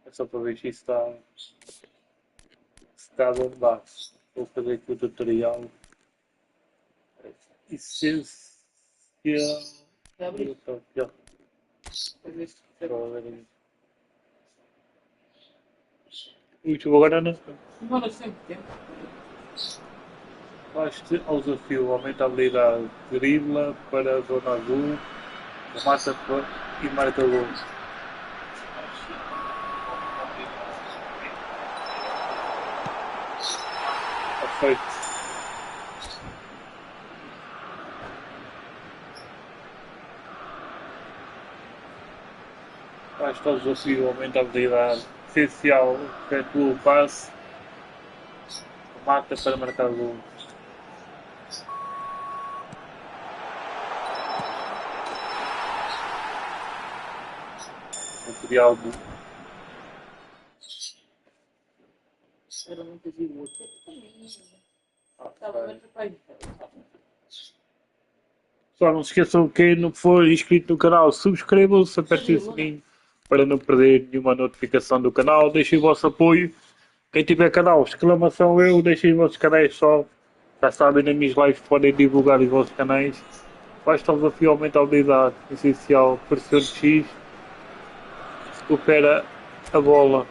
É só para ver se isso está a bombar. Vou fazer aqui o tutorial. Essencial. Muito agora não. Demora sempre tempo. Baste ao desafio, aumenta a habilidade, dribla para a zona azul, remata e marca gol. Perfeito. Baste ao desafio, aumenta a habilidade, essencial, efetua o passe, remata para marcar gol. Material do. Era muito giro. Pessoal, não se esqueçam, quem não for inscrito no canal, subscrevam-se, apertem o sininho para não perder nenhuma notificação do canal. Deixem o vosso apoio. Quem tiver canal, exclamação eu, deixem os vossos canais só. Já sabem, nas minhas lives podem divulgar os vossos canais. Basta o desafio aumentar a habilidade essencial, pressão de X, recupera a bola.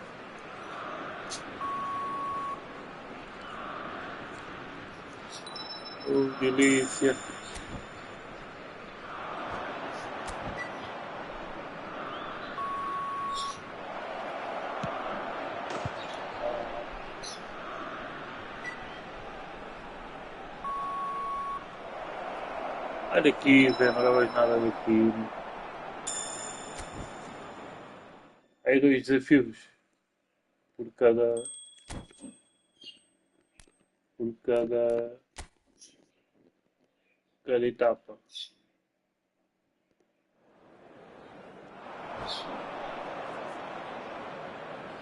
Delícia. Olha aqui, velho, não vejo nada daqui. Aí 2 desafios por cada etapa.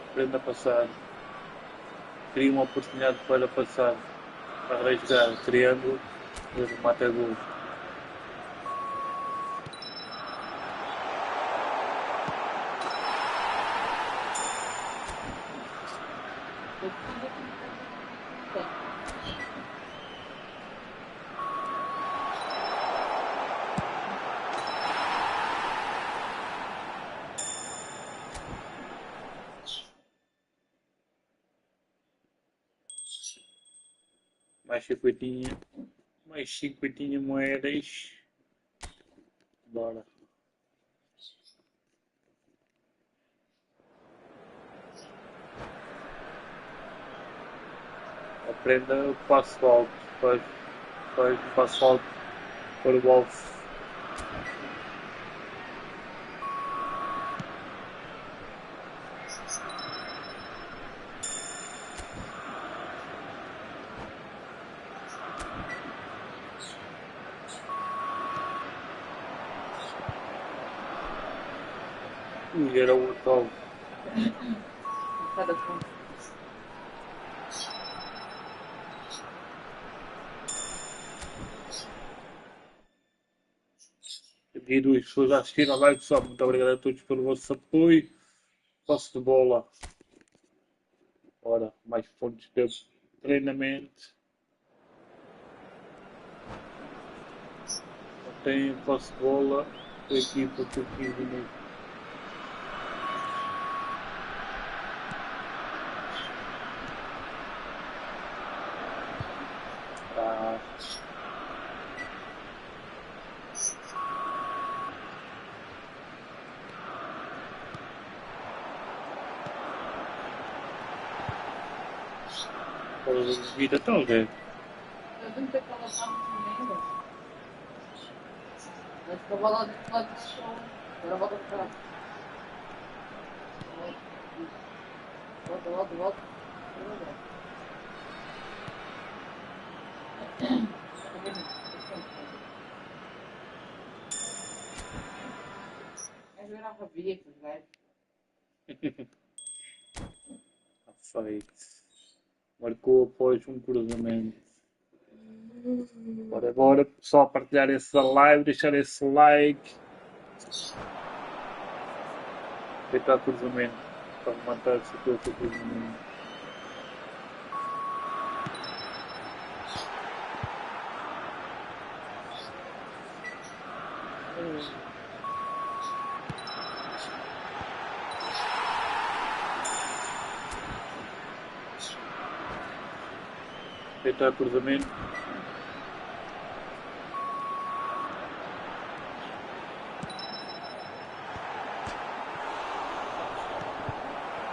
Aprenda a passar. Cria uma oportunidade para passar. Para rasgar. Triângulo. E remate a gol. Mais 50 moedas. Bora. Aprenda o passo alto. Faz o passo alto para o alvo. Era o outro. Cada ponto. E 2 pessoas a assistir a live, pessoal. Muito obrigado a todos pelo vosso apoio. Posse de bola. Ora, mais pontos de treinamento. Tem posse de bola. A equipa por 15 minutos. Vida tão grande. Eu tenho que ter aquela parte tremenda. Mas que a bola do lado do chão. Agora volta para cá. Volta. É jogar a rabia, velho. Feito. Marcou após um cruzamento. Bora pessoal, partilhar essa live, deixar esse like. Feitar cruzamento. para manter a situação do mundo. Tentar cruzamento.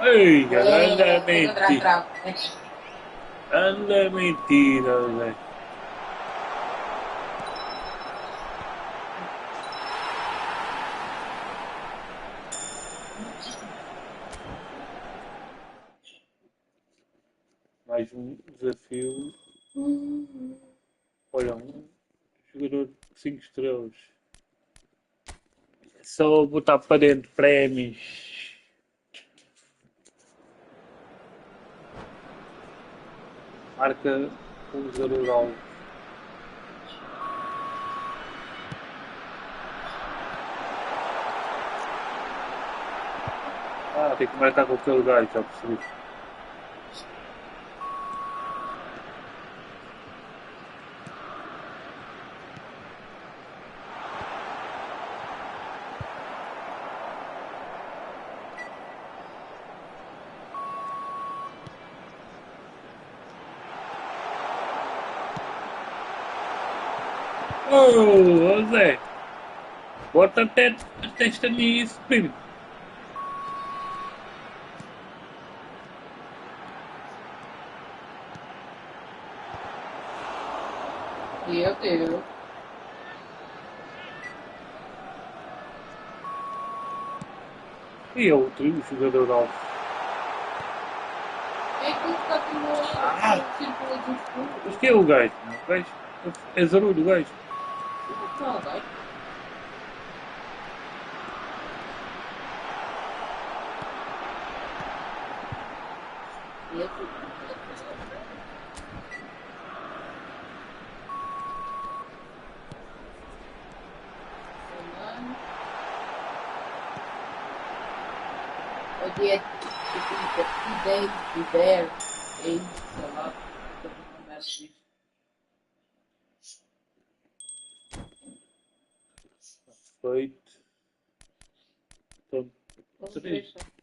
Ei, anda mentira. Anda mentira, velho. Mais um desafio. Olha, um jogador de 5 estrelas. Só botar para dentro prémios. Marca um jogador alvo. Ah, tem que marcar com aquele gajo, já percebi. Ô, Zé, bota até a testa nisso, primo. Meu Deus. E é outro jogador alvo. É que está com círculo de escuro. Mas que é o gajo? O gajo é zarulho, o gajo. Não, vai. O dia de 10 de 10, sei lá, eu não começo isso. Feito. Então,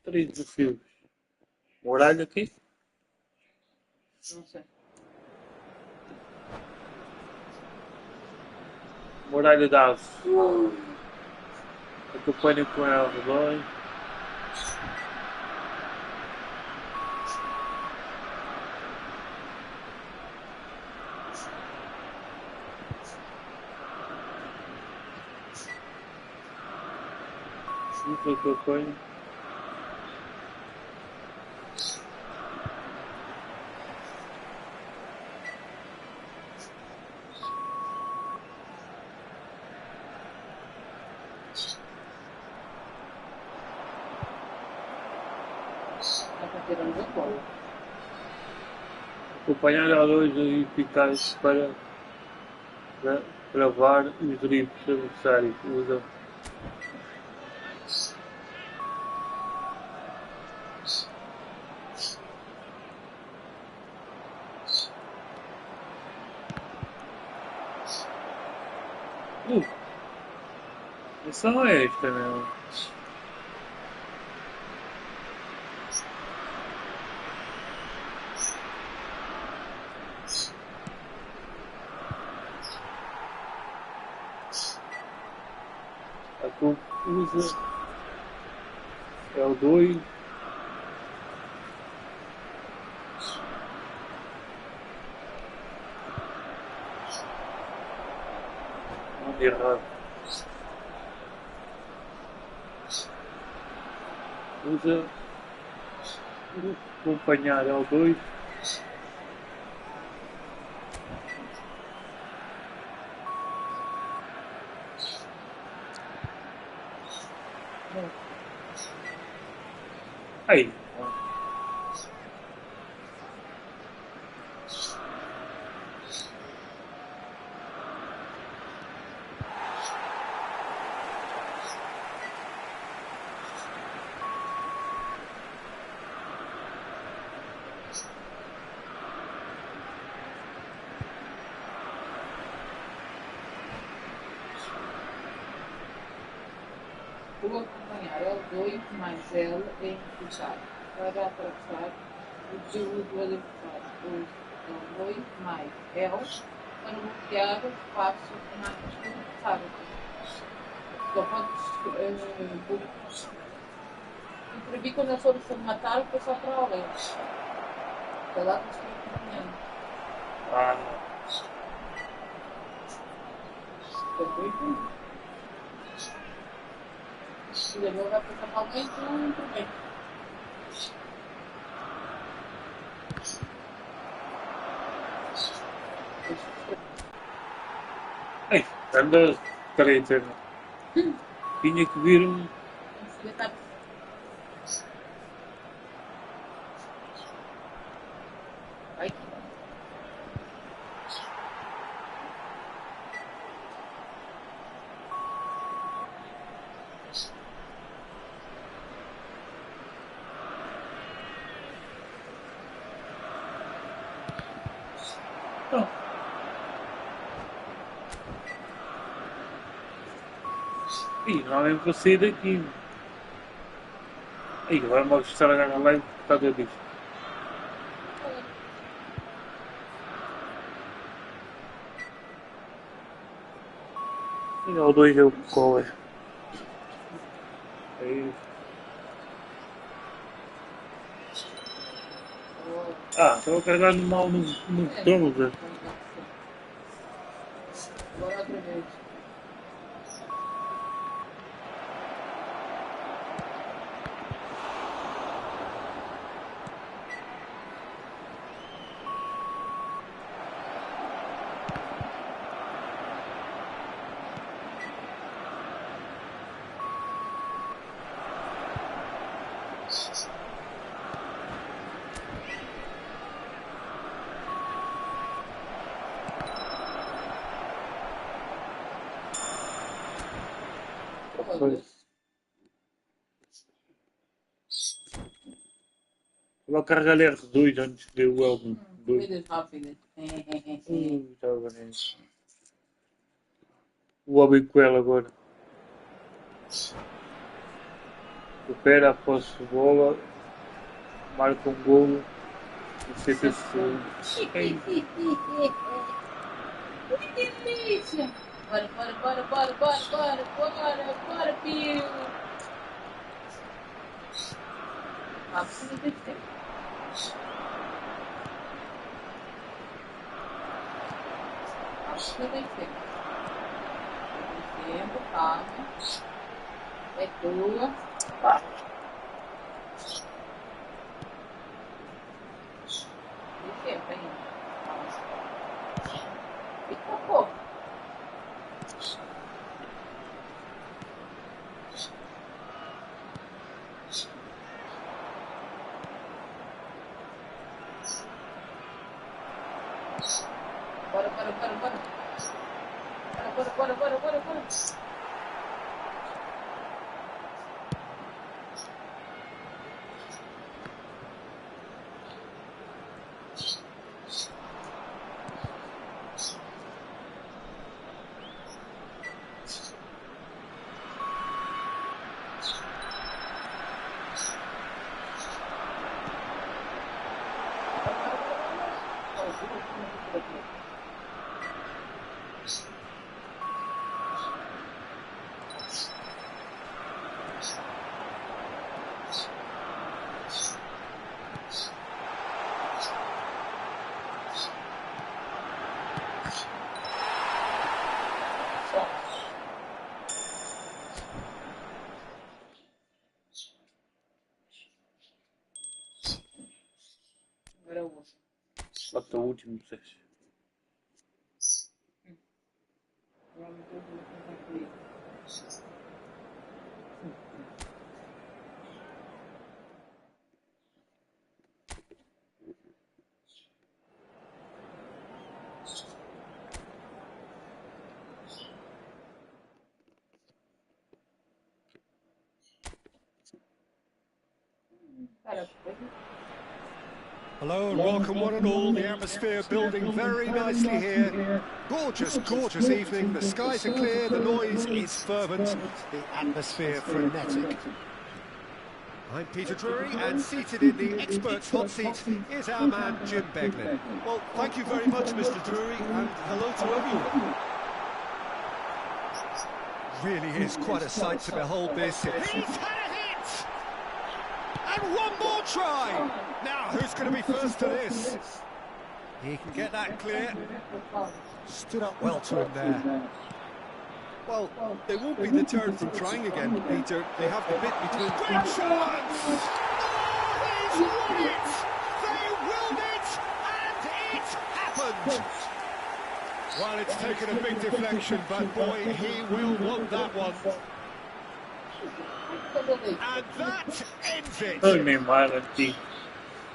três desafios. Um horário aqui? Não sei. Um horário dado. Acompanho com ela dois. Isso é que eu ponho. Está tirando a bola. Acompanhar a dois eficazes para gravar os dribles adversários. Usa. É só esta, meu. A que usa é o 2. Não de errado. Usa acompanhar é o 2. Aí. 2 mais L é imputar. Para atravessar o gelo do adversário. 2 mais L para bloquear o espaço na adversário. Só podes intervir quando a solução de matar ou passar para além. Está lá que estou acompanhando. Se ele vai passar para alguém, então muito bem. Ei, anda, peraí, tinha que vir um. Vai. Não. Ih, não é para sair daqui. Ih, vai-me ajustar a ganhar lá e por causa disto. E o 2 é o qual é? É isso. Estava carregando mal no botão, velho. Agora outra vez. Vou carregar R2 antes de o álbum 2. Comidas rápidas. Estava bem. O abrir com ela agora. Recupera a posse de bola. Marca um golo. Não sei se Que delícia! Bora, Pio! Precisa de tempo. Precisa de tempo. Tempo, calma. É tua. E tempo ainda. Fica pouco. Bora. Agora o outro. Falta o último, vocês. Hello and welcome one and all, the atmosphere building very nicely here. Gorgeous evening, the skies are clear, the noise is fervent, the atmosphere frenetic. I'm Peter Drury, and seated in the expert's hot seat is our man Jim Beglin. Well, thank you very much, Mr. Drury, and hello to everyone. Really is quite a sight to behold this. He's had a hit! And one more try! Now, who's going to be first to this? He can get that clear. Stood up well to him there. Well, they won't be deterred from trying again, Peter. They have the bit between... Great chance! Oh, he's won it! They willed it, and it happened! Well, it's taken a big deflection, but boy, he will want that one. And that ends it! Ai, meu maltinha.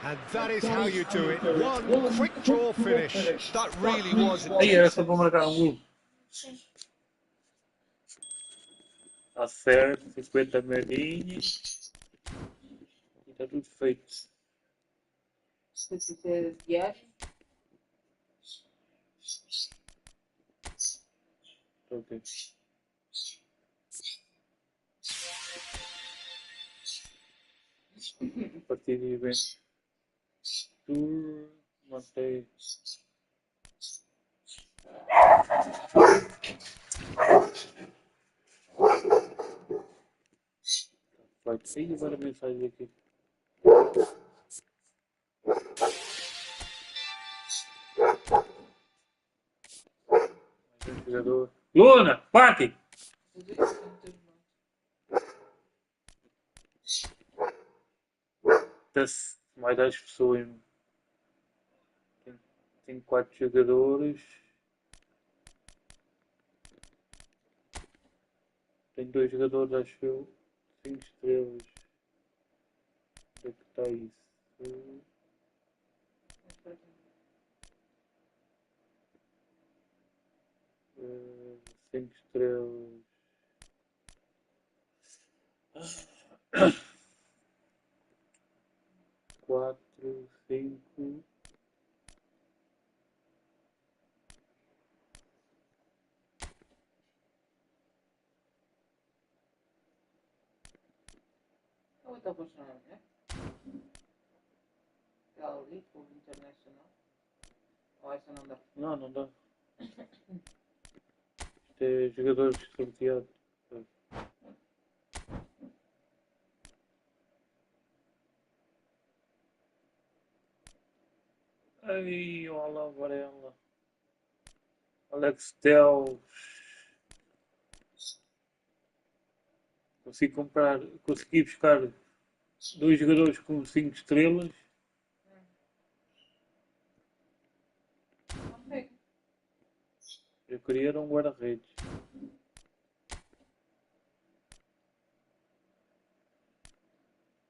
And that is how you do it. One quick draw finish. That really was... Aí era só para marcar um gol. Está certo, 50 marinhas. E está tudo feito. Se quiser viagem, Ok. A partir de evento tour, mantém. Vai ter agora a mensagem aqui. Mais um jogador. Luna, bate! tudo isso, tudo Está-se mais 10 pessoas. Tem 4 jogadores. Tem 2 jogadores, acho eu. 5 estrelas. Onde é que está isso? 5 estrelas. 4, 5. Como está funcionando, né? Aquela ali, por internacional. Ou essa não dá? Não, não dá. Isto é jogadores sorteados. Ai, olha Varela. Alex Telles. Consegui buscar 2 jogadores com 5 estrelas. Ok. Eu queria era um guarda-redes.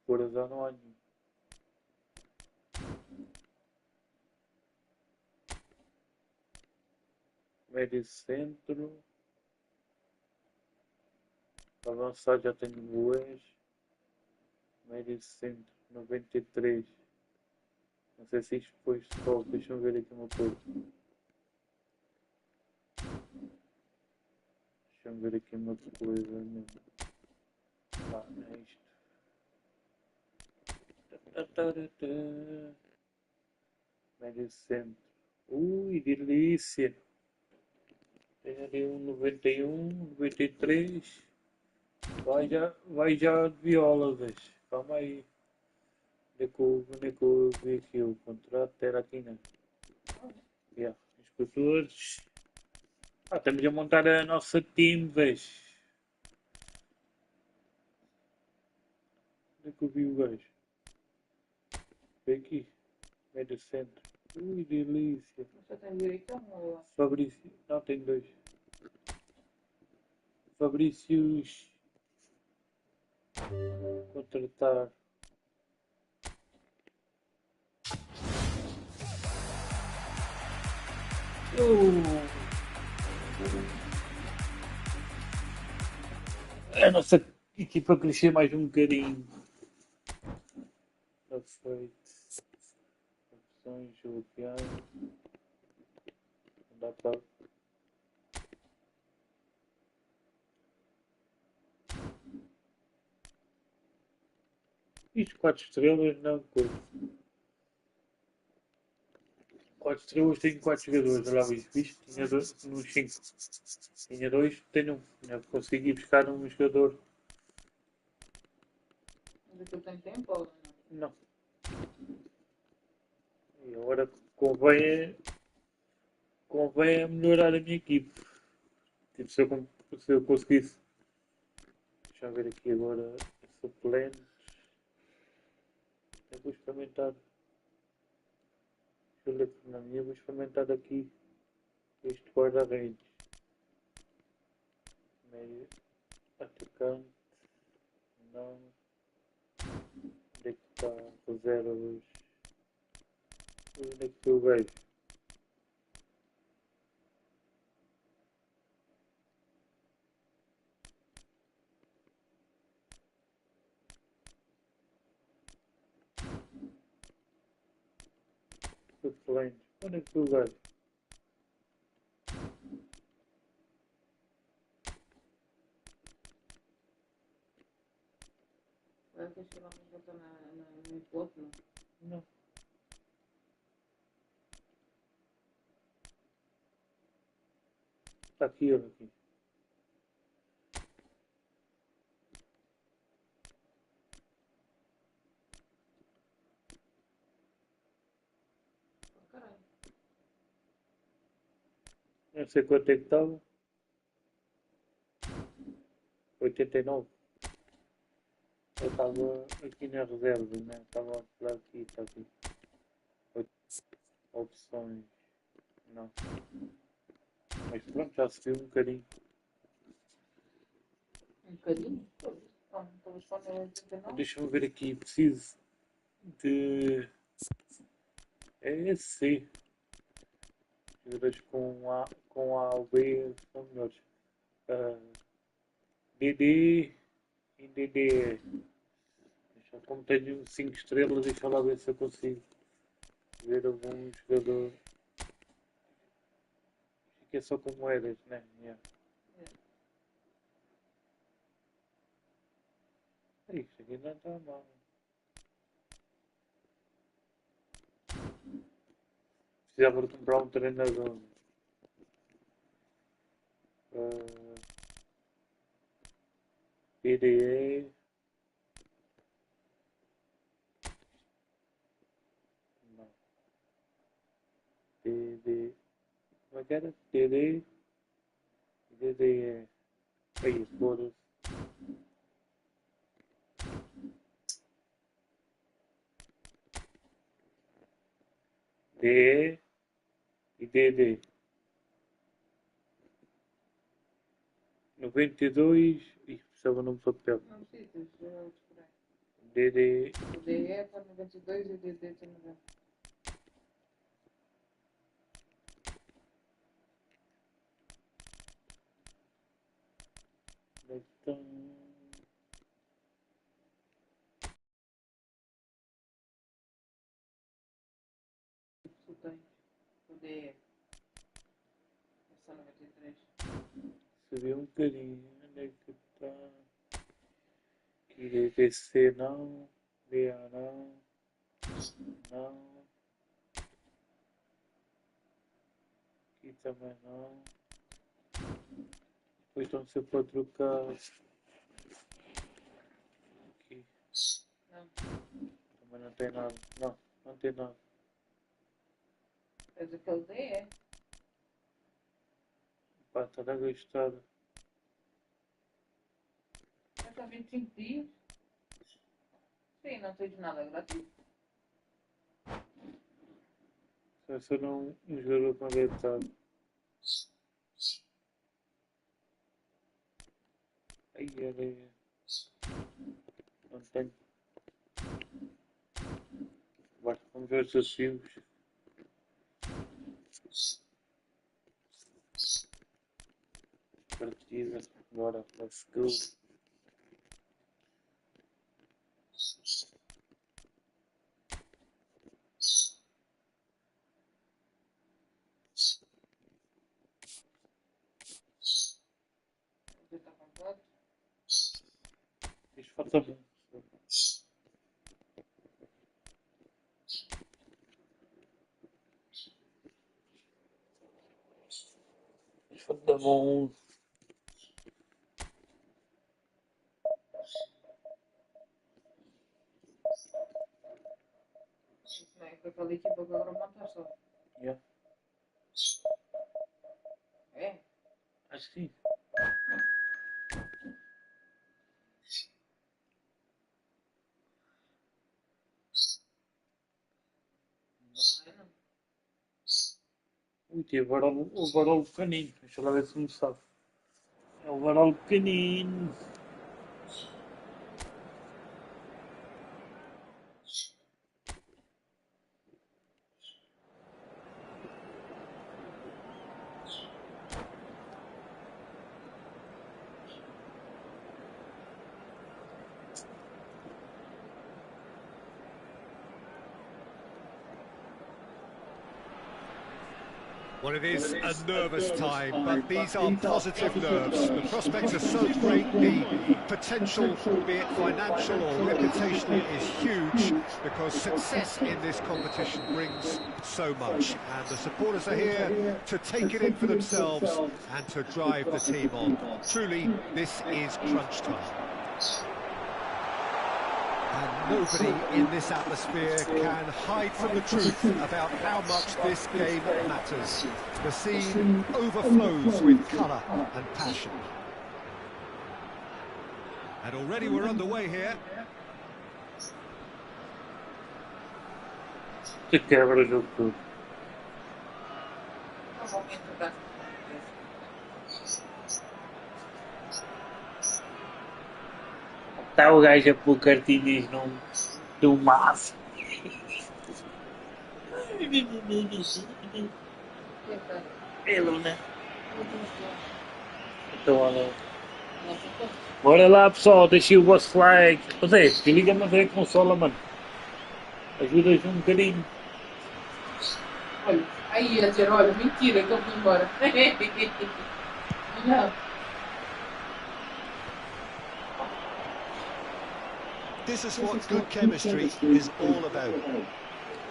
Por azar não há nenhum. Médio centro. Para avançar já tenho Boas. Médio centro 93. Não sei se isto depois sobe. Deixa-me ver aqui uma coisa. Deixa-me ver aqui uma coisa. Ah, é isto. Médio centro. Ui, delícia. Tem ali um 91, 93. Vai já de viola, vejo. Calma aí. Onde é que eu vi aqui o contrato? Era aqui, né? Yeah. Escultores. Estamos a montar a nossa time, vejo. Onde é que eu vi o gajo? Vem aqui. Médio centro. Ui, delícia. Você tem direito ou... Fabrício. Não, tem 2. Fabrícios. Contratar. A nossa equipa crescer mais um bocadinho. Está feito. Opções, bloquear. Não dá para. Isto 4 estrelas não coisa. 4 estrelas tenho 4 jogadores, olha lá viste? Tinha dois, nos 5. Tinha 2, tenho 1. Já consegui buscar um jogador. Mas aquilo tem tempo ou não? Não. E agora convém melhorar a minha equipe. Tipo, se eu conseguisse. Deixa eu ver aqui agora. Suplentes. Eu vou experimentar. Deixa eu ler na minha. Vou experimentar aqui este guarda-redes. Meio atacante. Não. Onde é que está? Reservas. Onde é que eu vejo? Suplentes. Onde é que eu vejo? Vai que eu lá para botar no encontro, não? Não. Está aqui, olha aqui. Oh, caralho. Não sei quanto é que estava. 89. Eu estava aqui na reserva, né? Estava por aqui, está aqui. Opções. Não. Mas pronto, já se viu um bocadinho. Um bocadinho? Talvez só no 89. Deixa-me ver aqui. Preciso de. É C. Jogadores com A ou B são melhores. DD e DD. Como tenho 5 estrelas, deixa lá ver se eu consigo ver algum jogador. Fica só com moedas, né? Yeah. Isto aqui não está mal. Precisava de comprar um treinador. DDE. Não. DD. Como é que era? DD. DDE. Aí, foda-se. DE e DD. 92. Ih, precisava no papel. Não precisas, eu esperei. DD. O DE está 92 e o DD está 90. Então. Tu tens o DE. É só 93. Subiu um bocadinho. Onde é que está? Aqui DDC não. DA não. Não. Aqui também não. Depois estão sempre a trocar. Aqui. Não. Também não tem nada. Não, não tem nada. És aquele DE. Pá, está a gastar. Já está 25 dias. Sim, não tens nada gratuito. Só não um jogador com habilidade. Aí era. Não tenho. Basta, vamos ver os desafios. Partida. Agora, let's go. Já está completo. Isto falta muito. Tá bom. Não é para aquela equipa que agora montar só. Yeah. É? Acho que sim. Não é não. Ui, tem o varol pequenino. Deixa lá ver se me sabe. É o varol pequenino. Well, it is a nervous time, but these are positive nerves. The prospects are so great, the potential, be it financial or reputational, is huge because success in this competition brings so much. And the supporters are here to take it in for themselves and to drive the team on. Truly, this is crunch time. And nobody in this atmosphere can hide from the truth about how much this game matters. The scene overflows with colour and passion. And already we're underway here. Que quebra o jogo todo. Não vou me entregar. Está o gajo a pôr cartinhas do máximo. É, Luna. Então, olha. Bora lá, pessoal, deixem o vosso like. Vocês, liga-me a ver a consola, mano. Ajuda-nos um bocadinho. Olha, aí ia dizer, olha, mentira que eu fui embora. Não. This is what good chemistry is all about.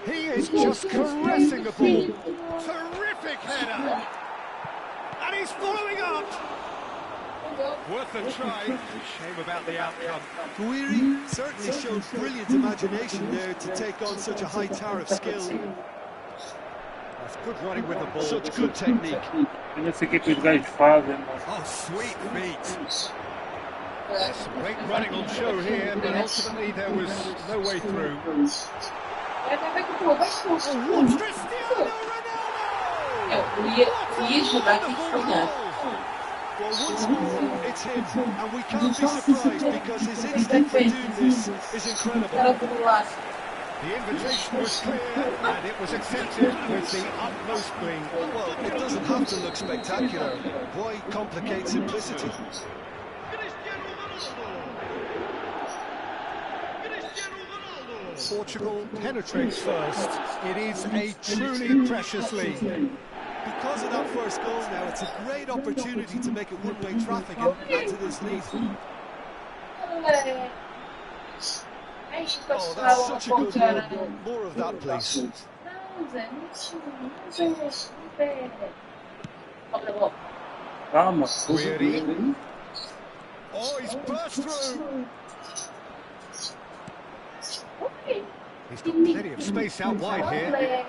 He is just caressing the ball. Terrific header. And he's following up. Worth a try. Shame about the outcome. Guiri certainly showed brilliant imagination there to take on such a high tower of skill. That's good running with the ball. Such good technique. Eu não sei o que é que os gajos fazem, mano. Oh, sweet feet. Yes, great running on show here, but ultimately there was no way through. Vai que pô, vai que pô. Cristiano Ronaldo! Eu ia jogar sem sonhar. Well, once more, it's him, and we can't be surprised because his instinct for doing this is incredible. Cara do laço. The invitation was clear, and it was accepted with the utmost glee. Well, it doesn't have to look spectacular. Why complicate simplicity? Portugal penetrates first. It is a truly precious lead. Because of that first goal now, it's a great opportunity to make it one-way traffic and add to this lead. Oh, that's such a good goal. More of that, please. Calma. Guiri. Oh, he's burst through. He's got plenty of space out wide here.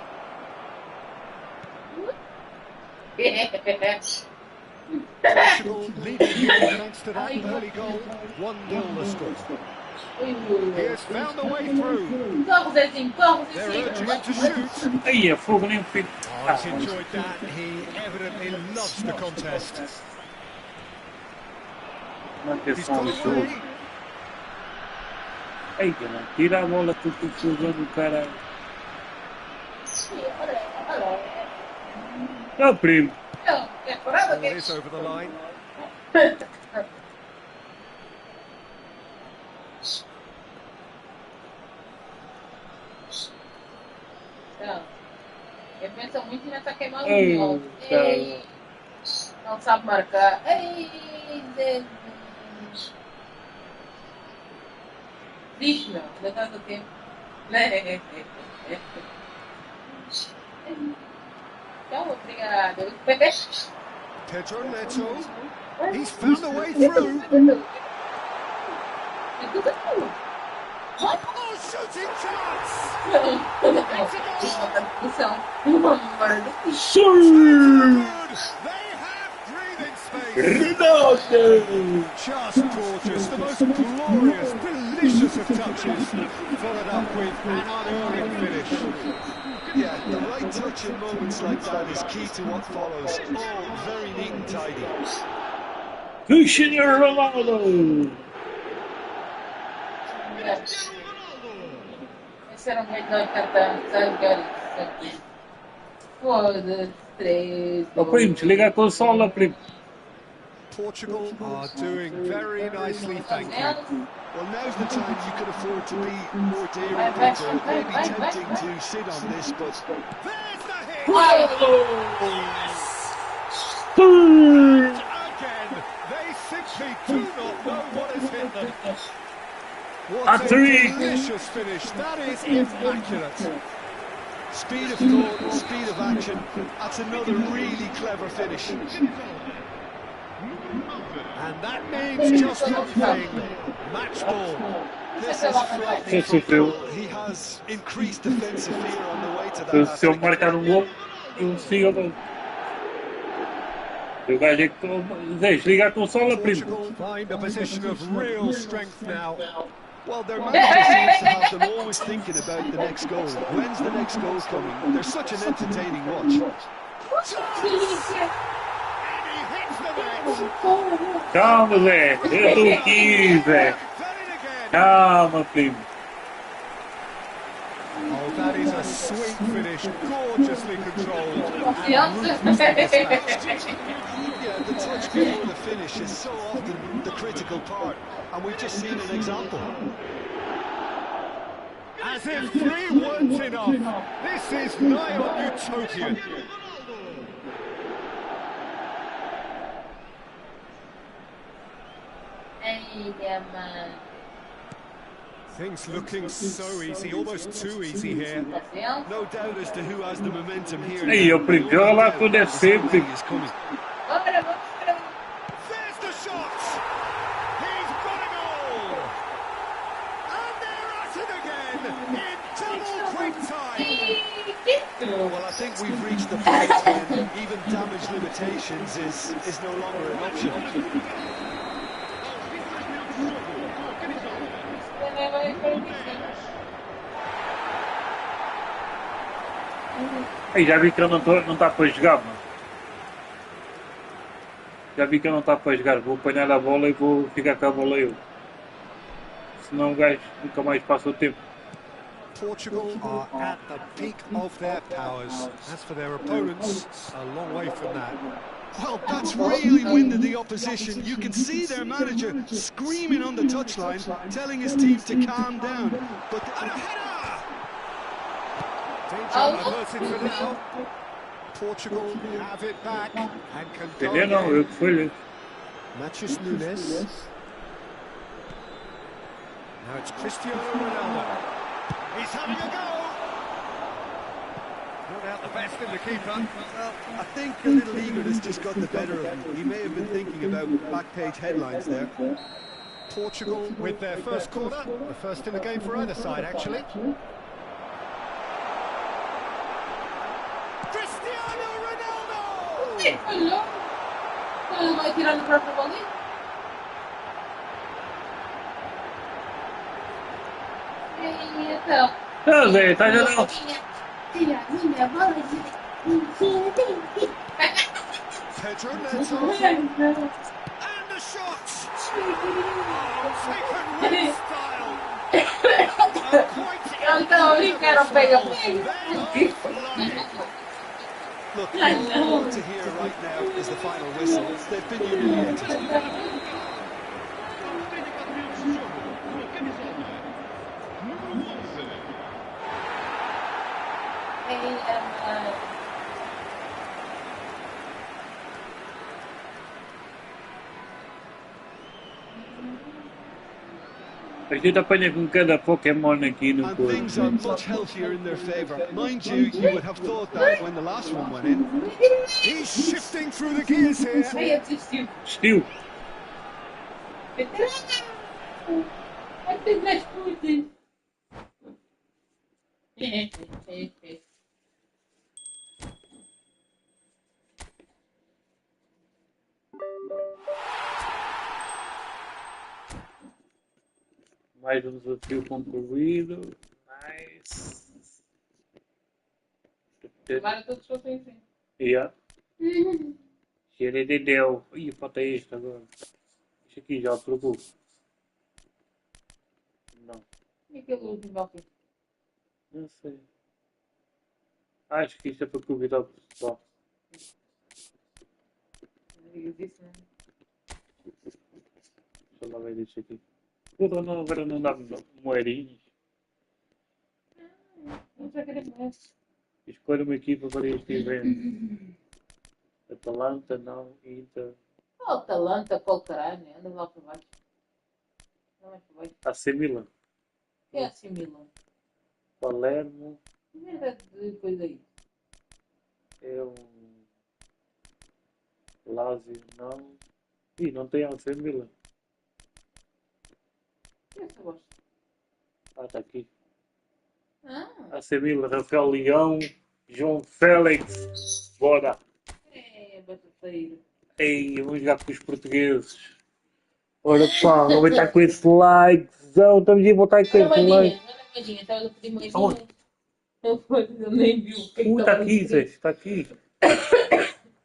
Portugal leading here thanks to that early goal. 1-0 the score. He has found the way through. They're urging him to shoot. Aí é fogo nem filho. Oh, he's enjoyed that. He evidently loves the contest. He's Atenção got do jogo. away. Ei, mano, tira a bola que eu estou jogando, caralho. Não, primo. Ball is over the line. Não. Ele pensa muito em atacar queimar o Ei, gol. cara. Ei, não sabe marcar. Ei, Deus. Vixe, meu, ainda está do tempo. Então, obrigada. Pedro Neto. He's found a way through. Oh, shooting chance! They have breathing space. Just gorgeous, the most glorious, delicious of touches, followed up with an unerring finish. Yeah, the right touch in moments like that is key to what follows. All very neat and tidy. Cristiano Ronaldo. Esse era o melhor cantando, sabe? Foda-se, 3. Ó, primo, desliga a consola, primo. Portugal are doing very nicely, thank you. Well, now's the time you could afford to be more daring, Peter. It may be tempting to sit on this, but... There's the hit! Again, they simply do not know what has hit them. What a delicious finish. That is immaculate. Speed of thought, speed of action. That's another really clever finish. And that means just one thing. Match ball. This is frightening football. He has increased defensive fear on the way to that. Se eu marcar gol, eu sigo a bola. O gajo é que desliga a consola, primo. Portugal find a position of real strength now. Well, their manager seems to have them always thinking about the next goal. When's the next goal coming? They're such an entertaining watch. Calma, Zé. Eu tô aqui, Zé. Calma, primo. Oh, that is a sweet finish, gorgeously controlled. Yeah, the touch before the finish is so often the critical part, and we've just seen an example. As if 3 weren't enough, this is nigh on utopian. Things looking so easy, almost too easy here. No doubt as to who has the momentum here. Aí, eu primo, joga lá quando é sempre. There's the shot! He's got a goal! And they're at it again in double quick time! Well, I think we've reached the point when even damage limitations is no longer an option. Aí, já vi que ele não tá para jogar, mano. Já vi que ele não está para jogar. Vou apanhar a bola e vou ficar com a bola eu. Senão o gajo nunca mais passa o tempo. Portugal are at the peak of their powers. As for their opponents, a long way from that. Well, that's really winded the opposition. You can see their manager screaming on the touchline, telling his team to calm down. But And a header! Danger averted for now. Portugal have it back and can go Entendeu? Não, eu que fui. Matthews Nunes. Now it's Cristiano Ronaldo. He's having a go. Not out the best in the keeper. well, I think a little eagerness just got the better of him. He may have been thinking about back-page headlines there. Portugal with their first corner, the first in the game for either side actually. Cristiano Ronaldo! Ele vai tirar no próprio bolinho? Então. Ah, Zé, tá já não. Minha bolinha. Pedro Neto. And the shot! Taken with style! Então, eu quero pegar. Look, all I want to hear right now is the final whistle. They've been humiliated. A gente apanha com cada Pokémon aqui no And corpo. things are much healthier in their favour. Mind you, you would have thought that when the last one went in. He's shifting through the gears here. Ai, desistiu. Estilo. Ai, tem 10 putas. Mais um desafio concluído. Nice. Agora todos só têm assim. Yeah. Xerededeu. Ih, falta este agora. Este aqui já trocou. Não. E aquele último balcão? Não sei. Acho que isto é para convidar o pessoal. Não digas isso, não. Deixa lá ver isto aqui. Porra, não, agora não dá moedinhas. Não já queremos mais. Escolha uma equipa para este evento. Atalanta, não, Inter. Oh, Atalanta, qual caralho, né? Anda lá para baixo. Não é para baixo. AC Milan. Que é assim, Milan? Palermo. Que merda de coisa aí? É um. Lazio, não. Ih, não tem AC Milan. Que é essa bosta? Ah, está aqui. Ah, AC Milan, Rafael Leão, João Félix. Bora. é batateiro. Ei, vamos jogar com os portugueses. Ora pá, vamos estar com esse likezão. Estamos a voltar com esse like. Olha a moedinha, estava a pedir moedinha. Aonde? Eu nem vi o que Está estava aqui, Zé, escrito. está aqui.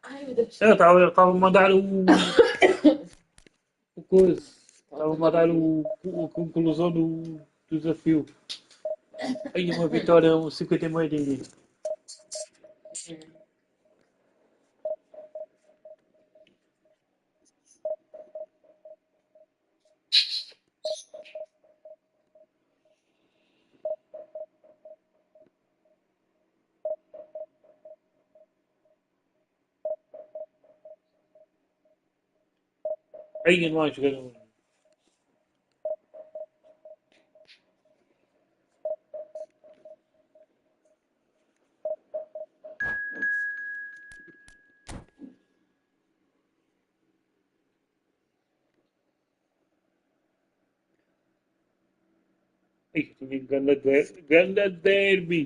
Ai, meu Deus. Eu estava a mandar o coisa. Estava a mandar a conclusão do desafio. Aí uma vitória, 50 moedinhas. Aí não há jogador. Ai, tinha ganda derby.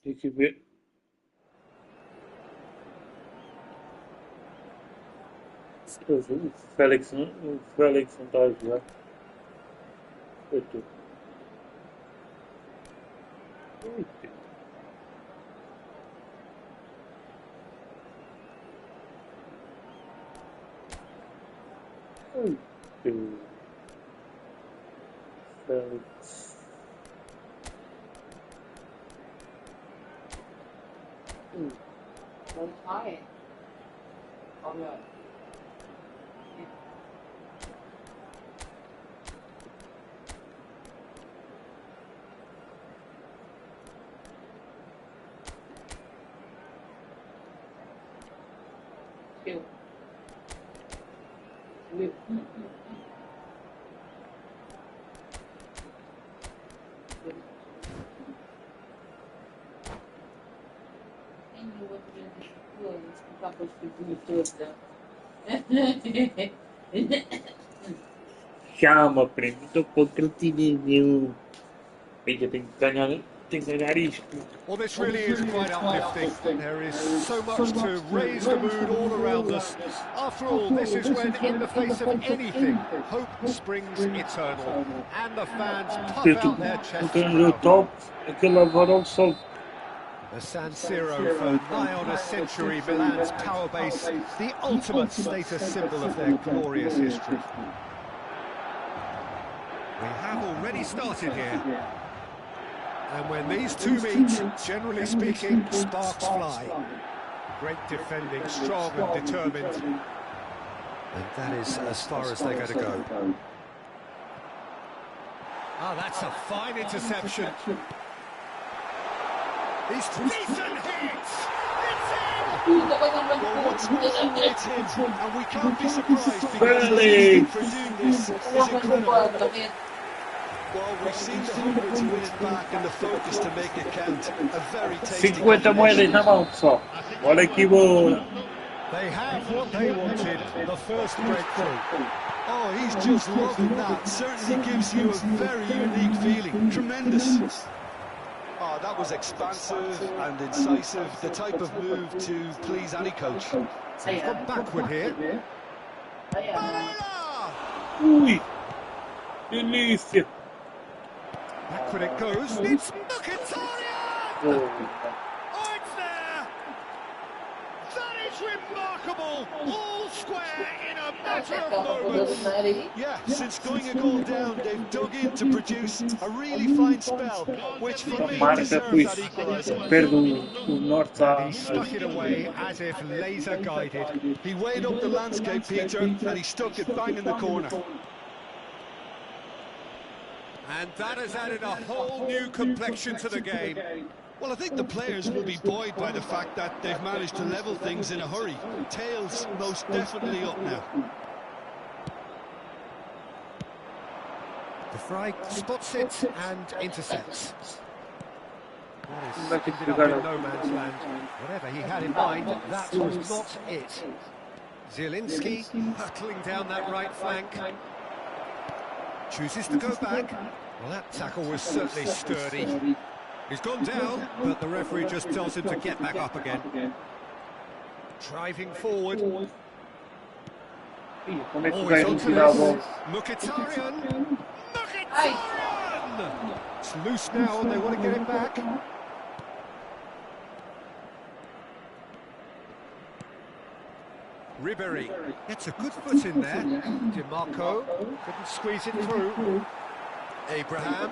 Tem que ver. O Félix não está a jogar. Eu estou. Félix. Não sai. Olha. Eu. Chama, primo. Estou com aquele time meu. Ainda tenho que ganhar isto. Well, this really is quite uplifting. There is so much to raise the mood all around us. After all, this is when, in the face of anything, hope springs eternal. And the fans puff out their chests No proudly. top, aquele agora é o sol. The San Siro for nigh on a century, Milan's power base, the ultimate status symbol of their glorious history. We have already started here. And when these two meet, generally speaking, sparks fly. Great defending, strong and determined. And that is as far as they're going to go. Oh, that's a fine interception. He's decent hits. It's in. Well, what's more, it's him, and we can't be surprised because the instinct for doing this is incredible. Well, we've seen the hunger to win it back and the focus to make it count. A very tasty 50 moedas na mão, pessoal. Olha que boa. They have what they wanted, the first breakthrough. Oh, he's just loving that. Certainly gives you a very unique feeling. Tremendous. Oh, that was expansive and incisive. The type of move to please any coach. He's gone backward here. Ui, delícia. Backward it goes. It's Mkhitaryan! Oh, it's there! That is remarkable! All square in a matter of moments. Yeah, since going a goal down, they've dug in to produce a really fine spell, which for me Marca deserves pois that equaliser. perde o norte à... He stuck it away as if laser guided. He weighed up the landscape, Peter, and he stuck it bang in the corner. And that has added a whole new complexion to the game. Well, I think the players will be buoyed by the fact that they've managed to level things in a hurry. Tails most definitely up now. De Vrij spots it and intercepts. That is ended up in no man's land. Whatever he had in mind, that was not it. Zielinski hurtling down that right flank. Chooses to go back. Well, that tackle was certainly sturdy. He's gone down, but the referee just tells him to get back up again. Driving forward. Como é que Oh, vai he's onto retirar a this. bola? Mkhitaryan! Mkhitaryan! It's loose now and they want to get it back. Ribéry gets a good foot in there. DiMarco couldn't squeeze it through. Abraham,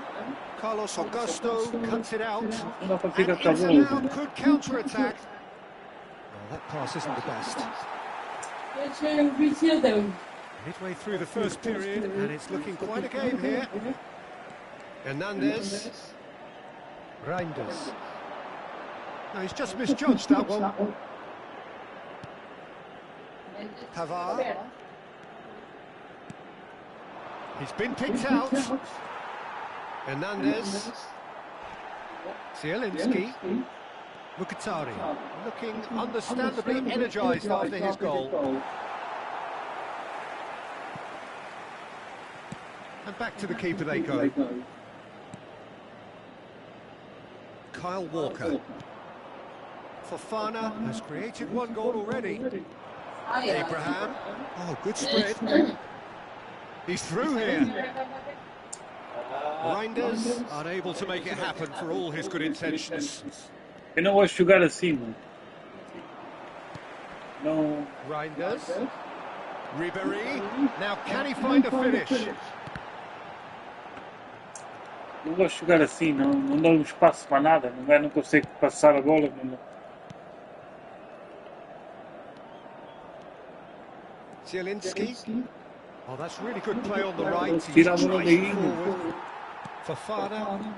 Carlos Augusto cuts it out. Não And consigo Inter acabar. now could counter-attack. Well, that pass isn't the best. Midway through the first period, and it's looking quite a game here. Hernandez. Reinders. No, he's just misjudged that one. Pavard. He's been picked out. Hernandez. Zielinski. Mkhitaryan looking understandably energised after his goal. And back to the keeper they go. Kyle Walker. Fofana has created one goal already. Abraham. Oh, good spread. He's through here. Reinders unable to make it happen for all his good intentions. Eu não gosto de jogar assim, mano. Não. Reinders. Ribéry. Now can he find a finish? Não gosto de jogar assim, não dá espaço para nada. Não consegue passar a bola. Não. Zielinski. Oh, that's really good play on the right. He's Tira a bola daí. driving forward. Fofana.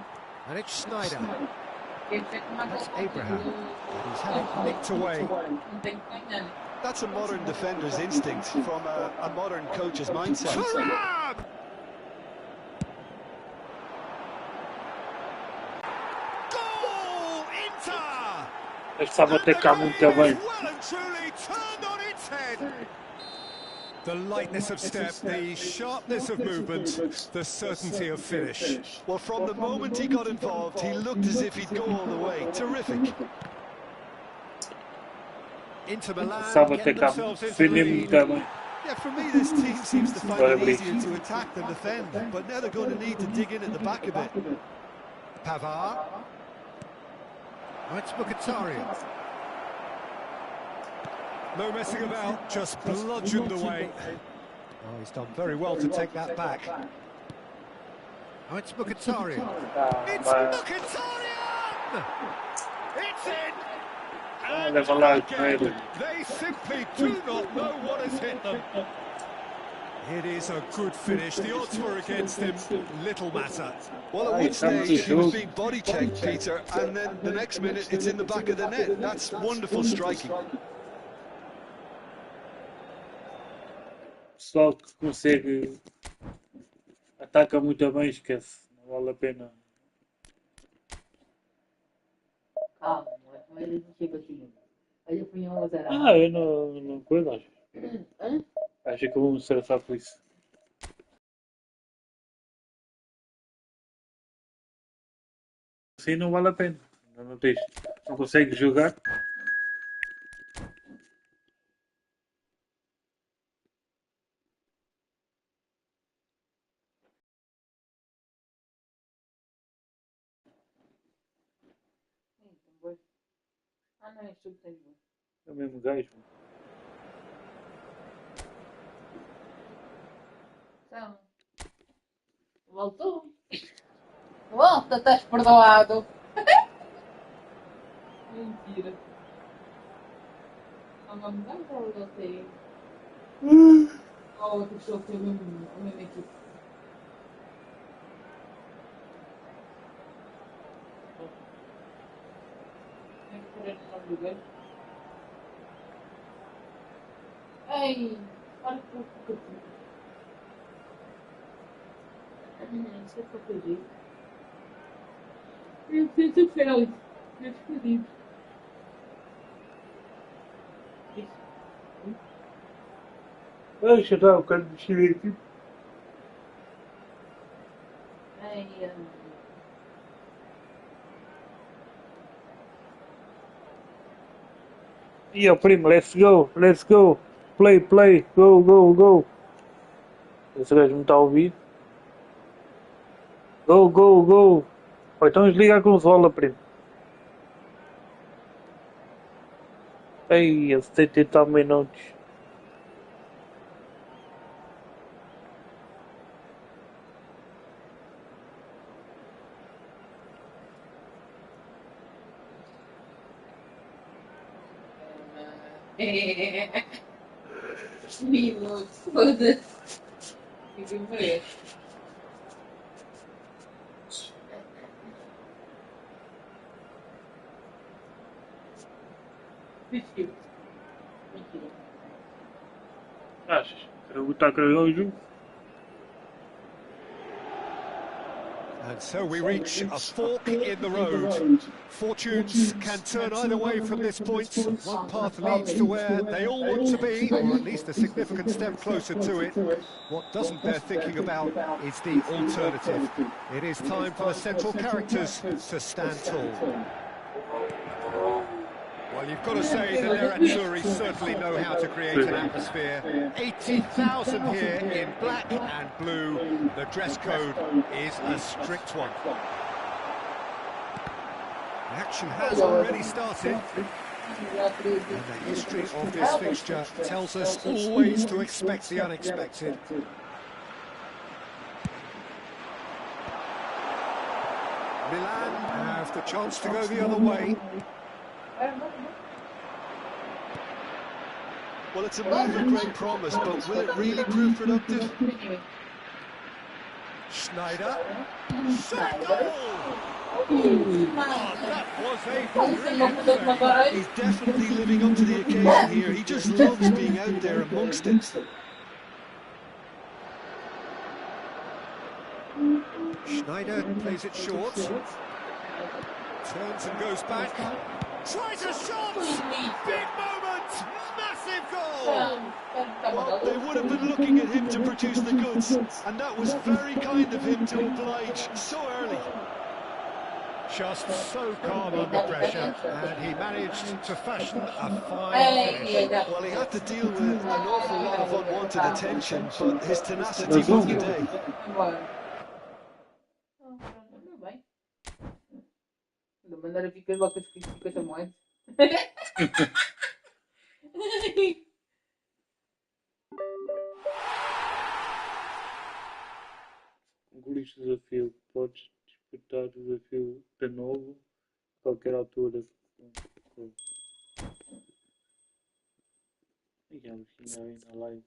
And it's Schneider. That's Abraham. He's had it nicked away. That's a modern defender's instinct from a modern coach's mindset. Goal! Inter! Estava a atacar muito bem. Well and truly turned on its head. The lightness of step, the sharpness of movement, the certainty of finish. Well, from the moment he got involved, he looked as if he'd go all the way. Terrific. Inter Milan Estava a get atacar themselves into defender the muito lead. bem. Yeah, for me, this team seems to find it easier to attack than defend, but now they're going to need to dig in at the back a bit. Pavard. Oh, it's Mkhitaryan. No messing about, just bludgeoned away. Oh, he's done very well to take that back. Oh, it's Mkhitaryan. It's Mkhitaryan! It's in! And again, they simply do not know what has hit them. It is a good finish. The odds were against him. Little matter. Well, at one stage he was being body checked, Peter, and then the next minute it's in the back of the net. That's wonderful striking. Pessoal que consegue ataca muito bem, esquece, não vale a pena. Calma, não é ele que chega aqui. Aí eu fui em 1-0. Eu não coisa, acho. Acho que eu vou me estressar por isso. Assim não vale a pena. Não consegue jogar. Não, é isso que tem. É o mesmo gajo. Então, voltou. Volta, estás perdoado. Mentira. Não vamos dar ou não sei. Ou outra pessoa que tem a mesma equipe. Tem que pôr no nome do gajo. Ei, olha que eu isso é para fazer. Eu sinto feliz. Eu escolhi. Deixa eu quero mexer aqui. E o primo, let's go, play, go. Esse gajo não está a ouvir. Go. Ou então desliga a consola, primo. Ei, 70 minutos. Minutos, foda-se. Fiquei preso. Mentira. Achas? Está a querer o jogo? And so we reach a fork in the road. Fortunes can turn either way from this point. One path leads to where they all want to be, or at least a significant step closer to it. What doesn't bear thinking about is the alternative. It is time for the central characters to stand tall. Well, you've got to say the Nerazzurri certainly know how to create an atmosphere. 80,000 here in black and blue. The dress code is a strict one. The action has already started. And the history of this fixture tells us always to expect the unexpected. Milan have the chance to go the other way. Well, it's a move of great promise, but will it really prove productive? Schneider. Goal! That was a brilliant save. He's definitely living up to the occasion here. He just loves being out there amongst it. Schneider plays it short. Turns and goes back. Tries a shot! Big moment! Massive goal! Well, they would have been looking at him to produce the goods, and that was very kind of him to oblige so early. Just so calm under pressure, and he managed to fashion a fine finish. Well, he had to deal with an awful lot of unwanted attention, but his tenacity won the day. Da maneira fica logo que 50 moedas. Concluíste o desafio. Podes disputar o desafio de novo a qualquer altura. E já me aí na live.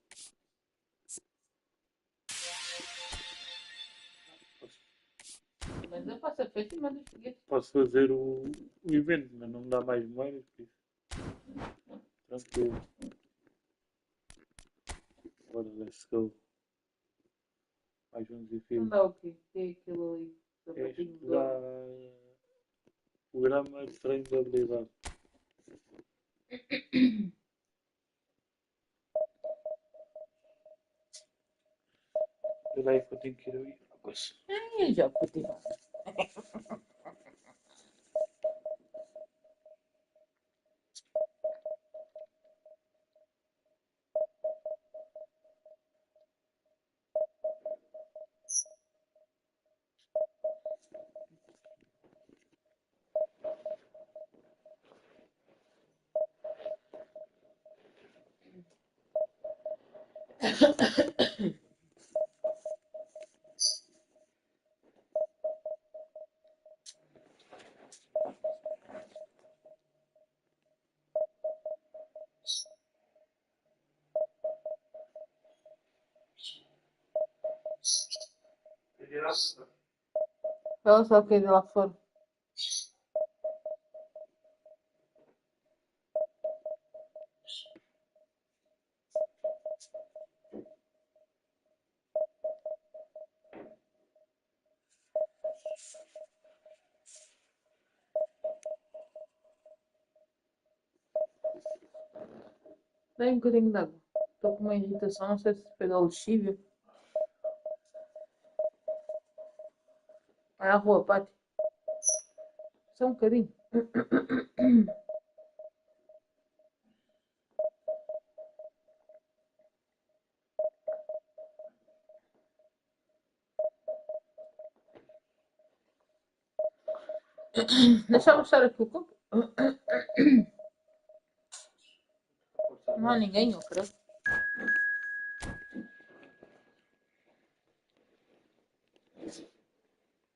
faço a festa e mando os foguetes. Posso fazer o evento, mas não me dá mais moedas, por isso. Tranquilo. Agora, let's go. Mais um desafio. Não dá o quê? Tem aquilo ali. Este dá programa de treino de habilidade. Espera aí que eu tenho que ir ouvir uma coisa. Ai, já pode. Olha só o que é de lá fora. Dá um bocadinho de água. Estou com uma irritação, não sei se pega o lexívio. Vai à rua, Pati. Só um bocadinho. Deixa eu mostrar aqui o copo. Não há ninguém, eu creio.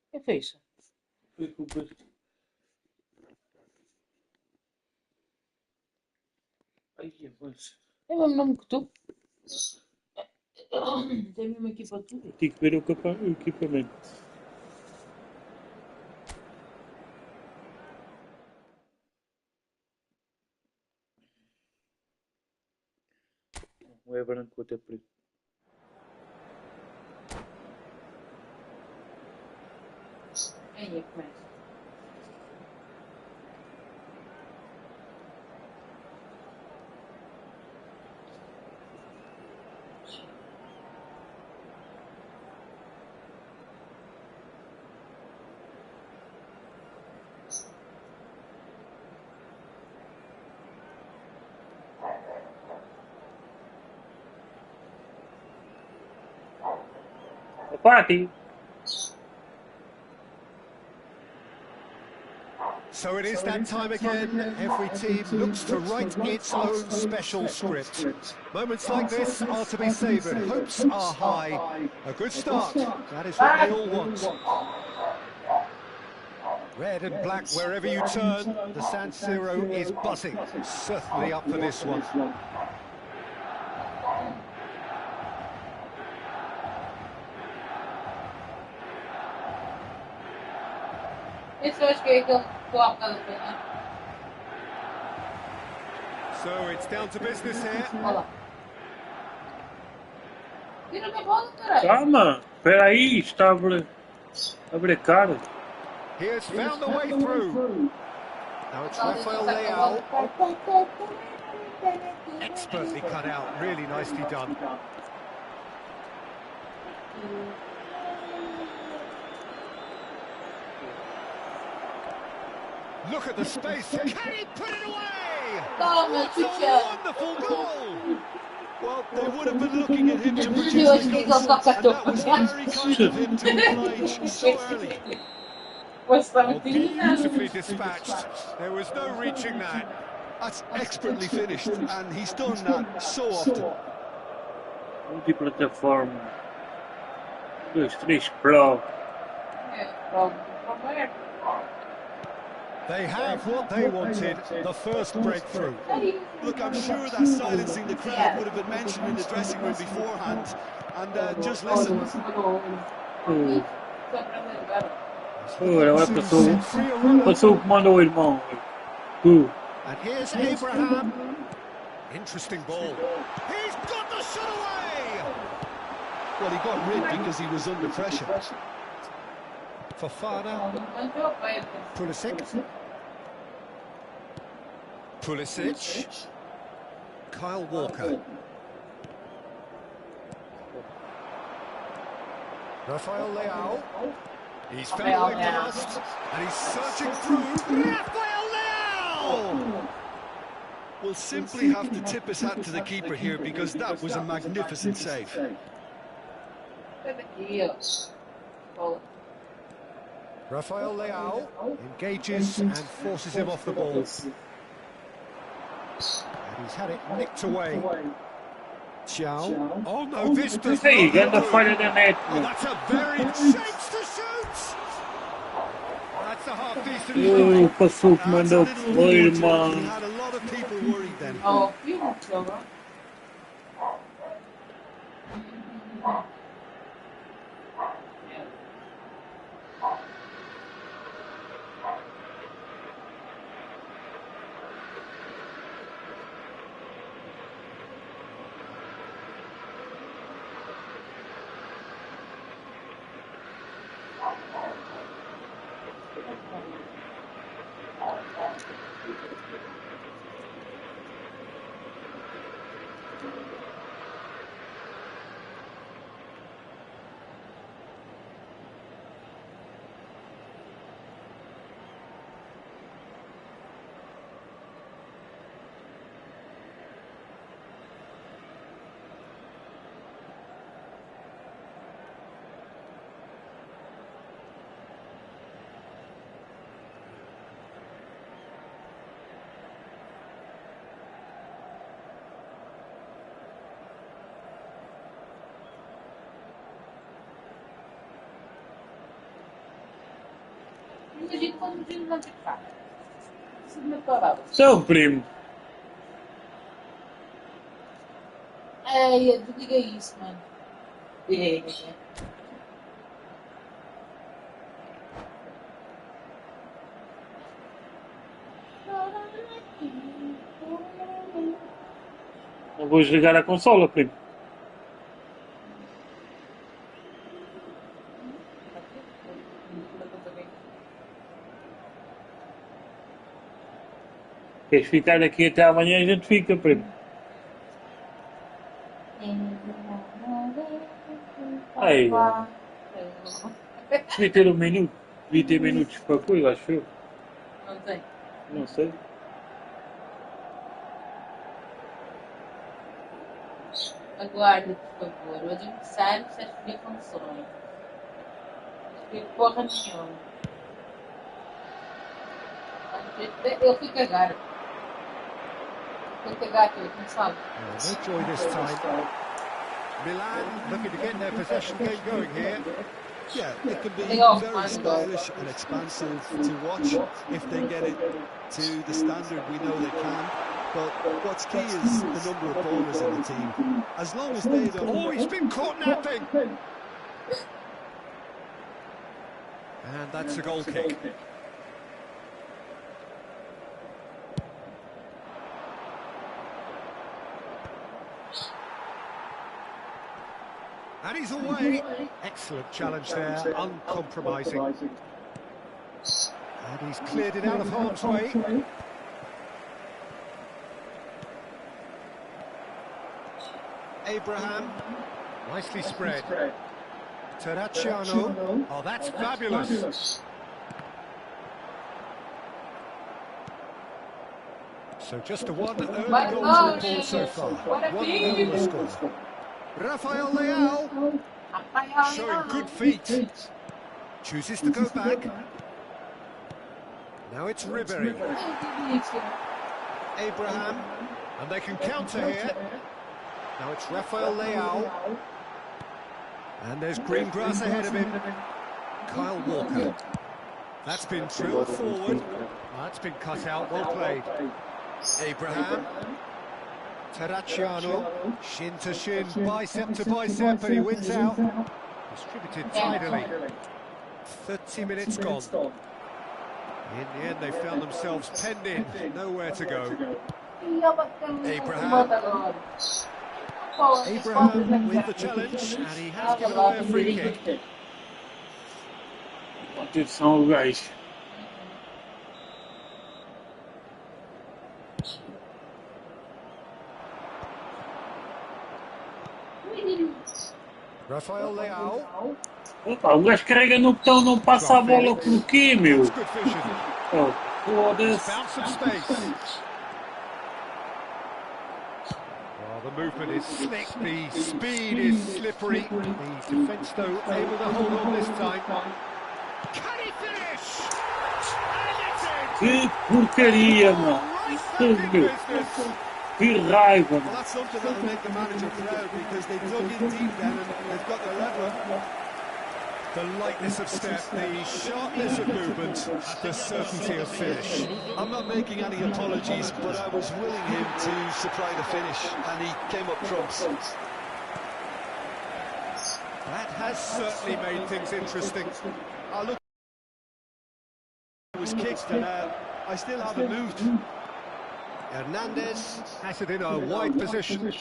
O que foi isso? Foi culpa. Ai, mas. É o mesmo nome que tu? Tem mesmo aqui para tudo. Tenho que ver o equipamento. Um é branco, o outro é preto. Aí começa. Pati! So it is that time again. Every team looks to write its own special script. Moments like this are to be savoured. Hopes are high. A good start. That is what they all want. Red and black wherever you turn. The San Siro is buzzing. Certainly up for this one. Esse eu acho que é aquele que lá está a pena. So it's down to business here. Olha lá. Tira a bola, caralho. Calma! Espera aí, está a brecar. He has found the way through. Now it's Rafael Leao. Expertly cut out, really nicely done. Look at the space. Can he put it away? What a wonderful goal! Well, they would have been looking at him to produce the goals, and that was very kind of him to oblige so early. Oh, beautifully dispatched. There was no reaching that. That's expertly finished, and he's done that so often. Multiplataforma. 2, 3, Pro. They have what they wanted, the first breakthrough. Look, I'm sure that silencing the crowd would have been mentioned in the dressing room beforehand, and just listen. Ora, vai passou o comando ao irmão. And here's Abraham. Interesting ball. He's got the shot away. Well, he got rid because he was under pressure. Fofana. Pulisic. Kyle Walker. Rafael Leao. He's found a way past, and he's searching through. Rafael Leao! Will simply have to tip his hat to the keeper here because that was a magnificent save. Rafael Leao engages and forces him off the ball. And he's had it nicked away. Ciao. Oh no, this does not Get the fight in the net. Oh, that's a very chance to shoot. That's a half decent shot. Passou o comando ao He irmão. had a lot of people worried then. Oh, you want to go? Muita gente quando diz não tem fato. Isso não é palavra. Seu primo. Ei, diga isso, mano. Não vou desligar a consola, primo. Queres ficar aqui até amanhã, a gente fica, primo. Aí, devia ter um minuto. Devia ter minutos para coisa, acho eu. Não tem. Não sei. Aguarde, por favor. O adversário está a escolher condições. Escolher porra nenhuma. Eu fui cagar. Fui cagar tudo, não sabe? No joy this time. Milan looking to get their possession game going here. Yeah, it can be They all very find stylish and expansive to watch if they get it to the standard we know they can. But what's key is the number of bowlers in the team. As long as they don't... Oh, he's been caught napping! And that's a goal kick. And he's away. Excellent challenge there, uncompromising. And he's cleared it out of harm's way. Abraham, nicely spread. Terracciano, oh that's fabulous. So just a one early goal to report so far. 1-0 the score. Rafael Leao, showing good feet. Chooses to go back. Now it's Ribery. Abraham, and they can counter here. Now it's Rafael Leao. And there's green grass ahead of him. Kyle Walker. That's been drilled forward. That's been cut out, well played. Abraham. Terracciano. Shin to shin, bicep to bicep, and he wins out. Distributed tidily. 30 minutes gone. In the end, they found themselves penned in, nowhere to go. Abraham with the challenge, and he has given away a free kick. Atenção, guys. Rafael Leao. Opa, o gajo carrega no botão, não passa a bola por quê, meu? Oh, foda-se. The movement is slick, the speed is slippery. The defence, though, able to hold on this time. Can he finish? Que porcaria, mano. Que raiva, mano. Well, that's something that will make the manager proud because they dug in deep then and they've got their leveler. The lightness of step, the sharpness of movement, the certainty of finish. I'm not making any apologies, but I was willing him to supply the finish, and he came up trumps. That has certainly made things interesting. Look, it was kicked, and I still haven't moved. Hernandez has it in a wide position.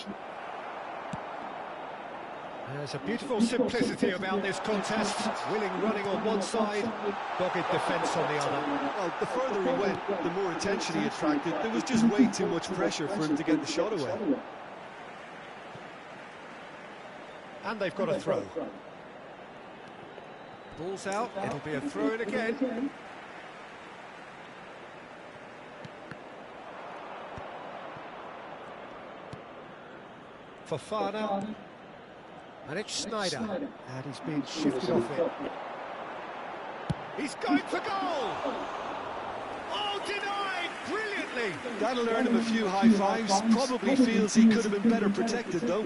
There's a beautiful simplicity about this contest. Willing running on one side, dogged defence on the other. Well, the further he went, the more attention he attracted. There was just way too much pressure for him to get the shot away. And they've got a throw. Ball's out, it'll be a throw-in again. Fofana. And it's Snyder, and he's been shifted off it. He's going for goal! Oh, denied brilliantly! That'll earn him a few high fives. Probably feels he could have been better protected, though.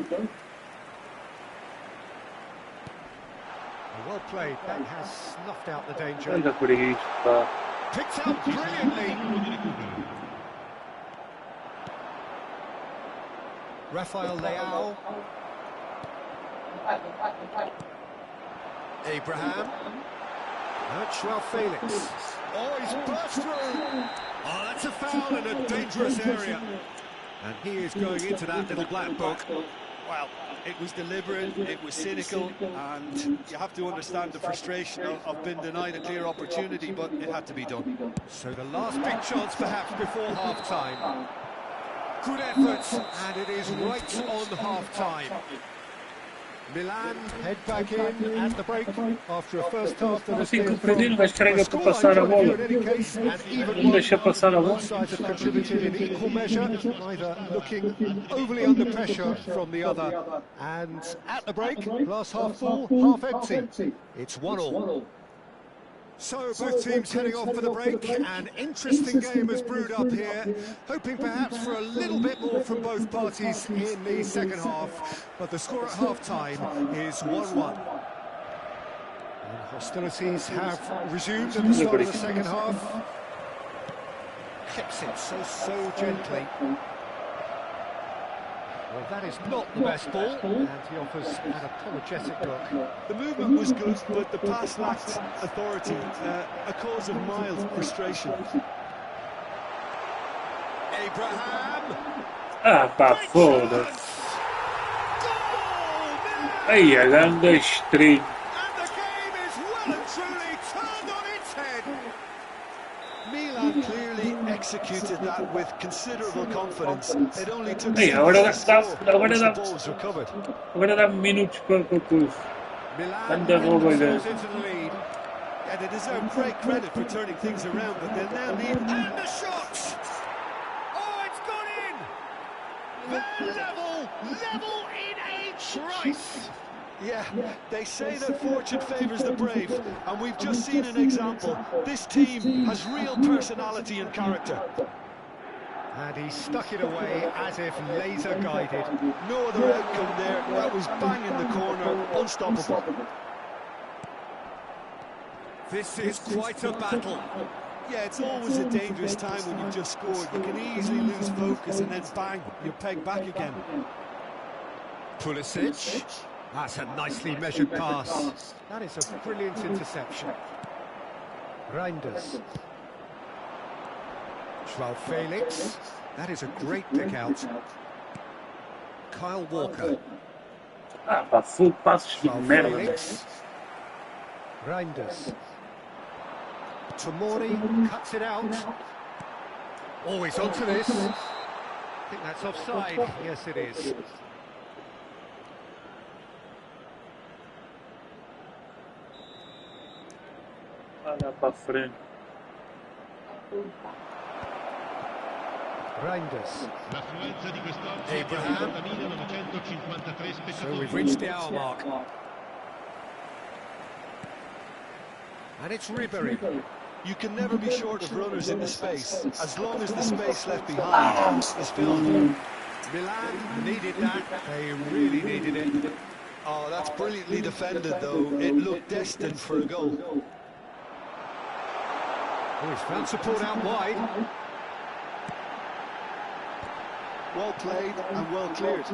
Well played, that has snuffed out the danger. Picked up brilliantly! Rafael Leao. Abraham. That's Joao Felix. Oh, he's burst through. Oh, that's a foul in a dangerous area. And he is going into that little black book. Well, it was deliberate, it was cynical, and you have to understand the frustration of being denied a clear opportunity, but it had to be done. So the last big chance perhaps before half-time. Good effort, and it is right on half-time. Milan head back in at the break after a first half that has been from mas carrega para passar a bola. Não deixa passar a bola. Both sides have contributed in equal measure, neither looking overly under pressure from the other. And at the break, glass half full, half empty. It's 1-1. So both teams heading off for the break. An interesting game has brewed up here, hoping perhaps for a little bit more from both parties in the second half. But the score at half-time is 1-1. And hostilities have resumed at the start of the second half. Clips it so gently. Well, that is not the best ball, and he offers an apologetic look. The movement was good, but the pass lacked authority, a cause of mild frustration. Abraham! Ah, pá, foda-se. Aí, a grande estreia. And the game is well and truly turned on its head. Milan clearly executed that with considerable confidence. It only took agora dá minutos para coisa. Milan into the lead. Yeah, they deserve great credit for turning things around, but they'll now need... And the shot! Oh, it's gone in! They're level in a trice! Yeah, they say that fortune favours the brave, and we've just seen an example. This team has real personality and character. And he stuck it away as if laser-guided. No other outcome there. That was bang in the corner, unstoppable. This is quite a battle. Yeah, it's always a dangerous time when you've just scored. You can easily lose focus and then bang, you're pegged back again. Pulisic. That's a nicely measured pass. That is a brilliant interception. Reinders. João Felix. That is a great pick out. Kyle Walker. Ah, pá, full passos de merda. Felix. Reinders. Tomori cuts it out. Oh, he's onto this. I think that's offside. Yes, it is. Olha para frente. Reinders. L'affluenza di quest'oggi è Abraham. 40.953 So spettatori. we've reached the hour mark. And it's Ribery. You can never be short of runners in the space, as long as the space left behind is filled. Milan needed that. They really needed it. Oh, that's brilliantly defended, though. It looked destined for a goal. Oh, he's found support out wide. Well played and well cleared.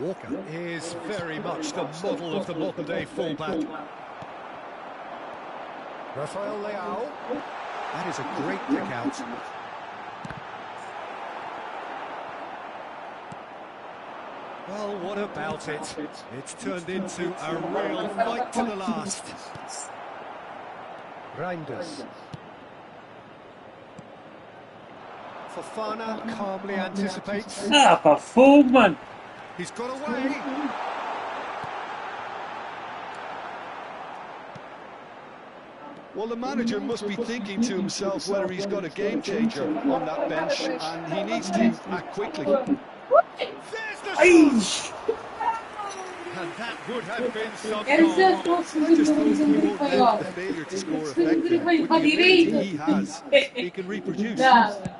Walker is very much the model of the modern-day fullback. Rafael Leao. That is a great pick out. Well, what about it? It's turned into a real fight to the last. Reinders. Fofana calmly anticipates. Ah, pá, fogo, mano. He's got away. Well, the manager must be thinking to himself whether he's got a game changer on that bench, and he needs to act quickly. There's the shot. And that would have been some Era goal. certo o segundo Just hope divisão we do won't let espanhol. the failure to score Se ele effectively. vai With para a the ability direita. he has, he can reproduce. Nada.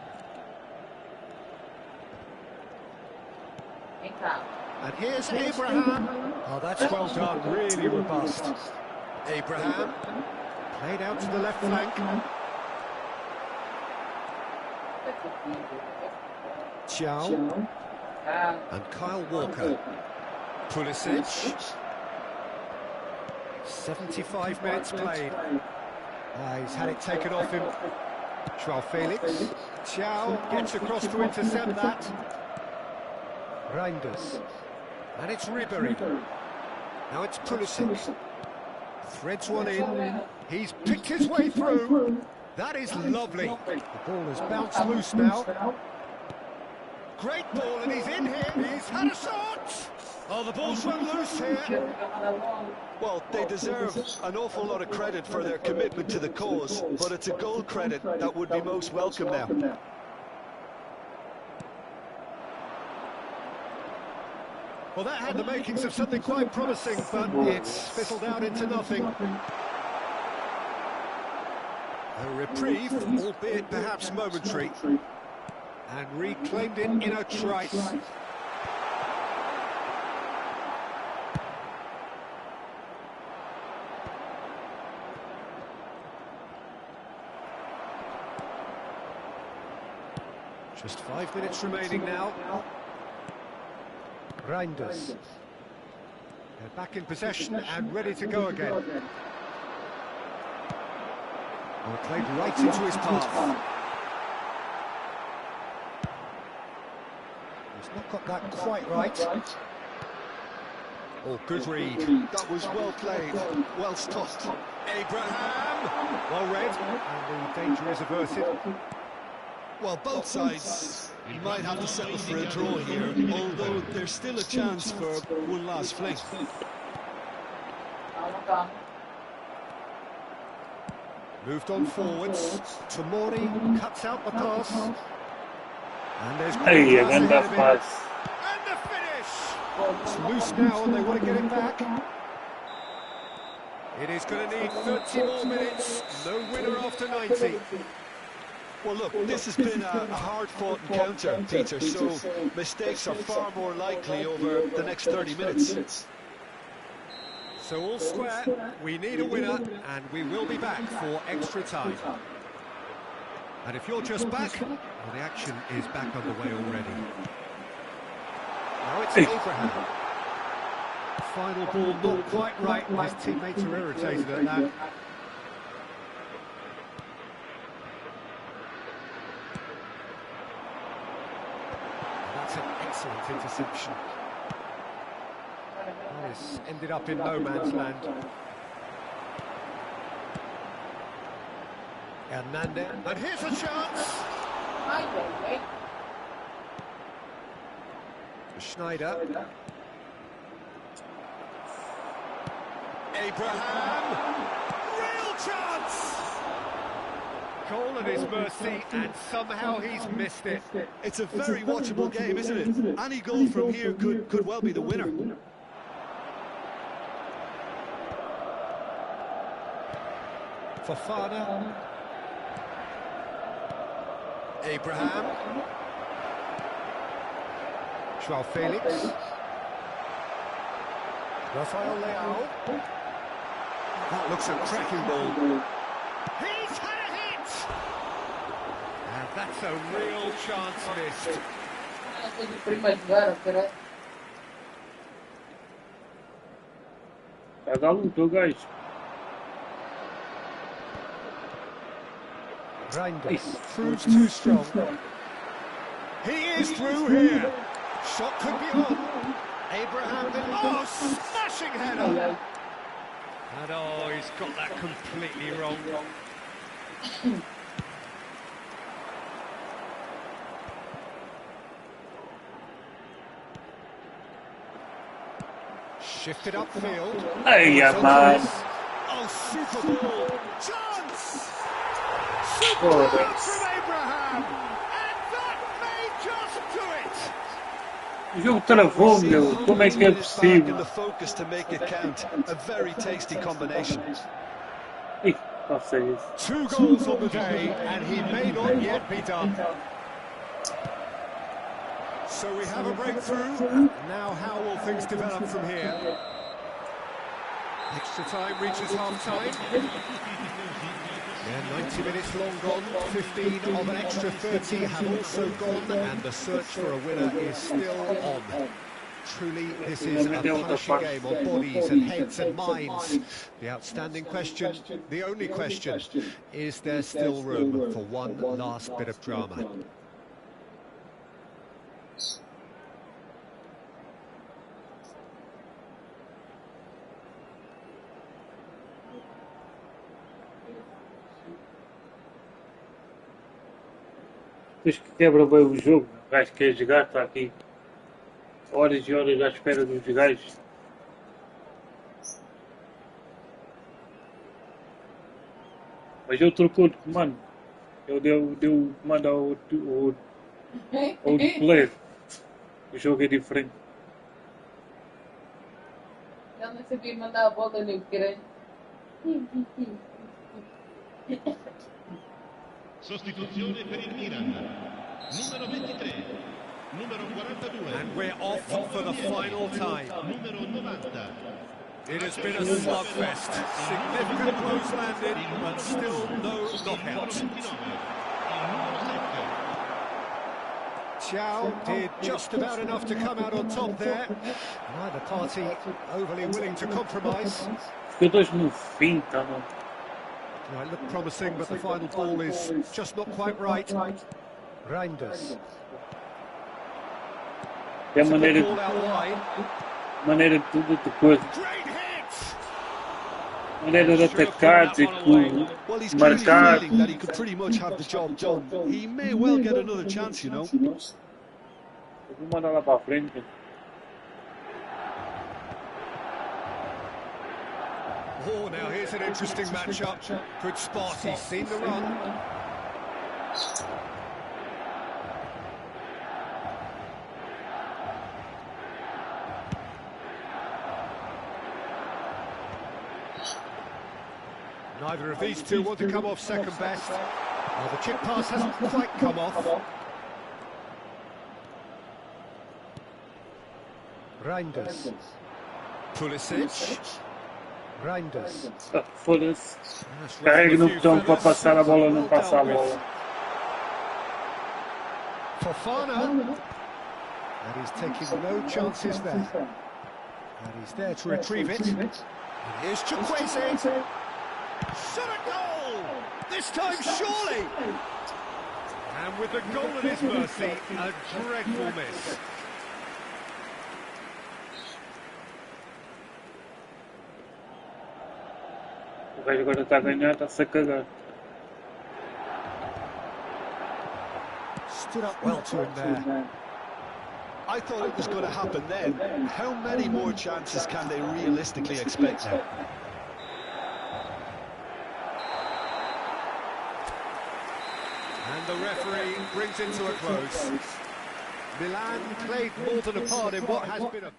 Vem cá. And here's Abraham. Oh, that's well done. Really robust. Abraham. Played out to the left flank. Chow. Ah, And Kyle Walker. Pulisic. 75 minutes played. He's had it taken off him. João Felix. Chow gets across to intercept that. Reinders. And it's Ribery. Now it's Pulisic. Threads one in. He's picked his way through. That is lovely. The ball has bounced loose now. Great ball, and he's in here. He's had a shot. Oh, the ball's run loose here. Well, they deserve an awful lot of credit for their commitment to the cause, but it's a goal credit that would be most welcome now. Well, that had the makings of something quite promising, but it's fizzled out into nothing. A reprieve, albeit perhaps momentary, and reclaimed it in a trice. Just 5 minutes remaining now. Reinders. They're back in possession and ready to go again. Well, played right into his path. He's not got that quite right. Oh, good read. That was well played, well stopped. Abraham! Well read, and the danger is averted. Well, both sides might have to settle for a draw here, although there's still a chance for one last fling. Moved on forwards. Tomori cuts out the pass. And there's Hey, pass again ahead that of him. pass. And the finish! It's loose now and they want to get it back. It is going to need 30 more minutes. No winner after 90. Well, look, this has been a hard-fought encounter, Peter, so mistakes are far more likely over the next 30 minutes. So all square, we need a winner, and we will be back for extra time. And if you're just back, well, the action is back underway already. Now it's Abraham. Final ball not quite right. His teammates are irritated at that. That's an excellent interception. This ended up in no man's land. Hernandez. And here's a chance. Schneider. Abraham. Real chance. Goal at his mercy, and somehow he's missed it. It's a very watchable game, isn't it? Any goal from here could well be the winner. Fofana. Abraham. Joao Felix. Rafael Leao. That looks a cracking ball. He's had a hit! And that's a real chance missed. Cada lutou, guys. Reinders proves too strong. He is through here. Shot could be on. Abraham, oh, smashing header. And oh, he's got that completely wrong. Shifted upfield. Hey, man. Oh, super ball. Chance! Super ball from Abraham. And that may just do it. O jogo travou, meu. Como é que é possível? The focus to make it count. A very tasty combination. Ih, faça isso. 2 goals on the day, and he may not yet be done. So we have a breakthrough. Now how will things develop from here? Extra time reaches half-time. Yeah, 90 minutes long gone, 15 of an extra 30 have also gone, and the search for a winner is still on. Truly, this is a punishing game on bodies and heads and minds. The outstanding question, the only question, is there still room for one last bit of drama? Depois que quebra bem o jogo, o gajo que quer jogar está aqui horas e horas à espera dos gajos. Mas ele trocou de comando. Ele deu o comando ao player. O jogo é diferente. Ele não sabia mandar a bola no grande. Sostituzione per il Milan. Numero 23. Numero 42. And we're off for the final time. Numero 90. It has been a slugfest. Significant blows landed, but still no knockout. Xiao did just about enough to come out on top there. Neither party overly willing to compromise. Ficou dois no fim, tá bom. Right, look promising, but the final ball is just not quite right. Reinders. É a maneira de tudo de coisa. Maneira de atacar, de Well, he's marcar. clearly feeling that he could pretty much have the job done. He may well get another chance, you know. Eu vou mandar lá para frente. Oh, now here's an interesting matchup. Good spot, he's seen the run. Neither of these two want to come off second best. Well, the chip pass hasn't quite come off. Reinders. Pulisic. Reinders. Foda-se. Carrega no botão para passar a bola, não passa a bola. Fofana. And he's taking no chances there. And he's there to retrieve it. And here's Chukwueze. Shot a goal! This time surely! And with the goal at his mercy, a dreadful miss. O gajo agora está a ganhar, está-se a cagar. Stood up well to him there. I thought it was going to happen then. How many more chances can they realistically expect now? And the referee brings it to a close. Milan played more than a part in what has been a...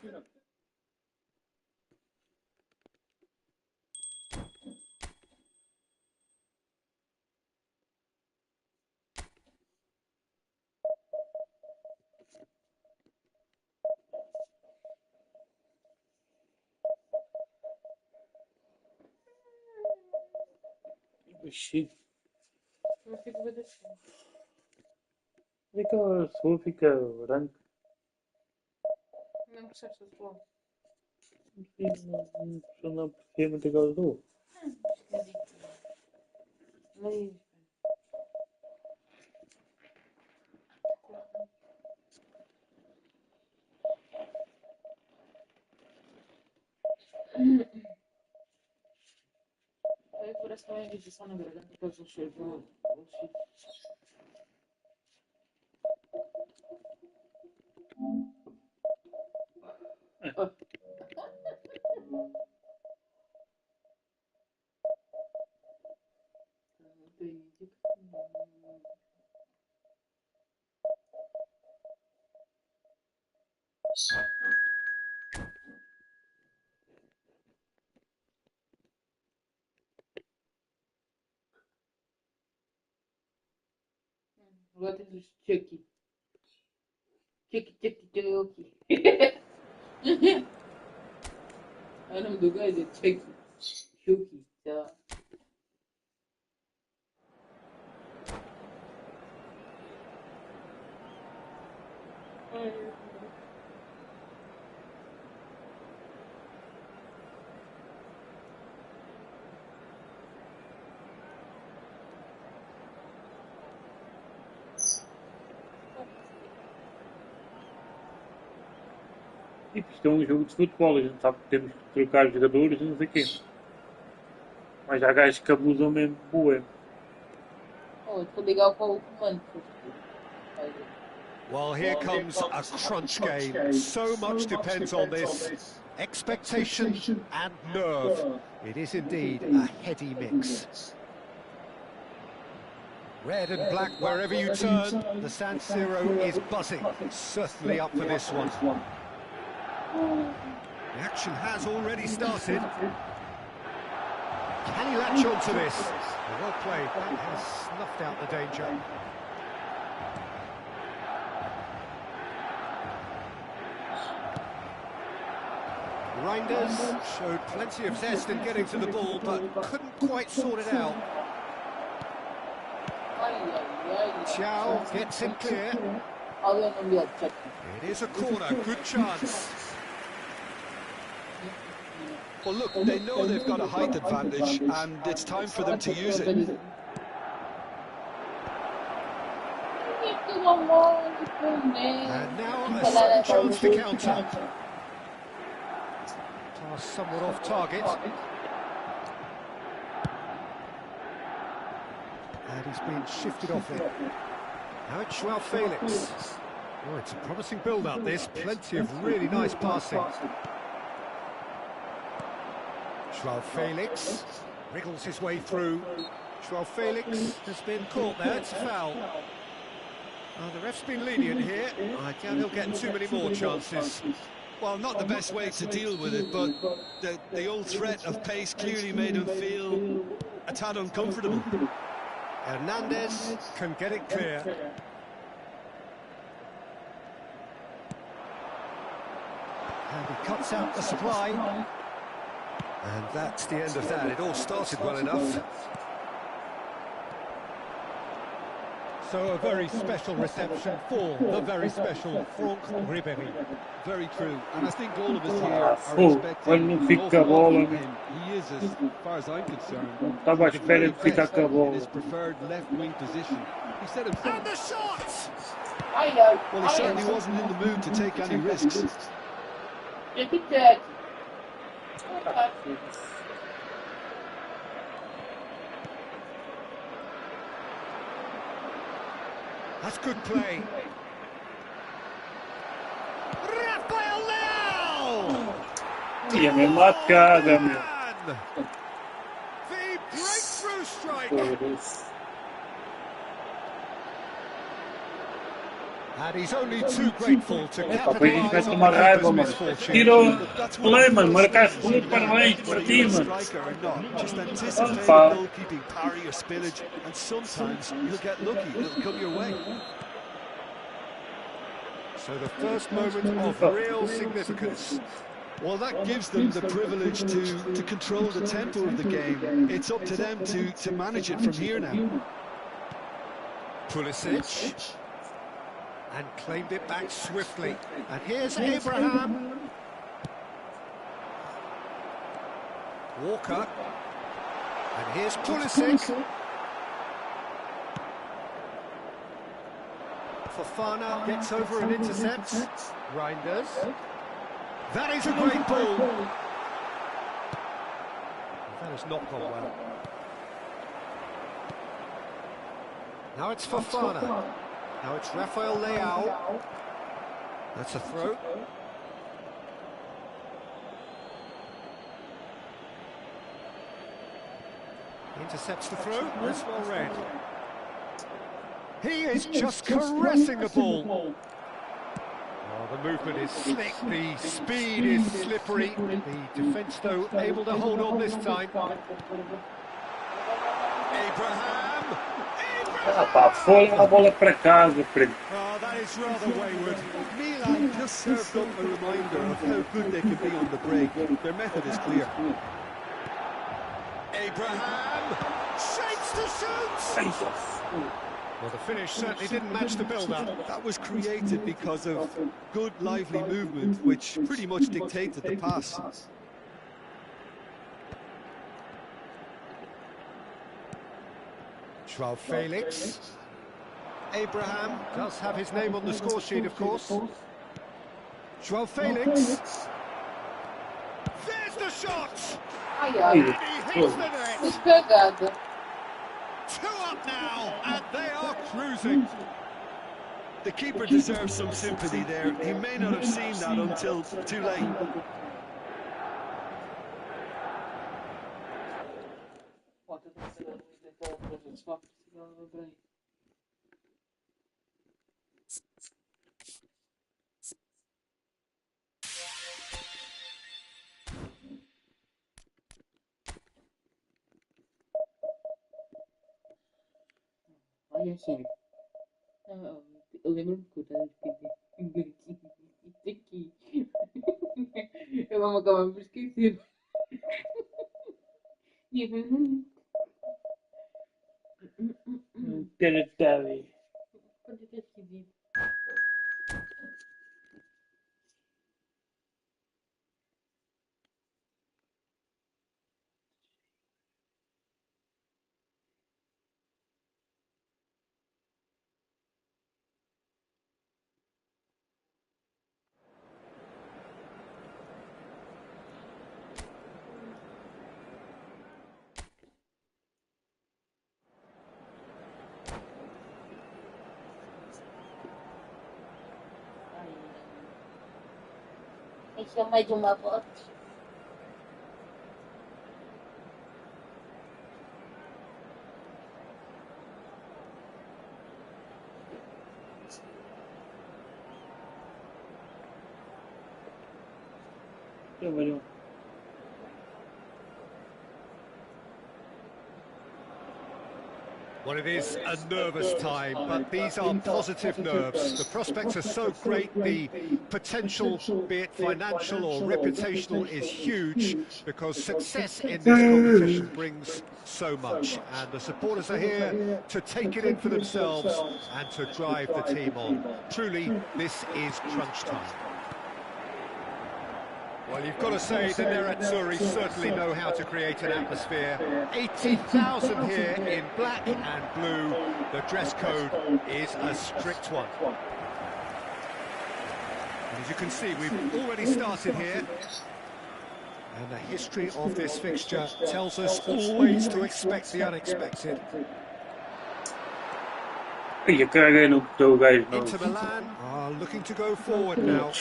Oxi. Eu fico bem assim. Onde é que a sua fica branca? Não percebes o som. Não percebo muito aquela do. Mas... Aí parece que não é visão na garganta, porque eles não chegam. Agora temos os Chucky. Chucky. O nome do gajo é Chucky. Chucky, sei lá. Isto é um jogo de futebol, a gente sabe que temos que trocar jogadores e não sei o quê. Mas há gajos que abusam mesmo boa. Oh, estou legal com o comando. Well, here comes a crunch game. So much depends on this. Expectation and nerve. It is indeed a heady mix. Red and black wherever you turn. The San Siro is buzzing. Certainly up for this one. The action has already started. Can he latch on to this? Well played. That has snuffed out the danger. Reinders showed plenty of zest in getting to the ball, but couldn't quite sort it out. Chow gets it clear. It is a corner, good chance. Well, look, they know they've got a height advantage, and it's time for them to use it. And now a sudden chance to counter. Pass somewhat off target. And he's been shifted off it. Now it's Joao Felix. Oh, it's a promising build-up, this. Plenty of really nice passing. Joao Felix wriggles his way through. Joao Felix has been caught there, it's a foul. The ref's been lenient here. I doubt he'll get too many more chances. Well, not the best way to deal with it, but the old threat of pace clearly made him feel a tad uncomfortable. Hernandez can get it clear. And he cuts out the supply. And that's the end of that. It all started well enough. So a very special reception for the very special Franck Ribéry. Very true, and I think all of us here are Quando expecting não an fica awful a lot bola, from him. He is, as far as I'm concerned, estava à the espera very de ficar best com a in bola. his preferred left-wing position. He said himself, And the shot! well, he certainly wasn't in the mood to take any risks. That's good play. Rafael Leão! E a mesma cara, meu. The breakthrough strike! And he's only too grateful to Talvez isto vai capitalise on tomar the raiva, keeper's mano. misfortune. Tirou That's play, one mano. of the Marcaste first tudo, parabéns para whether ti, you're a mano. striker or not. Just anticipate Opa. a goalkeeping parry or spillage, and sometimes you'll get lucky. It'll come your way. So the first moment of real significance. Well, that gives them the privilege to control the tempo of the game. It's up to them to manage it from here now. Pulisic. And claimed it back swiftly. And here's Abraham. Walker. And here's Pulisic. Fofana gets over and intercepts. Reinders. That is a great ball. That has not gone well. Now it's Fofana. Now it's Rafael Leão. That's a throw. Intercepts the throw. That's well read. He is just caressing the ball. Oh, the movement is slick, the speed is slippery. The defence, though, able to hold on this time. Abraham! Ah, pá, foi a bola para casa, primo. Oh, that is rather wayward. Milan just served up a reminder of how good they can be on the break. Their method is clear. Abraham shapes to shoot. Well, the finish certainly didn't match the build-up. That was created because of good, lively movement, which pretty much dictated the pass. João Felix. Abraham does have his name on the score sheet, of course. João Felix. There's the shot! And he hits the net. Two up now, and they are cruising. The keeper deserves some sympathy there. He may not have seen that until too late. Olha assim. Eu lembro-me que eu estava a escrever isso aqui. Eu vou acabar por esquecer. E eu falei, Quero estar ali. quando é que é esquisito? Isso é mais uma foto. Trabalhou. Well, it is a nervous time, but these are positive nerves. The prospects are so great, the potential, be it financial or reputational, is huge, because success in this competition brings so much. And the supporters are here to take it in for themselves and to drive the team on. Truly, this is crunch time. Well, you've got to say the Nerazzurri certainly know how to create an atmosphere. 80,000 here in black and blue. The dress code is a strict one. And as you can see, we've already started here. And the history of this fixture tells us always to expect the unexpected. Inter Milan are looking to go forward now.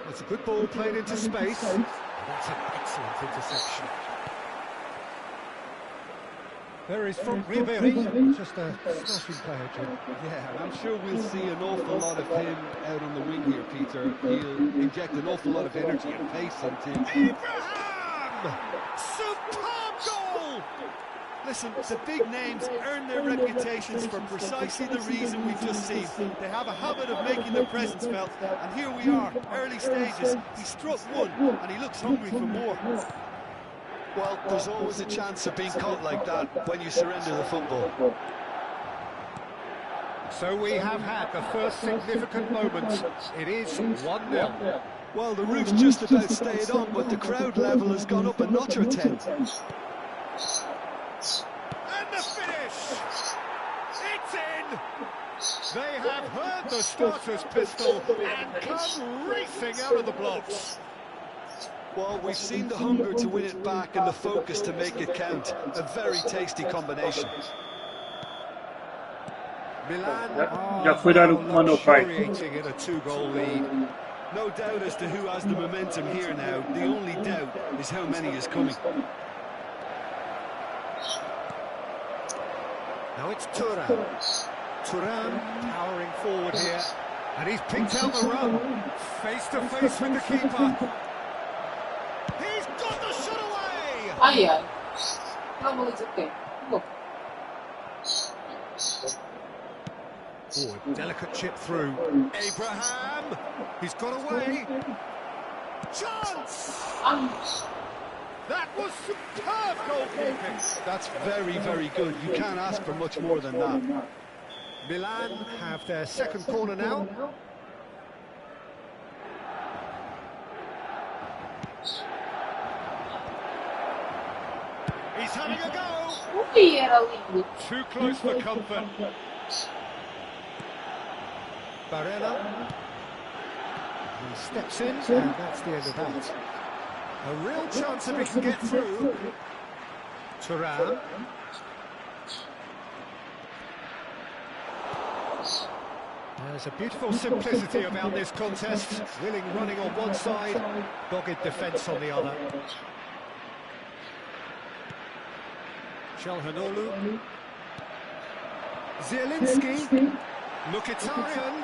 It's a good ball played into space. That's an excellent interception. There is from Ribéry, just a smashing player, Jim. Yeah, and I'm sure we'll see an awful lot of him out on the wing here, Peter. He'll inject an awful lot of energy and pace into... Abraham! Superb goal! Listen, the big names earn their reputations for precisely the reason we've just seen. They have a habit of making their presence felt, and here we are, early stages. He struck one, and he looks hungry for more. Well, there's always a chance of being caught like that when you surrender the football. So we have had the first significant moment. It is 1-0. Well, the roof's just about stayed on, but the crowd level has gone up a notch or 10. And the finish! It's in! They have heard the starter's pistol and come racing out of the blocks. Well, we've seen the hunger to win it back and the focus to make it count. A very tasty combination. Milan are luxuriating in a 2-goal lead. No doubt as to who has the momentum here now. The only doubt is how many is coming. Now it's Thuram. Thuram powering forward here. And he's picked out the run. Face to face with the keeper. He's got the shot away! Ai, ai. Vamos dizer o quê? Oh, a delicate chip through. Abraham! He's got away! Chance! That was superb goalkeeping! That's very, very good. You can't ask for much more than that. Milan have their second corner now. He's having a go! Too close for comfort. Barella. He steps in, and that's the end of that. A real chance if he can get through. Thuram. There's a beautiful simplicity about this contest. Willing running on one side, dogged defence on the other. Çalhanoğlu. Zielinski. Mkhitaryan.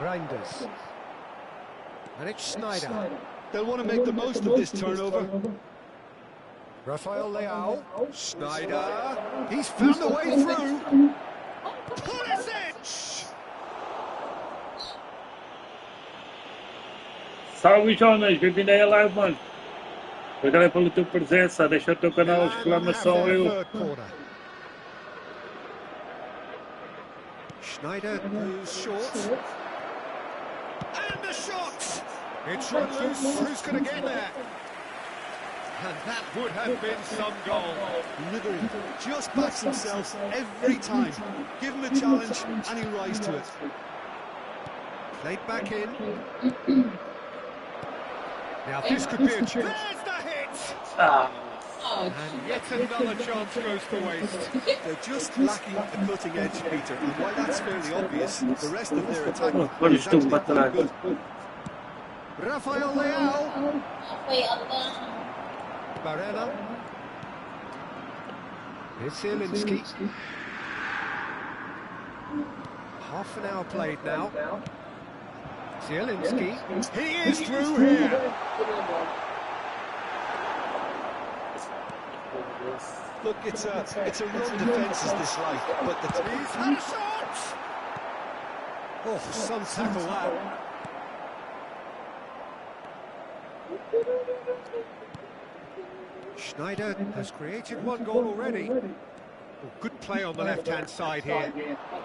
Reinders. And it's Sneijder. They'll want to make the most of this turnover. Rafael Leao. Sneijder. He's found a way through. Pulisic! Salve Jonas, bem-vindo aí à live, mano. Obrigado pela tua presença, deixa o teu canal, exclamação eu. Sneijder goes short. And the shot! It's run loose, who's going to get there? And that would have been some goal. Literally, just backs himself every time. Give him a challenge and he'll rise to it. Played back in. Now this could be a chance. There's the hit! And yet another chance goes to waste. They're just lacking the cutting edge, Peter. And while that's fairly obvious, the rest of their attack is actually quite good. Rafael Leao. Barella. Here's Zielinski. Half an hour played now. Zielinski. He is through here. Look, it's a run defence's dislike, but the He's had a shot! Oh, some tackle that. Schneider has created one goal already. Oh, good play on the left-hand side here.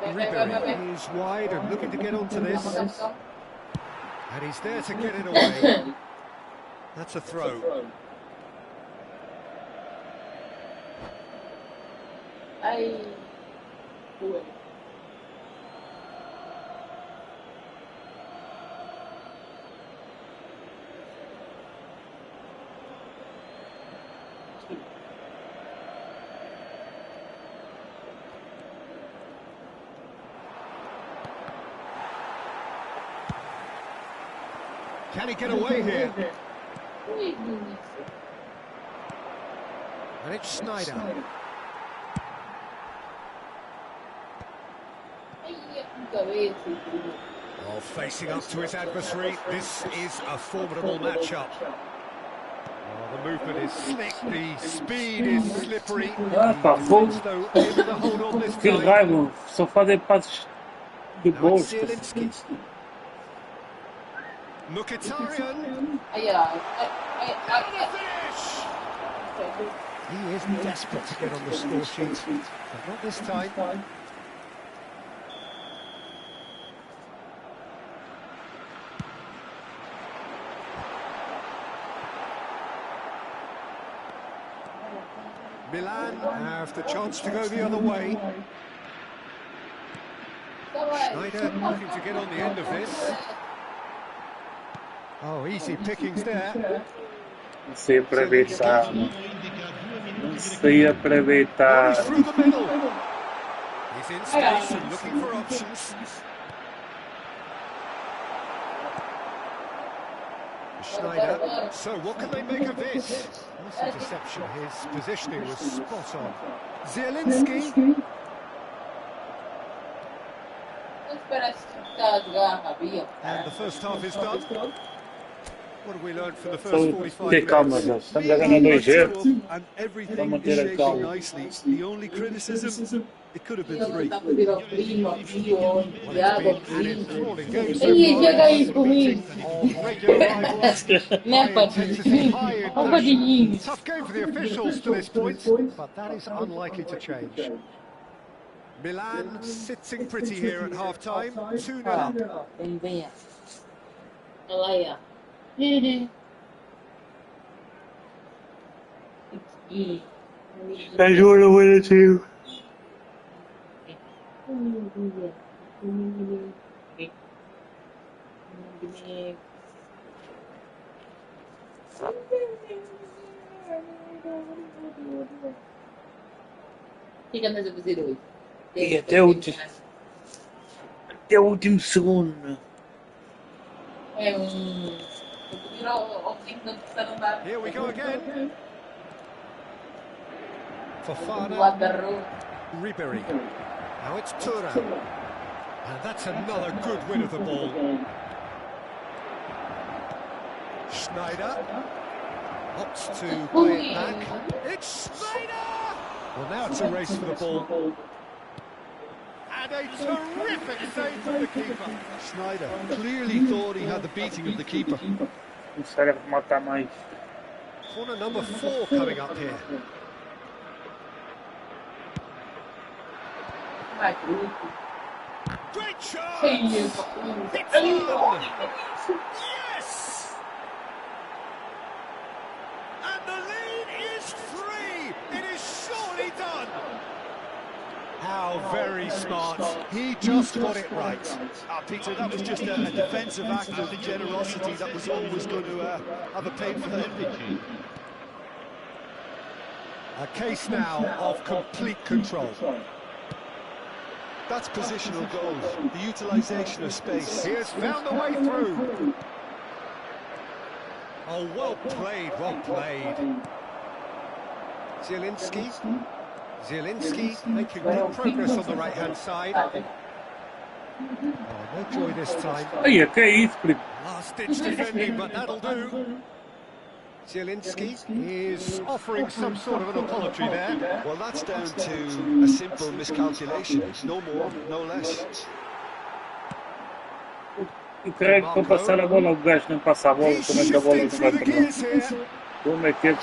Ribery is wide and looking to get onto this. And he's there to get it away. That's a throw. Can he get away here? And it's Schneider. Oh, facing up to his adversary. This is a formidable matchup. Oh, the movement is slick, the speed is slippery. Pá, fogo. Though able to hold on this Que time. raiva, só fazem passos de Now it's gosto. Zielinski. Mkhitaryan. Finish! He is desperate to get on the score sheet, but not this time. Milan have the chance to go the other way. Schneider looking to get on the end of this. Oh, easy pickings there. Não sei aproveitar. Não sei aproveitar. Through the middle. He's in space and looking for options. Schneider. So what can they make of this? Nice interception. His positioning was spot on. Zielinski. And the first half is done. What have we learned from the first 45 Ter calma, minutes? já. Estamos a ganhar 2-0. and everything Vamos is ter a shaping calma. nicely. The only criticism, it could have been 3. Well, it's been an enthralling game so Ih, far. chega aí comigo. Of regular rivals. Né, Intensity padrinho? high in Ó, passion. padrinho. Tough game for the officials to this point, but that is unlikely to change. Milan sitting pretty here at half-time, 2-0 up. Vem, venha. Olha lá aí, ó. Ajuda o Brasil. O que andas a fazer hoje? E até o último segundo. É vou pedir ao vizinho não precisar andar. Here we go again. Do Fofana, lado da rua. Ribery. Now it's Tudo. And that's another good win of the ball. Schneider opts to play it back. It's Schneider! Well, now it's a race for the ball. And a terrific save from the keeper. Schneider clearly thought he had the beating of the keeper. Começar a matar mais. Corner number 4 coming up here. Vai, grupo. Great shot! Sim, It's on! Yes! And the lead is 3! It is surely done! How very smart. He just got it right. Peter, that was just a defensive act of generosity that was always going to have a painful ending. A case now of complete control. That's positional goals, the utilisation of space. He has found the way through. Oh, well played, well played. Zielinski. Zielinski making good progress on the right-hand side. Oh, no joy this time. Aí, que é isso, primo? Last-ditch defending, but that'll do. Zielinski is offering some sort of an apology there. Well, that's down to a simple miscalculation. No more, no less. Eu creio que para passar a bola o gajo não passa a bola, He's como é que a bola shifting não vai through the para lá? gears here. Como é que é?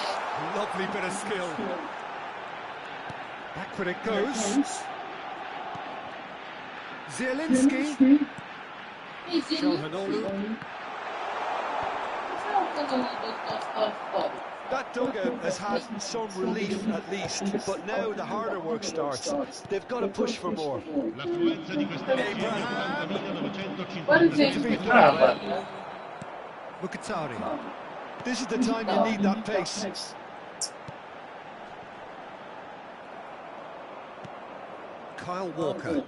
Lovely bit of skill. Backward it goes. Zielinski. Shalhanoglu. That dugout has had some relief at least, but now the harder work starts. They've got to push for more. L'affluenza di questa Abraham. to be Mukhtari. This is the time you need that pace. Kyle Walker.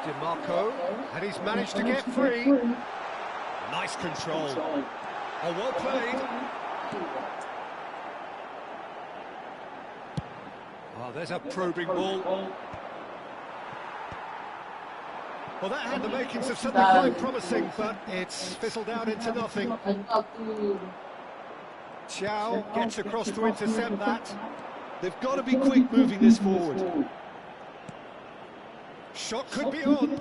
DeMarco, and he's managed to get free. Nice control. Oh, well played. Oh, there's a probing ball. Well, that had the makings of something quite promising, but it's fizzled out into nothing. Chow gets across to intercept that. They've got to be quick moving this forward. Shot could be on.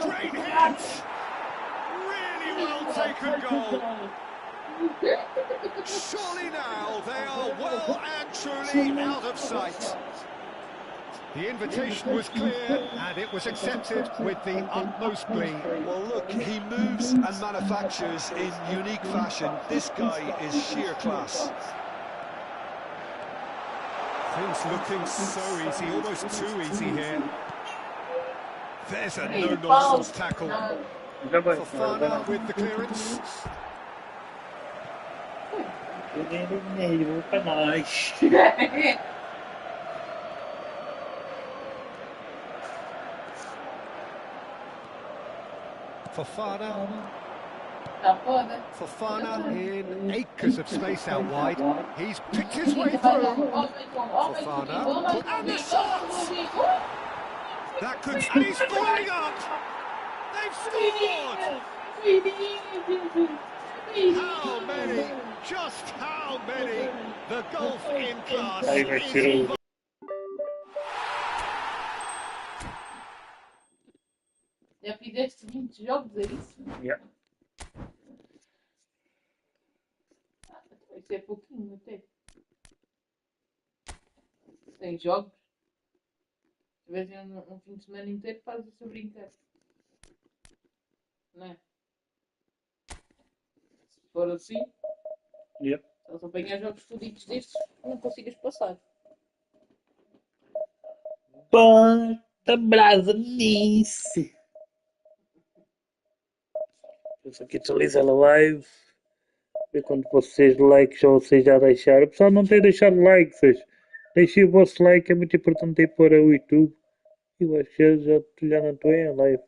Great hit! Really well taken goal. Surely now they are well and truly out of sight. The invitation was clear and it was accepted with the utmost glee. Well, look, he moves and manufactures in unique fashion. This guy is sheer class. Things looking so easy, almost too easy here. There's a no-nonsense tackle. Fofana with the clearance. Fofana in acres of space out wide. He's picked his way through. Fofana, and the shot! That could... And he's flying up! They've scored! How many? Just how many? The golf in class is... Já fizeste 20 jogos, é isso? Yeah. Isso é pouquinho até. 100 jogos. Às vezes um fim de semana inteiro fazes isso a brincar. Não é? Se for assim, Yeah. se apanhar jogos fodidos destes, não consigas passar. Bota brasa nisso. Isso aqui atualiza a live. E quando vocês likes ou vocês já deixaram. O pessoal não tem deixado like, vocês. Deixem o vosso like, é muito importante aí para o YouTube. Eu acho que eu já não estou em live.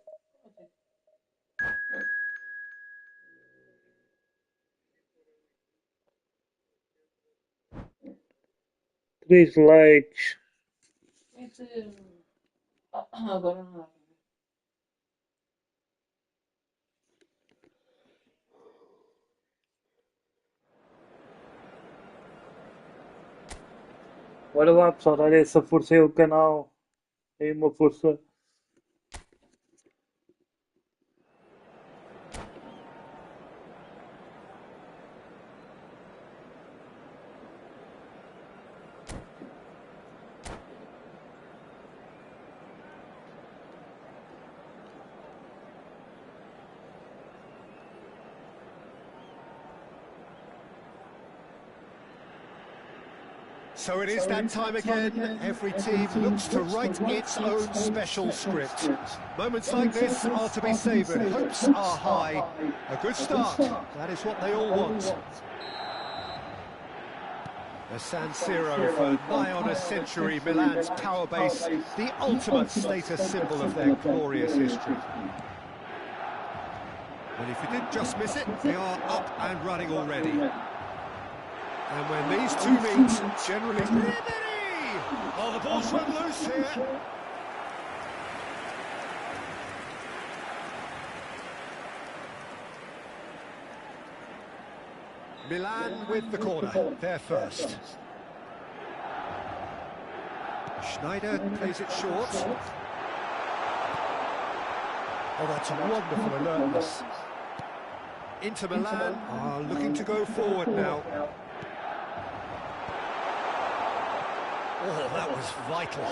Três likes. Agora não. Bora lá, pessoal, dar essa força aí ao canal. Aí uma força. So it is that time again. Every team looks to write its own special script. Moments like this are to be savoured. Hopes are high. A good start. That is what they all want. The San Siro for nigh on a century, Milan's power base, the ultimate status symbol of their glorious history. But if you did just miss it, they are up and running already. And when these two meet, generally... Oh, the ball's run loose here. Milan with the corner, there first. Schneider plays it short. Oh, that's wonderful alertness. Inter Milan are looking to go forward now. Oh, that was vital.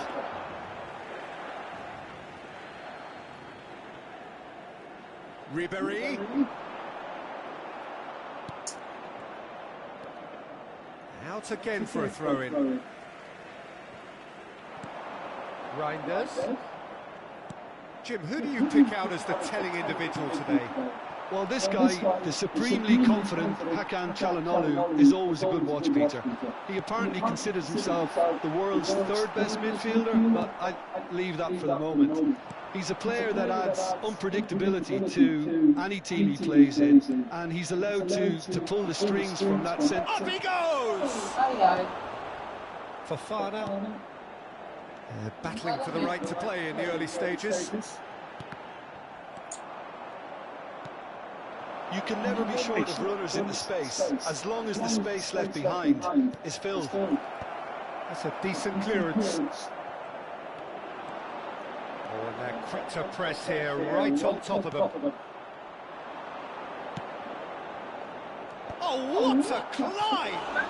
Ribéry. Out again for a throw-in. Reinders. Jim, who do you pick out as the telling individual today? Well, this guy, the supremely confident Hakan Çalhanoğlu, is always a good watch, Peter. He apparently considers himself the world's third best midfielder, but I leave that for the moment. He's a player that adds unpredictability to any team he plays in, and he's allowed to pull the strings from that sense. Up he goes! Fofana. Battling for the right to play in the early stages. You can never be short of runners in the space, as long as the space left behind is filled. That's a decent clearance. Oh, and they're quick to press here, right on top of them. Oh, what a climb!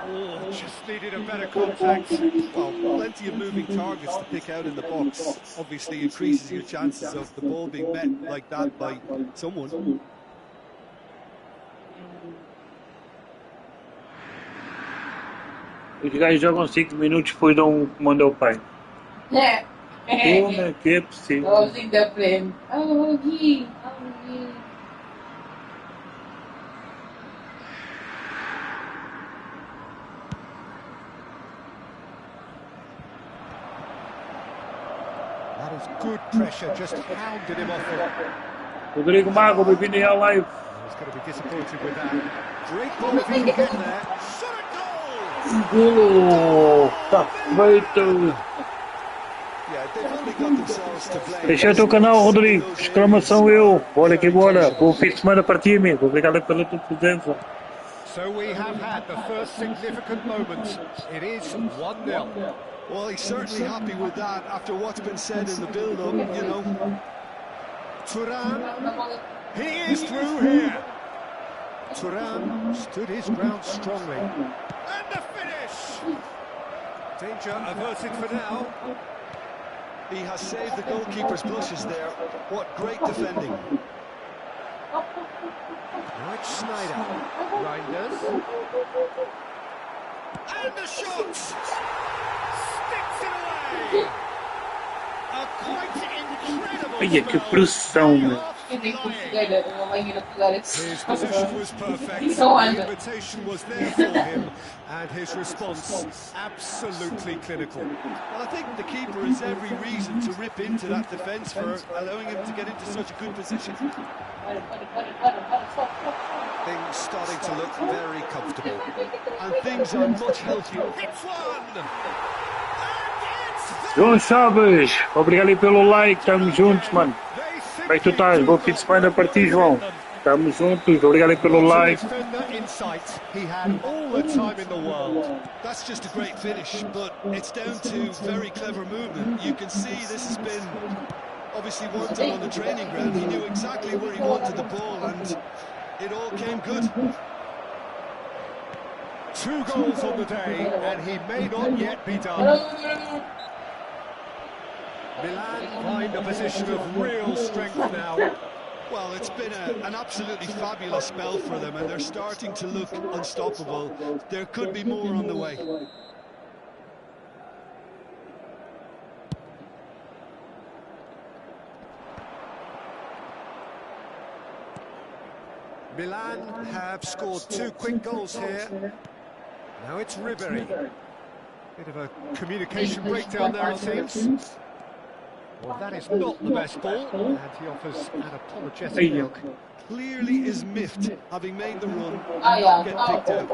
Oh, just needed a better contact. Well, plenty of moving targets to pick out in the box. Obviously increases your chances of the ball being met like that by someone. Os gajos jogam 5 minutos depois dão um comando ao pai. Como é que é possível? Vamos da frente. Aqui. That is good pressure, just hounded him off it. Rodrigo Mago, bem-vindo aí ao live. He's going to be disappointed with that. Great ball if he can get there. Shot at goal! Golo! Está feito! Yeah, they've only got themselves to blame. Deixa o teu canal, Rodrigo. Exclamação eu. Bora que bora. Bom fim de semana para ti, amigo. Obrigado pela tua presença. So we have had the first significant moment. It is 1-0. Well, he's certainly happy with that after what's been said in the build-up, you know. Thuram, he is through here. Thuram stood his ground strongly. And the finish! Danger averted for now. He has saved the goalkeeper's blushes there. What great defending. Right, Schneider. Reinders. And the shot! Sticks it away! A quite incredible Olha que pressão, meu. His position was perfect, the invitation was there for him, and his response absolutely clinical. Well, I think the keeper has every reason to rip into that defence for allowing him to get into such a good position. Things starting to look very comfortable. And things are much healthier. Hits one! João Chaves, obrigado aí pelo like. Estamos juntos, mano. Como é que tu estás? Bom fim de semana para ti, João. Estamos juntos. Obrigado aí pelo like. He had all the time in the world. That's just a great finish, but it's down to very clever movement. You can see this has been obviously worked on the training ground. He knew exactly where he wanted the ball, and it all came good. 2 goals on the day, and he may not yet be done. Milan find a position of real strength now. Well, it's been an absolutely fabulous spell for them, and they're starting to look unstoppable. There could be more on the way. Milan have scored 2 quick goals here. Now it's Ribéry. Bit of a communication breakdown there, it seems. Well, that is not the best ball, and he offers an apologetic look. Clearly is miffed, having made the run and not get picked out.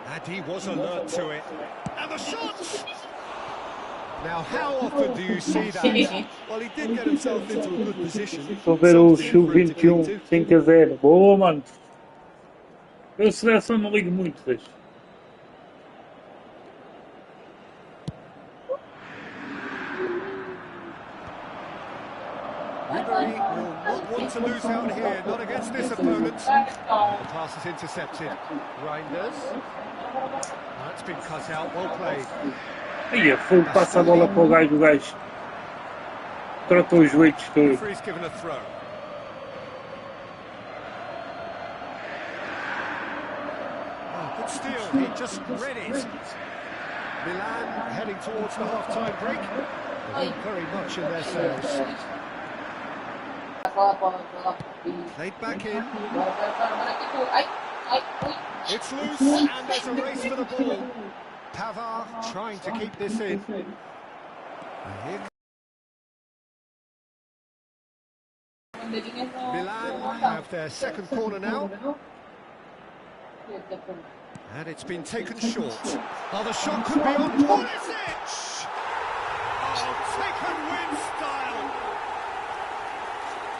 And he was alert to it. And the shot! Now, how often do you see that? Well, he did get himself into a good position. Estou a ver o Sub-21, 5-0. Boa, mano. Eu seleção não ligo muito, vejo. Ribery will not want to lose out here, not against this opponent. The pass is intercepted. Reinders. That's been cut out, well played. Aí, foi passa a bola para o gajo troca os joelhos todos. Referee's given a throw. Oh, good steal, he just read it. Milan heading towards the half-time break. They're very much in their sails. Played back in. It's loose and there's a race for the ball. Pavard trying to keep this in. Milan have their second corner now. And it's been taken short. Oh, the shot could be on Pulisic! Oh, taken win style.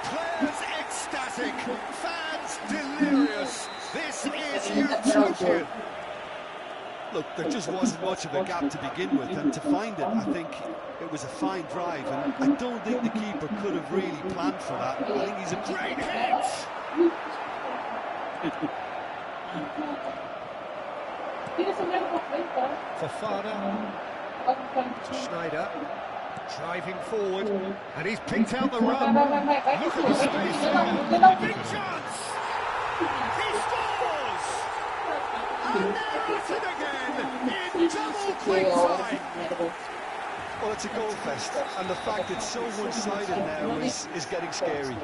Players ecstatic, fans delirious. This is utopian. Look, there just wasn't much of a gap to begin with, and to find it, I think it was a fine drive, and I don't think the keeper could have really planned for that. I think he's a Great hit! Fafana, Schneider, driving forward, and he's picked out the run. Look at the space there. Big chance! He scores! And they're at it again in double quick time. Well, it's a goal fest, and the fact it's so one-sided now is getting scary.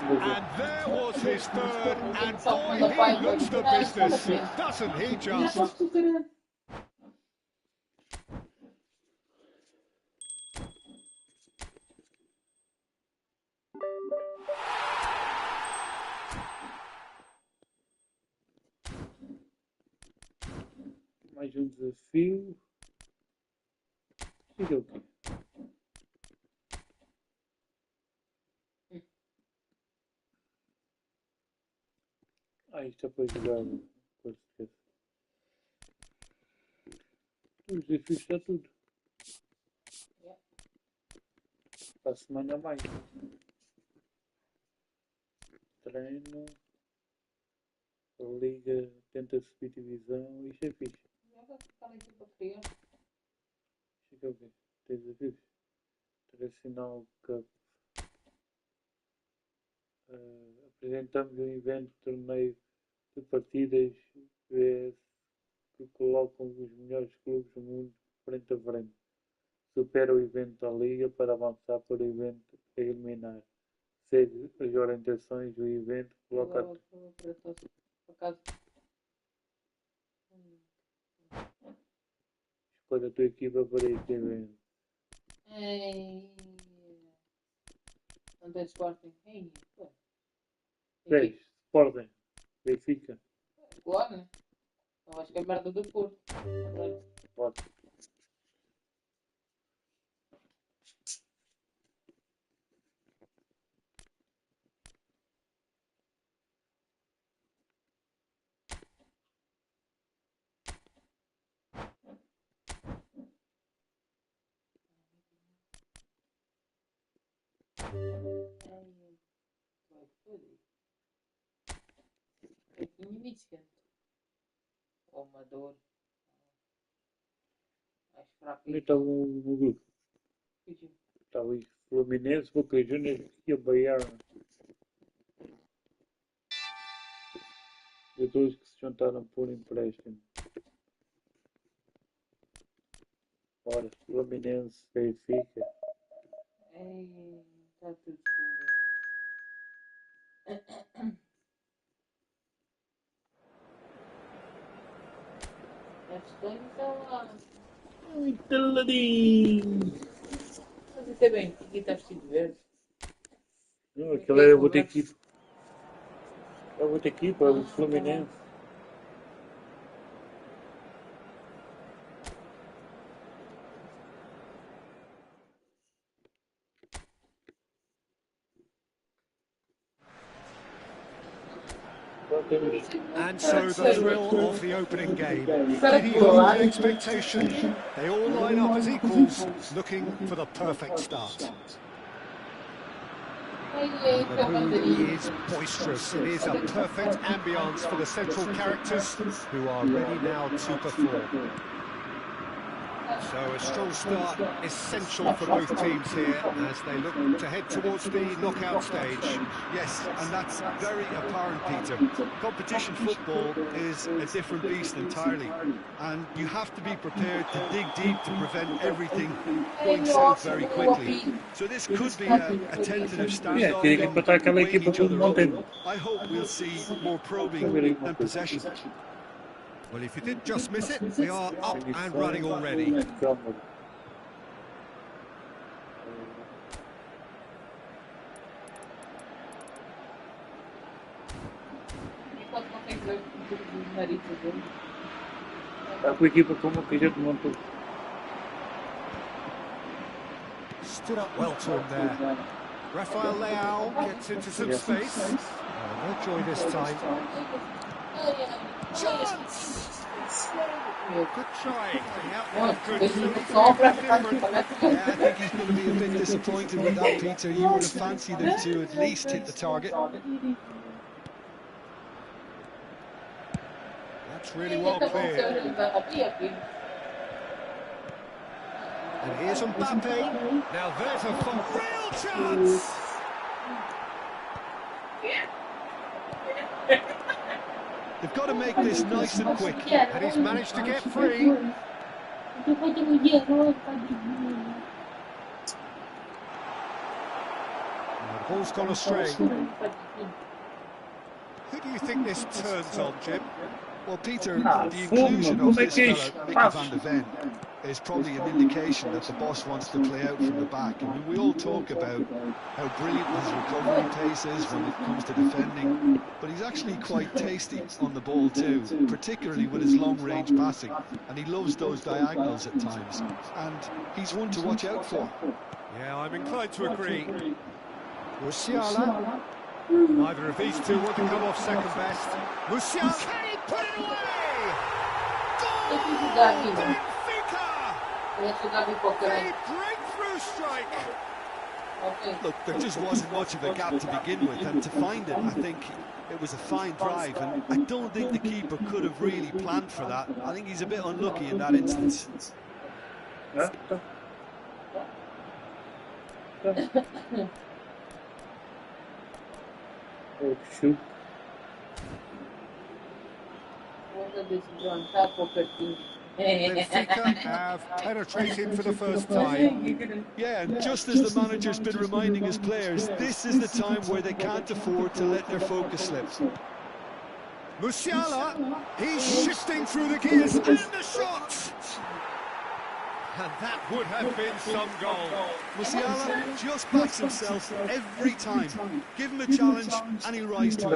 And there was his third, and boy, he looks the business, doesn't he just? Mais um desafio. Siga o quê? Isto é para jogar. Os desafios está tudo. Para a semana mais. Treino. Liga, tenta subir divisão. Isto é fixe. Deixa eu ver. Tem desafios. Tradicional Cup. Apresentamos um evento, torneio de partidas que colocam os melhores clubes do mundo frente a frente. Supera o evento da liga para avançar para o evento a eliminar. Segue as orientações do evento, coloca escolha a tua equipa para este evento. Não tem Sporting. 10. Sporting. Benfica. Agora, né? Eu acho que é merda do Porto. Pode. Ou uma dor mais fraca. Onde está o grupo? Está o Fluminense, Boca Juniors e o Bayern. Jogadores que se juntaram por empréstimo. Ora, Fluminense, Benfica. Está tudo escuro. As questões estão lá. Muito ladinho. Mas isso é bem, aqui está vestido verde. Não, aquele é outra equipa. É outra equipa, é o Fluminense. And so the thrill of the opening game. Did he hold the expectation? They all line up as equals, looking for the perfect start. The mood is boisterous. It is a perfect ambience for the central characters who are ready now to perform. So a strong start essential for both teams here as they look to head towards the knockout stage. Yes, and that's very apparent, Peter. Competition football is a different beast entirely, and you have to be prepared to dig deep to prevent everything going south very quickly. So this could be a tentative standoff. I hope we'll see more probing than possession. Well, if you did just miss it, they are up and running already. Stood up well to him there. Rafael Leao gets into some space. No joy this time. Chance! Good try. Yeah, I think he's going to be a bit disappointed with that, Peter. You would have fancied him to at least hit the target. That's really well cleared. And here's Mbappe. Now there's a real chance! They've got to make this nice and quick, and he's managed to get free. The ball's gone astray. Who do you think this turns on, Jim? Well, Peter, the inclusion of this fellow, Van de Ven, is probably an indication that the boss wants to play out from the back. I mean, we all talk about how brilliant his recovery pace is when it comes to defending, but he's actually quite tasty on the ball too, particularly with his long-range passing, and he loves those diagonals at times, and he's one to watch out for. Yeah, I'm inclined to agree. Musiala. Neither of these two want to come off second best. Musiala, can he put it away? Goal! A breakthrough strike! Look, there just wasn't much of a gap to begin with, and to find it, I think it was a fine drive, and I don't think the keeper could have really planned for that. I think he's a bit unlucky in that instance. Oh, shoot. Benfica have penetrated for the first time. Yeah, and just as the manager's been reminding his players, this is the time where they can't afford to let their focus slip. Musiala, he's shifting through the gears, and the shot! And that would have been some goal. Musiala just backs himself every time. Give him a challenge and he'll rise to it.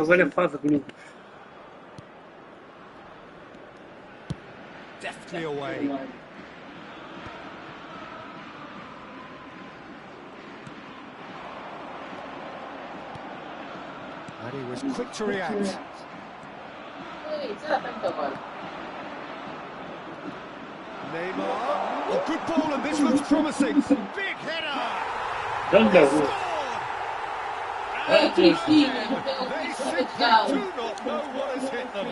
Deftly away. And he was quick to react. Neymar. Oh, good ball, and this looks promising. Big header. Wonderful. They simply do not know what has hit them.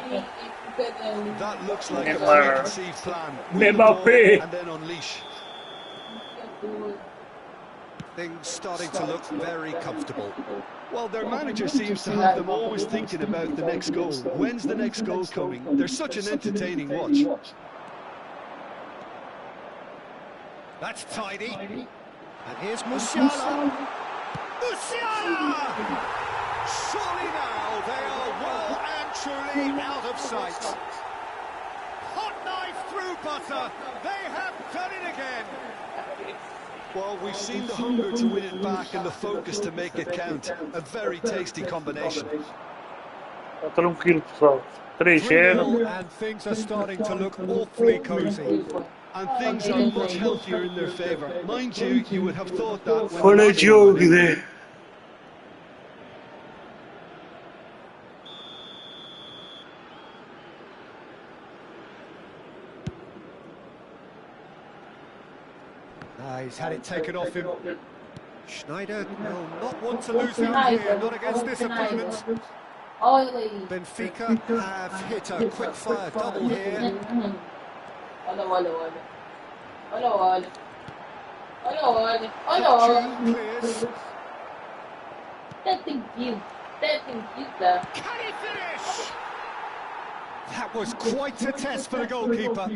That looks like a preconceived plan. And then unleash. Things starting to look very comfortable. Well, their manager seems to have them always thinking about the next goal. When's the next goal coming? They're such an entertaining watch. That's tidy. And here's Musiala. Musiala! Surely now they are well and truly out of sight. Hot knife through butter. They have done it again. Well, we've seen the hunger to win it back and the focus to make it count. A very tasty combination. And things are starting to look awfully cosy. And things are much healthier in their favour. Mind you, you would have thought that when For a joke there. He's had it taken off him. Schneider will not want to lose out here, not against this opponent. Benfica have hit a quick-fire double here. Clears. Can he finish? That was quite a test for the goalkeeper.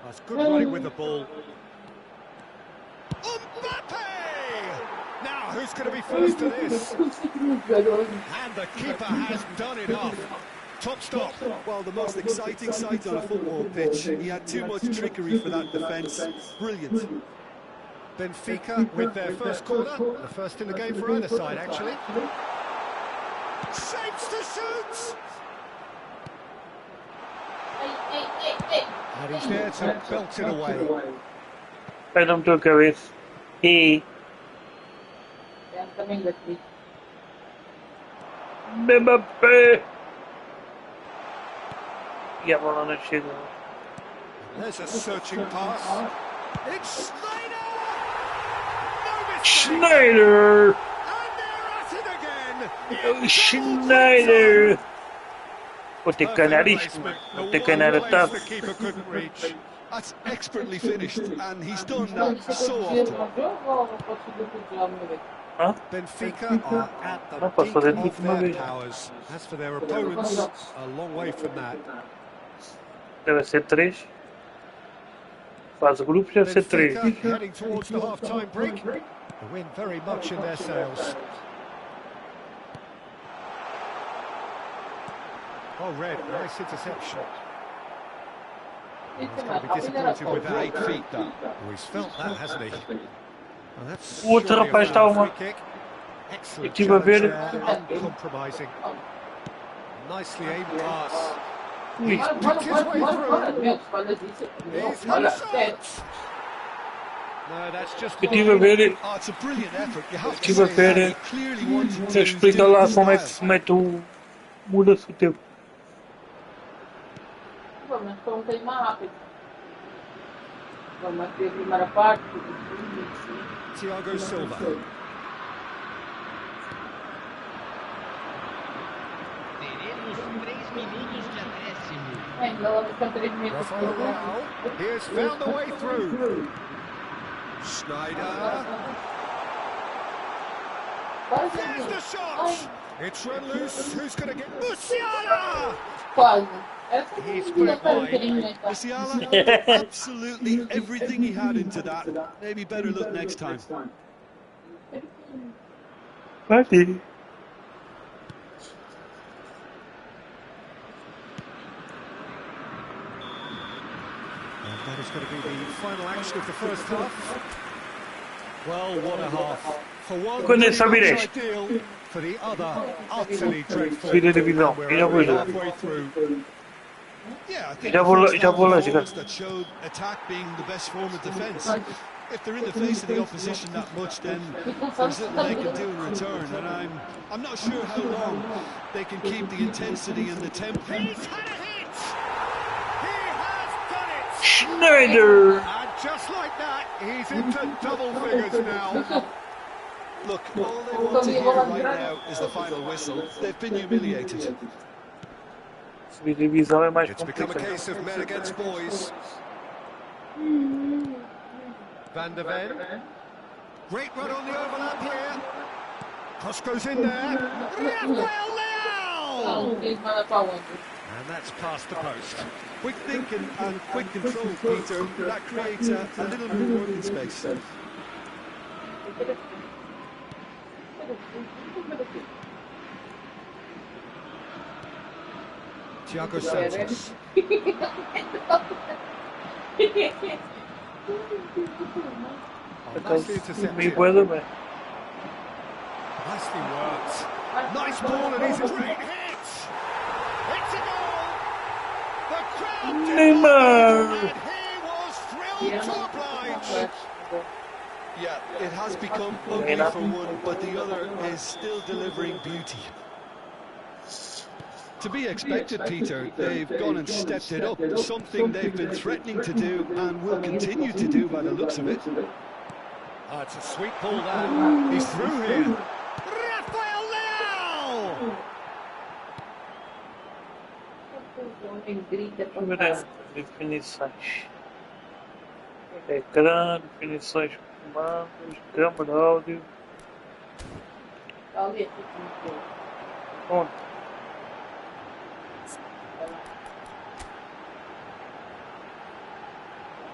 That's good running with the ball. Mbappe! Now, who's going to be first to this? And the keeper has done enough. Top stop. Well, the most exciting sight on a football pitch. He had too much trickery for that defence. Brilliant. Benfica with their first corner. The first in the game for either side, actually. Shapes to shoot! And he's there to belt it away. Pai, não meteu a cabeça. E... Mbappé! E a bola não chegou. There's a searching pass. It's Schneider! Schneider! And they're at it again! Schneider! Vou ter que ganhar isto, vou ter que ganhar a taça. The keeper couldn't reach. That's expertly finished, and he's done that so often. Hã? Benfica are at the Não posso fazer peak tudo of de uma their vez. powers. As for their opponents, a long way from that. Deve ser 3. Fase grupos deve ser 3. Benfica heading towards the half-time break. The wind very much in their sails. Oh, Red, nice interception. He's going to be disappointed with that 8 feet, though. Oh, he's felt that, hasn't he? Well, that's O outro rapaz está uma... Eu estive a ver... Uncompromising. Nicely aimed pass. He's picked his way through. He's had a shot. No, that's just... Eu estive a ver... Oh, it's a brilliant effort. You have to Estive a say ver... that. He clearly wanted to Explica do lá his como é que style. se mete o... Muda-se o tempo. Vamos, foi um bocadinho mais rápido. Vamos aqui a primeira parte. Thiago Silva. Teremos 3 minutos de acréscimo. Ainda lá ficam 3 minutos. Rafael Leao, he has found a way through. Schneider. There's the shot. It's run loose. Who's going to get Musiala? Quase. He's put it wide. Musiala put absolutely everything he had into that. Maybe better luck next time. Vai ter. And that is going to be the final action of the first half. Well, what a half. For one, Quando é pretty saber much este? ideal. For the other, utterly dreadful. Subida de divisão. We're Eu já vou only jogar. halfway through. Yeah, I think Já vou lá performance jogar. that showed attack being the best form of defence. If they're in the face of the opposition that much, then there's little they can do in return. And I'm not sure how long they can keep the intensity and the tempo. He's had a hit! He has done it! Schneider! And just like that, he's into double figures now. Look, all they want to hear right now is the final whistle. They've been humiliated. Subir divisão é mais It's become a complicado. case of men against boys. Van der Ven. Great run on the overlap here. Cross goes in there. Rafael Leao! And that's past the post. Quick thinking and quick control, Peter. That creates a little more working space. Thiago Santos. Oh, nicely intercepted. Me puedo ver. Nicely worked. Nice ball and he's a great hit. It's a goal. The crowd Neymar. and he was thrilled to oblige. Yeah, it has become ugly for one, but the other is still delivering beauty. To be expected, Peter. They've gone and stepped it up, something they've been threatening to do and will continue to do by the looks of it. Oh, it's a sweet ball there. He's through here. Rafael Leao! Definições. Ecrã, definições, comandos, câmera, áudio. Onde?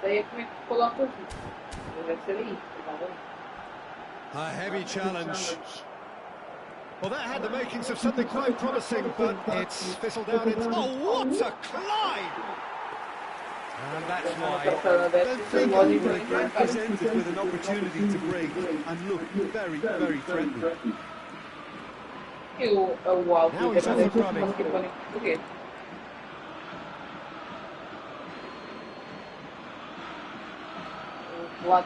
Daí é como é que tu coloca o vídeo. Deve ser aí, tá vendo? A heavy challenge. Well, that had the makings of something quite promising, but it's fizzled out into... Oh, what a climb! And that's why. Then think we're again presented with an opportunity to break and look very, very threatening. E o áudio Now he's off and running. que põe em português. Lá,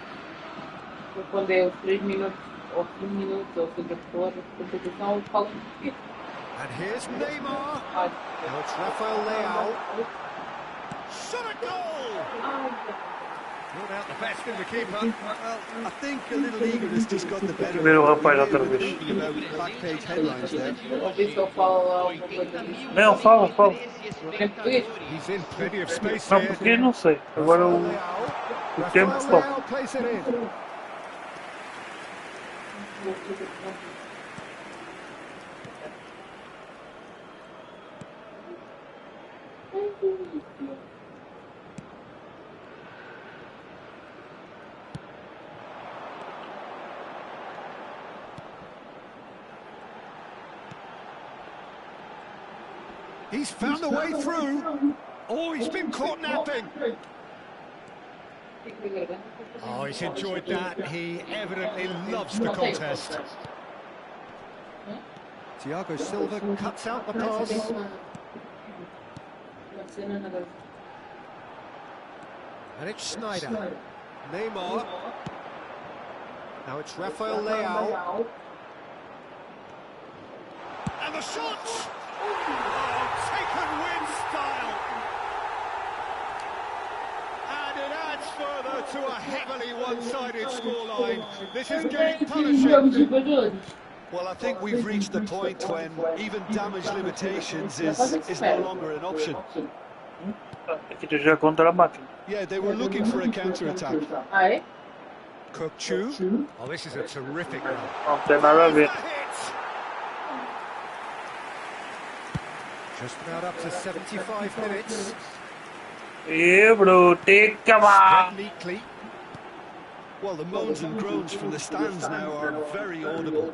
quando é os 3 minutos, ou 5 minutos, ou seja, por competição, eu falo em português. And here's Neymar. Now it's Rafael Leao. Shot a goal! Ruled out the best in the keeper. Well, I think a little eagerness just got the better Primeiro of rapaz outra vez. thinking about back page headlines there. Vamos ver se eu falo alguma coisa disso. Não, fala. Em português? He's in plenty of space Não, here. porque não sei. Agora o tempo Rafael stop. Leao plays it in. He's found a way through. Oh, he's been caught napping. Oh, he's enjoyed that. He evidently loves the contest. Thiago Silva cuts out the pass. And it's Schneider. Neymar. Now it's Rafael Leao. And the shot! Oh, taken with style. And it adds further to a heavily one-sided scoreline. This is getting punishing. Well, I think we've reached the point when even damage limitations is no longer an option. Aqui já contra a máquina. Yeah, they were looking for a counter-attack. Ah, é? Cookchu. Oh, this is a terrific run. Não tem nada a ver. Just about up to 75 minutes. E bro, tem que acabar. Spread neatly. Well, the moans and groans from the stands now are very audible.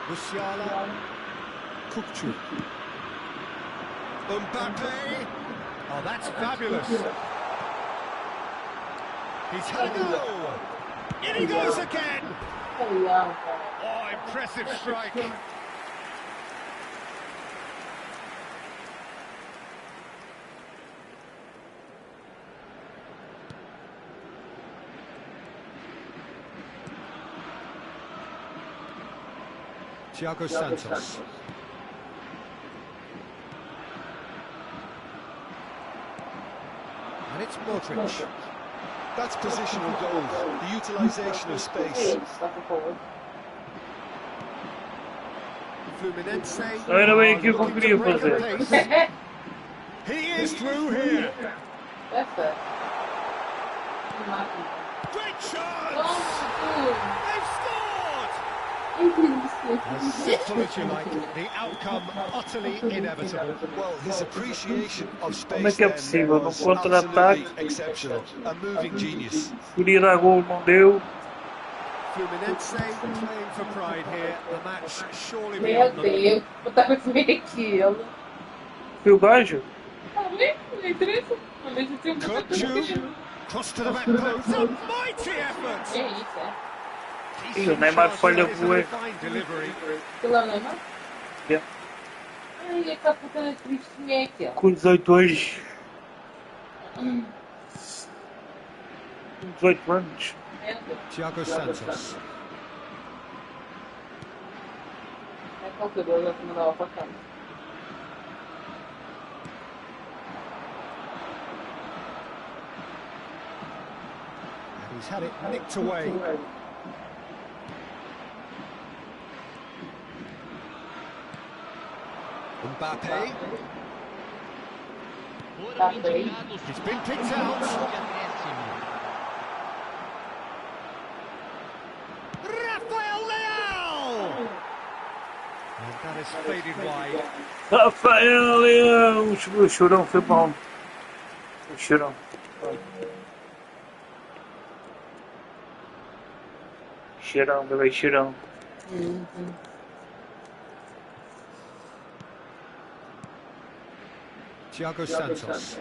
Musiala. Cookchu. Mbappe. Oh, that's fabulous. He's had a go. In he goes again. Oh, impressive strike. Thiago Santos. And it's Modric. That's positional goal, the utilisation of space. Fluminense. Era bem aquilo que eu queria fazer. He is through here. Essa. Great chance. They've scored. As simple as you like, the outcome utterly inevitable. Well, his appreciation of Como é space que é then possível? Num was contra-ataque, absolutely exceptional. A moving genius. queria dar gol, não deu. Fluminense playing for pride here. The match surely Meu beyond them. Deus, eu tava ver aquilo. Foi o gajo? Ah, não interessa. Mas eu tenho Cookchu. Cross to the back post. A mighty effort. É isso, é. E o Neymar falha bué. Fine delivery. Aquilo é o Neymar? É. Ai, aquela puta tristinha é aquela. Com 18 hoje. 18 anos. Thiago Santos. É qualquer coisa que mandava para cá. He's had it nicked away. Mbappe. He's been picked out. Rafael Leão! And that has faded wide. Rafael Leão! O chorão foi bom. O chorão. Cheirão, bebê, cheirão. Thiago Santos.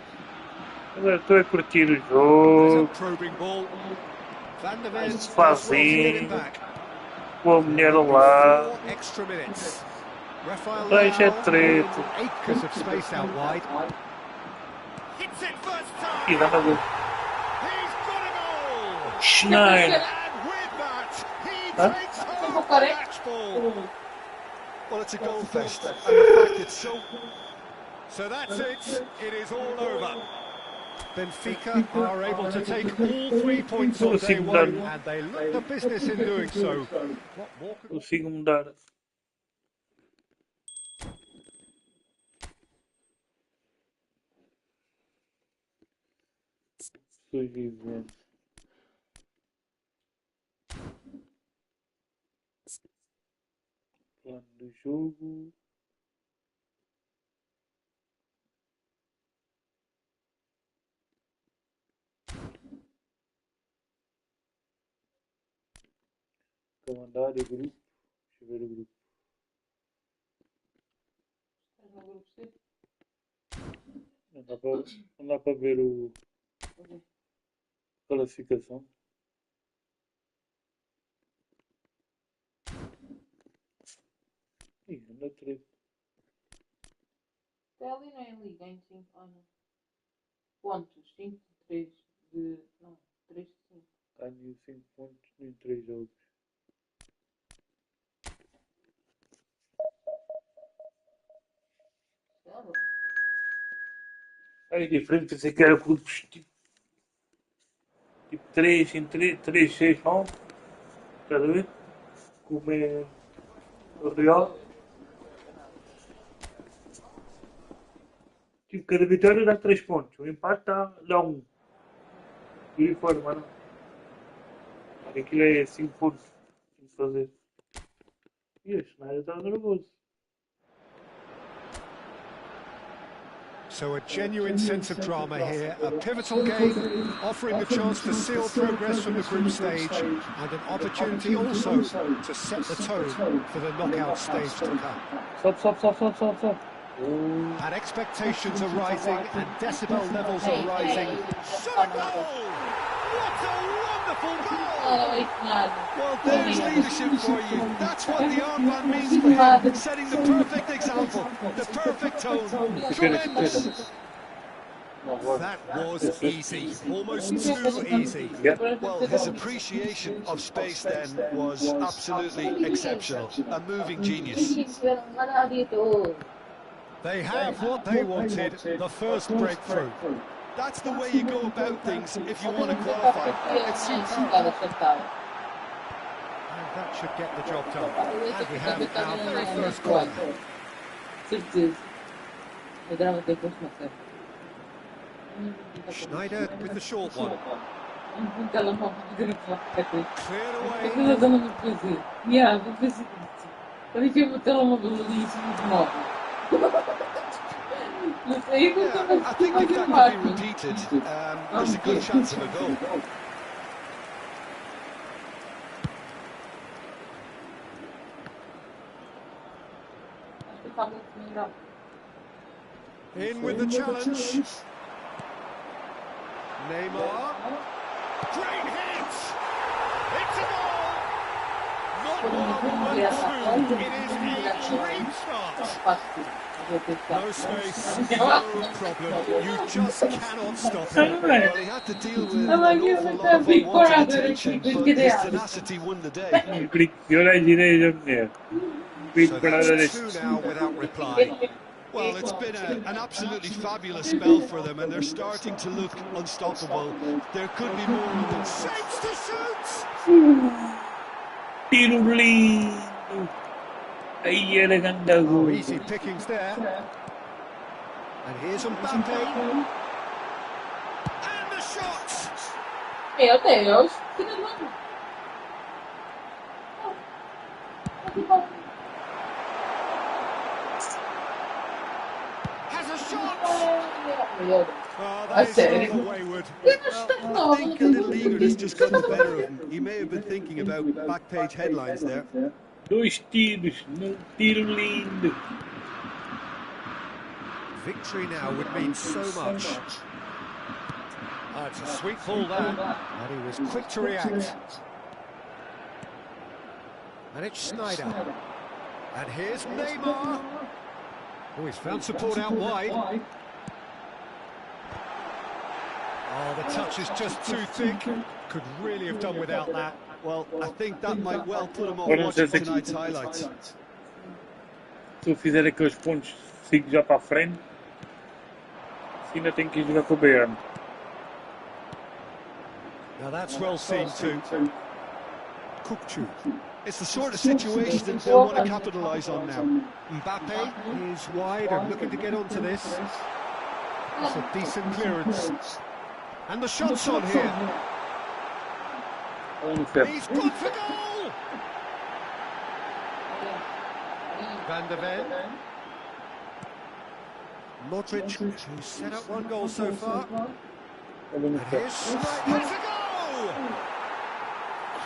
Eu estou a curtir o jogo. Sozinho. Com a mulher lá. Deixa é treta. E dá na boca. Schneider. Well, it's a goal fest, and the fact it's so that's it. It is all over. Benfica are able to take all 3 points on day one, and they look the business in doing so. Consigo mudar. Sobrevivente. Plano do jogo. Calendário, grupo. Deixa eu ver o grupo. Estás no grupo C? Não dá para ver o classificação. Ih, anda treta. Até ali não é em liga, em 5. Ah, não. Pontos, 5 de 3 de. Não, 3 de 5. Ganho 5 pontos em 3 jogos. É diferente, pensei que era clubes tipo 3 em 3, 6, 9. Estás a ver? Como é o Real. Tipo, cada vitória dá 3 pontos. O empate dá 1. E aí fora, mano. Aquilo é 5 pontos. Tem que fazer. E este nada está nervoso. So a genuine sense of drama here, a pivotal game, offering the chance to seal progress from the group stage, and an opportunity also to set the tone for the knockout stage to come. Stop. And expectations are rising, and decibel levels are rising. Shot a goal! What a wonderful goal! Well, there's leadership for you. That's what the armband means for him. Setting the perfect example, the perfect tone. Tremendous. That was easy, almost too easy. Well, his appreciation of space then was absolutely exceptional. A moving genius. They have what they wanted, the first breakthrough. That's the way you go about things if you want to qualify. It's superb. And that should get the job done. And we have our very first corner. Schneider with the short one. Cleared away. Yeah, I think if that can be repeated, there's a good chance of a goal. In with the challenge. Neymar. Great hit! It's a goal! Not one, but two. It is a dream start. No space, no problem. You just cannot stop him. Well, he had to deal with an awful lot of unwanted attention, but his tenacity won the day. So that's two now without reply. Well, it's been an absolutely fabulous spell for them, and they're starting to look unstoppable. There could be more of them. Saves to shoot. Oh, easy pickings there. And here's Mbappe. And the shot. Meu Deus. Has a shot. Meu Deus. Oh, that is rather wayward. Well, I think a little eagerness just got the better of him. He may have been thinking about back page headlines there. Dois tiros, num tiro lindo. Victory now would mean so much. Oh, it's a sweet ball there. And he was quick to react. And it's Schneider. And here's Neymar. Oh, he's found support out wide. Oh, the touch is just too thick. Could really have done without that. Well, I think that might well put him off watching tonight's highlights. Se eu fizer aqueles pontos, sigo já para a frente. Se ainda tenho que jogar com o BM. Now that's well seen too. Kukçu. It's the sort of situation that they'll want to capitalise on now. Mbappe is wide and looking to get onto this. It's a decent clearance. And the shot's on here. He's gone for goal! Van der Ven. Modric, who's set up one goal so far. And here's Schneider. Has a goal!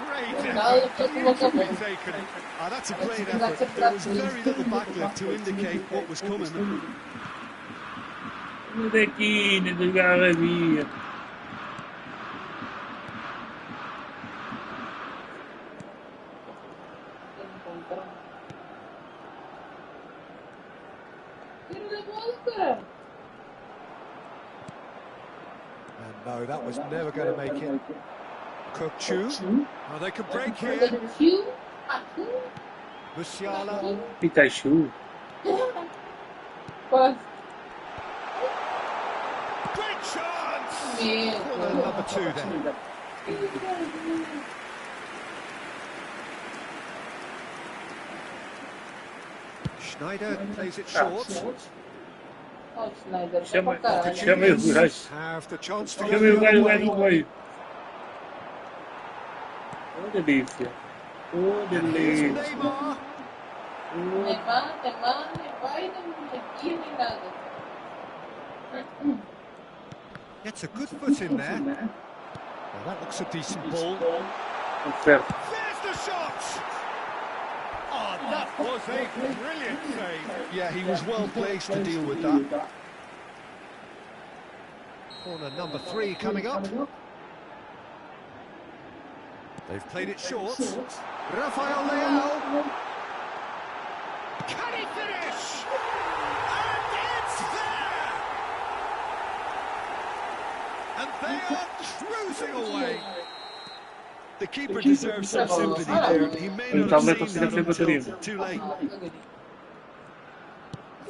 Great effort, beautifully taken. Ah, that's a great effort. There was very little backlift to indicate what was coming. Daqui, do Garabia. And no, that was never going to make it. Kukçu. Oh, they can break here. Musiala. Pikachu. Great chance! Corner number 2 then. Schneider plays it short. Chama o gajo. Have the chance to Chama o go the gajo other lá no way. meio. Oh, delícia. Oh, And here's delícia. Neymar. Gets a good foot in there. Well, that looks a decent ball. Certo. There's the shot! Oh, that was a brilliant save. Yeah, he was well placed to deal with that. Corner number 3 coming up. They've played it short. Rafael Leao. Can he finish? And it's there! And they are cruising away. The keeper deserves some sympathy there. He may not have seen that until too late.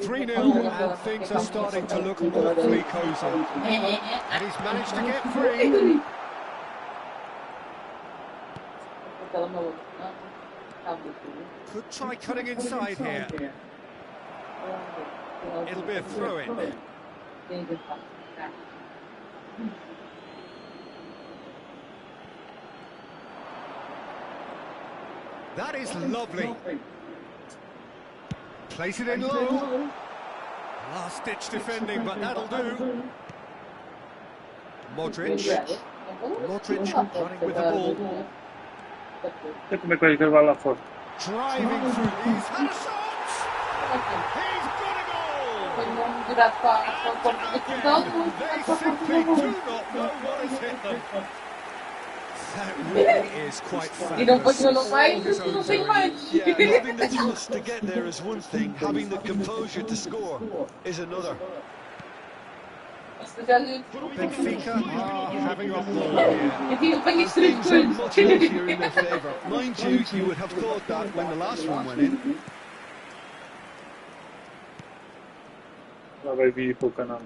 3-0 and things are starting to look awfully cosy. And he's managed to get free. Could try cutting inside here. It'll be a throw-in. That is lovely. Place it in low. Last-ditch defending, but that'll do. Modric. Modric running with the ball. Olha como é que vai jogar lá fora. Driving through. He's had a shot! He's got a goal! They simply do not know what has hit them. That really is quite E não fabulous. continuou mais, não tem mais. Yeah, having the trust to get there is one thing, having the composure to score is another. Benfica are having a ball here. And Things are much healthier in their favour. Mind you, you would have thought that when the last one went in. Lá vai vir para o canal.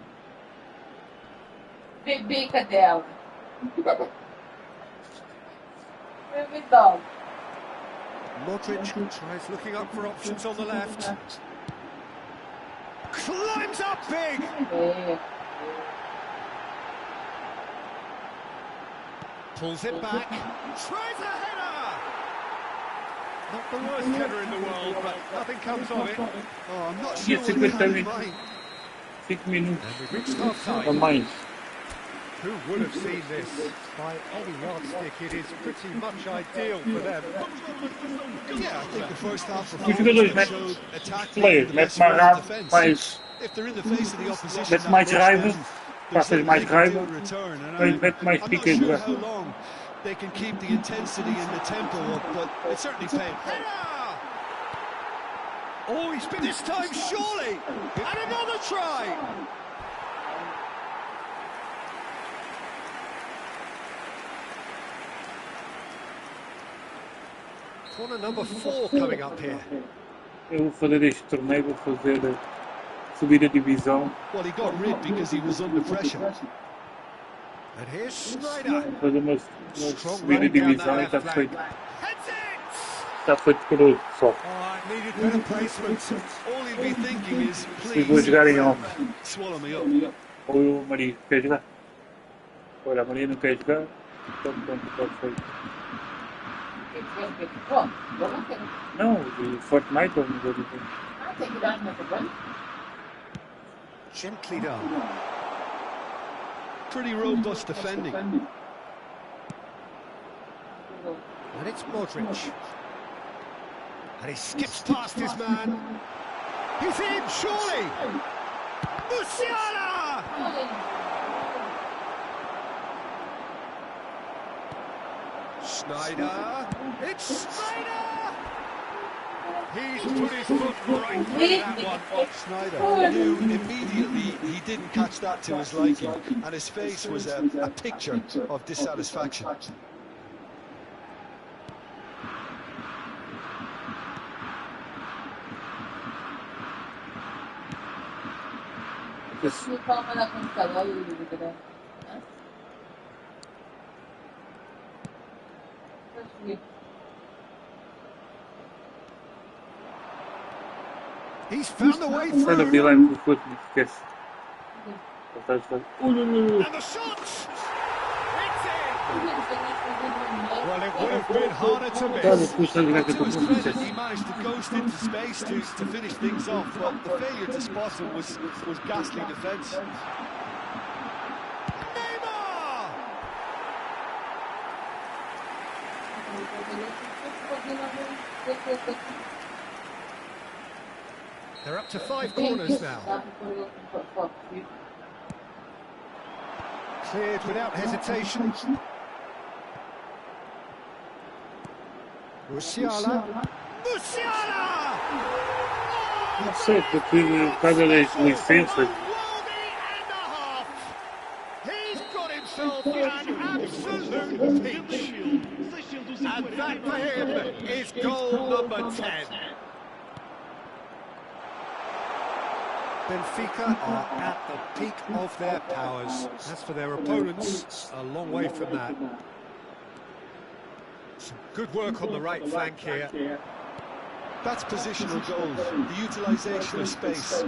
Bebê cadela. Bebê dog. Modric tries looking up for options on the left. Climbs up big. É. Pulls it back. Tries a header. Not the worst header in the world, but nothing comes of it. Oh, I'm not sure Yes, what it he would had be. in mind. 5 minutos And we've reached half a time. mais. Who would have seen this? By any yardstick, it is pretty much ideal for them. Yeah, I think the first half Os jogadores performance metem showed attack, players, less metem mais run raiva, defence. mais. If they're in the face of the opposition, Mete that mais rush, raiva, then there's passas little mais they can do raiva, in return, and depois mete mais I'm not pica a sure jogar. how long they can keep the intensity and the tempo up, but it's certainly paid. Header! Oh, he's been this time, surely! And another try! Corner number 4 coming up here. Eu vou fazer este torneio, vou fazer subir a divisão, Well, he got rid because he was under pressure. And here's Snyder. fazer uma Strong subir a running down divisão that e está left feito, flank. Heads it! está feito por outro só. Oh, it needed better placement. All he'll be thinking is, E vou please, jogar em off. swallow me up. Ou o Maria quer jogar? Olha, a Maria não quer jogar, então pronto, está feito. Bom, eu não quero. Não, de Fortnite ou não vou dizer. Ah, tem que dar uma coisa. Gently done. Pretty robust defending. And it's Modric. And he skips past his man. He's in, surely! Musiala! Snyder. It's Snyder! He's put his foot right through that one. Snyder knew immediately he didn't catch that to his liking, and his face was a picture of dissatisfaction. Você toma na computador e liga. He's found a way Olha, vi through. lá no foot, não esquece. And the shots! It's in! Well, it would have been harder to Olha, miss. depois está a jogar com a To tua his foot, credit, esquece. he managed to ghost into space to finish things off, but the failure to spot him was ghastly defence. Neymar! They're up to 5 corners now. Cleared without hesitation. Musiala. Musiala! Não sei, porque por causa das licenças. He's got himself an absolute pinch. And that for him is goal number 10. Benfica are at the peak of their powers. As for their opponents, a long way from that. Some good work on the right flank here. That's positional goal, the utilisation of space.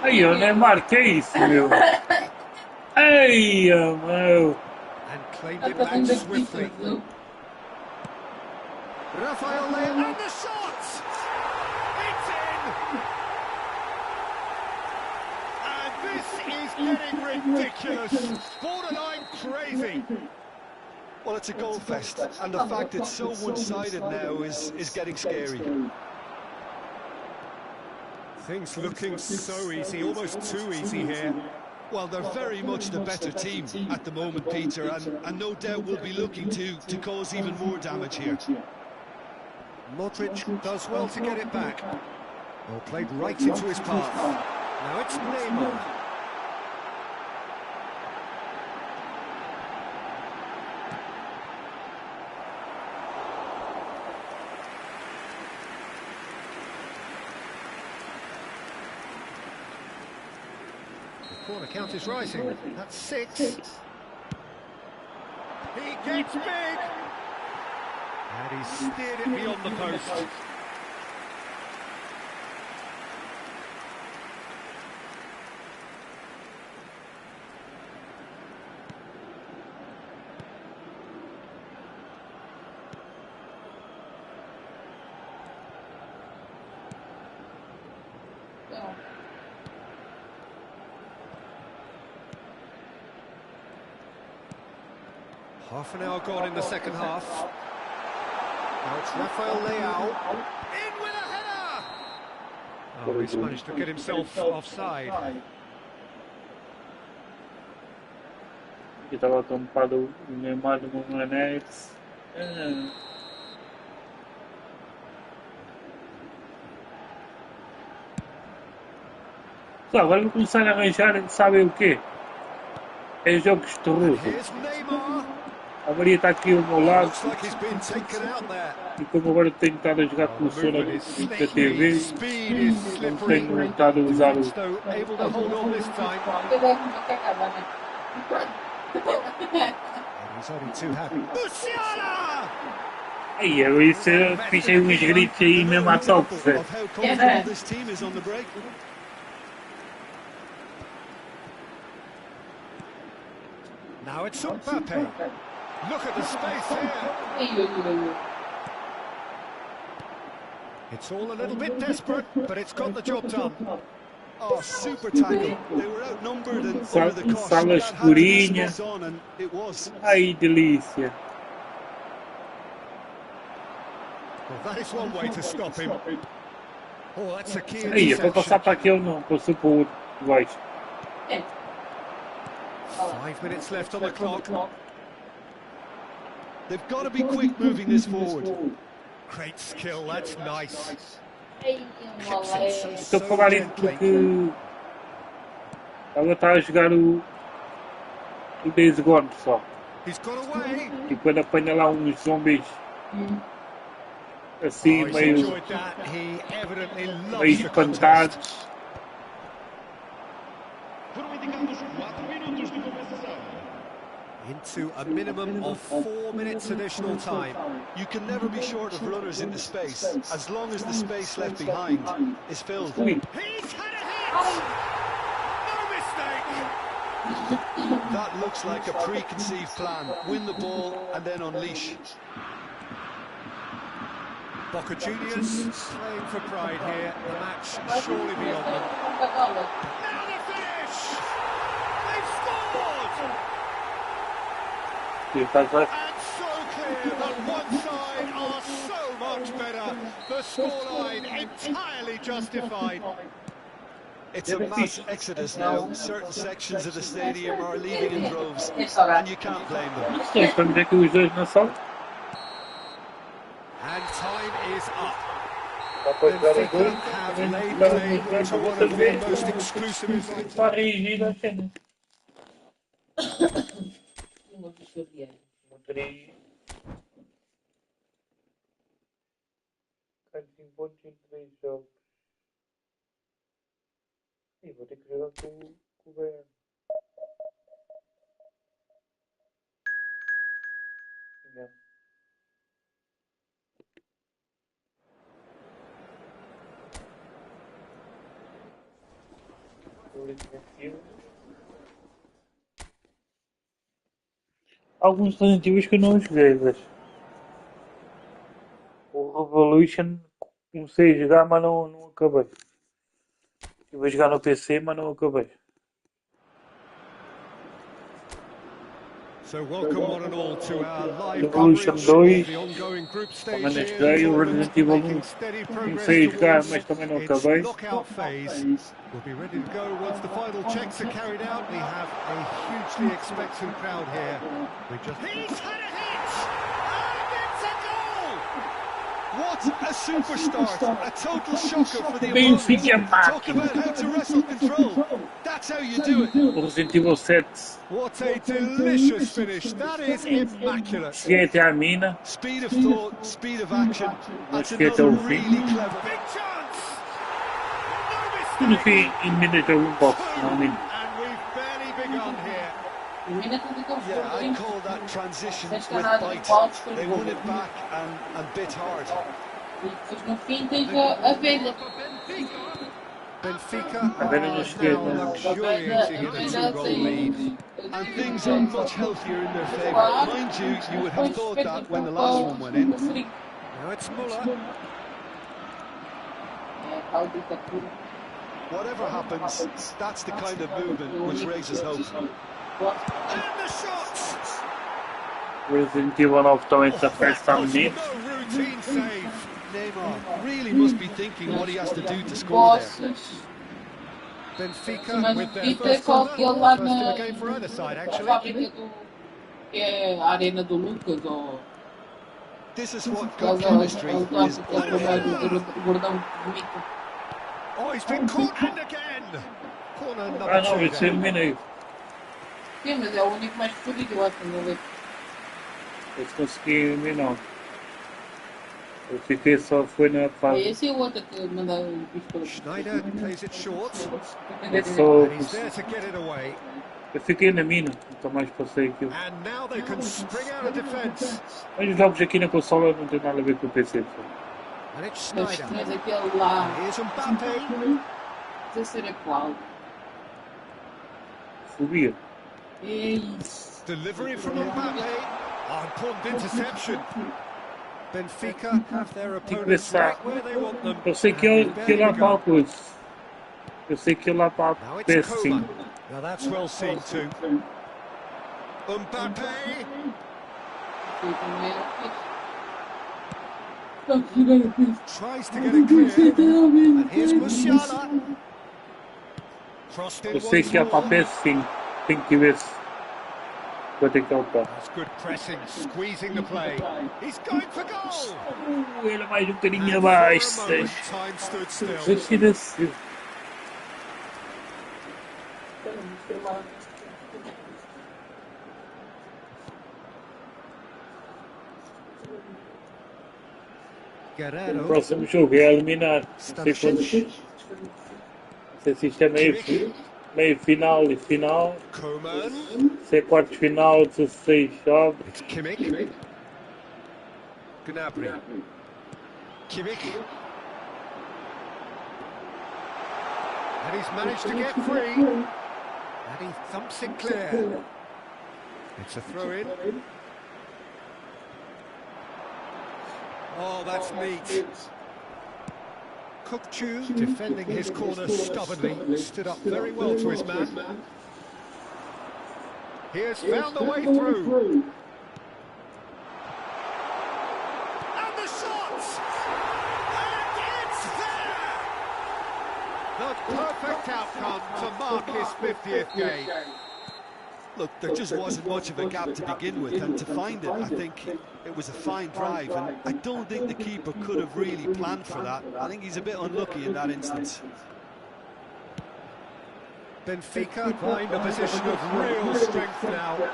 Aí, o Neymar, que é isso, meu? Ei, meu! And claimed it back swiftly. Rafael Leão and the shot! It's in! And this is getting ridiculous. Borderline crazy. Well, it's a goal fest, and the fact it's so one-sided now is getting scary. Things looking so easy, almost too easy here. Well, they're very much the better team at the moment, Peter, and no doubt will be looking to cause even more damage here. Modric does well to get it back. Well, played right into his path. Now it's Neymar. The corner count is rising. That's 6. He gets big! And he's steered it beyond the post. Half an hour gone in the second half. Now it's Rafael Leao. In with a header! Oh, he's managed to get himself offside. Aqui estava tampado o Neymar no anexo. Só, agora vou começar a arranjar, sabem o quê? É jogos de terror. Here's Neymar. A Maria está aqui ao meu lado. Looks like he's been taken out there. E como agora tenho estado a jogar com o som da TV, Speed is não slippery. tenho estado a usar o. Though able to hold on this time. He's only too happy. Musiala! Aí, eu isso fichei uns gritos aí mesmo à toque. Of how comfortable this team is on the break. Now it's Mbappe. Look at the space here. It's all a little bit desperate, but it's got the job done. Oh, super tackle. They were outnumbered and over the cost. Sala That had to be escurinha. spot on, and it was. Ai, delícia. Well, that is one way to stop him. Oh, that's a key Aí, é para passar interception. para aquele não, passou para o outro baixo. 5 minutes left on the clock. They've got to be quick moving this forward. Great skill, that's nice. Estou a falar isso porque ela está a jogar o Days Gone, pessoal. He's got away. E quando apanha lá uns zombies assim, Oh, he's meio enjoyed that. He evidently loves the contest. espantados. Into a minimum of 4 minutes additional time. You can never be short of runners into space, as long as the space left behind is filled. Ui, He's had a hit! No mistake! That looks like a preconceived plan. Win the ball and then unleash. Boca Juniors playing for pride here. The match surely beyond them. Now the finish! They've scored! que faz lá. And so clear that one side are so much better. The scoreline entirely justified. It's a mass exodus now. Certain sections of the stadium are leaving in droves, and you can't blame them. Estamos aqui os dois na sala. And time is up. Depois de Benfica dois, have laid claim to one of the most exclusive events. para reagir à cena. Motorei. Cada 5 pontos em 3 jogos. E vou ter que jogar com o Bayern. Não. Alguns alternativos que eu não joguei, mas o Revolution comecei a jogar, mas não acabei. Eu vou jogar no PC, mas não acabei. So welcome one and all to our live Evolution coverage 2, of the ongoing group stage também here. cheguei, o Resident Evil 1 Making steady progress comecei a jogar, towards mas também não its acabei. knockout phase. We'll be ready to go once the final checks are carried out. We have a hugely expectant crowd here. He's had a hit! And it's a goal! What a superstar! A total shocker for the Benfica opponent. Talk máquina. about how to wrestle control. That's how you do it. O Resident Evil 7, What a delicious finish. That is immaculate. cheguei até à mina, Speed of thought, speed of action. That's Let's get another over it. really clever. Big chance! e no fim eliminei um box, não mina. And we've barely begun here. Yeah, I call that transition with Deixar bite. They won it back and bit hard. E depois no fim tens a velha. Benfica A velha are não cheguei, now não. luxuriating in a two-goal lead. And things are much healthier in their favour. Mind you, you would have thought that when the last one went in. Now it's Muller. Whatever happens, that's the kind of movement which raises hope. And the shot! O Resident Evil 9 também está perto da menina. No routine save. Neymar really must be thinking what he has to do to score there. Bosses. Benfica with their Fica first com corner. aquele lá First of na a game for either side, actually. fábrica do. Que é a arena do Lucas ou. This is what Aquele good chemistry is all about. o gordão bonito. Oh, he's been caught and again. Corner number Ah não, two esse there. eliminei. Sim, mas é o único mais fodido, eu acho, não é? Esse consegui eliminar. Eu fiquei só, foi na É fase. esse e o outro que manda o bicho pelo. Schneider plays it short. Eu, só, And he's there to get it away. eu fiquei na mina, nunca mais passei aquilo. And now they can spring out of defence. Mas os jogos aqui na consola não tem nada a ver com o PC. Só. And it's Mas Schneider. tens aquele lá. Here's Mbappe. Não sei se era qual. Fobia. É isso. Delivery from Mbappe. Oh, important interception. Benfica have their opponents right where they want them. Eu sei que ele lá para a coisa. Eu sei que ele lá para Now a it's PS5. Coman. Now that's well seen too. Mbappe. Tries to get it clear. And here's Musiala. Crossed in Eu sei once que é para a more. PS5. Tenho que ver se vou ter que upar. That's good pressing, squeezing the play. He's going for goal. Ele mais um bocadinho And for a abaixo. moment, time stood still. Retira-se. O Guerrero. próximo jogo é eliminar. Não sei quando. Não sei se isto é meio final e final. Coman. Se é quartos final, 16 jogos. It's Kimmich. Gnabry. Kimmich. And he's managed to get free. And he thumps it clear. It's a throw-in. Oh, that's neat. Kupchu, defending his corner stubbornly, stood up very well to his man. He has found the way through. And the shot! And it's there! The perfect outcome to mark his 50th game. Look, there just wasn't much of a gap to begin with, and to find it, I think it was a fine drive, and I don't think the keeper could have really planned for that. I think he's a bit unlucky in that instance. Benfica find a position of real strength now.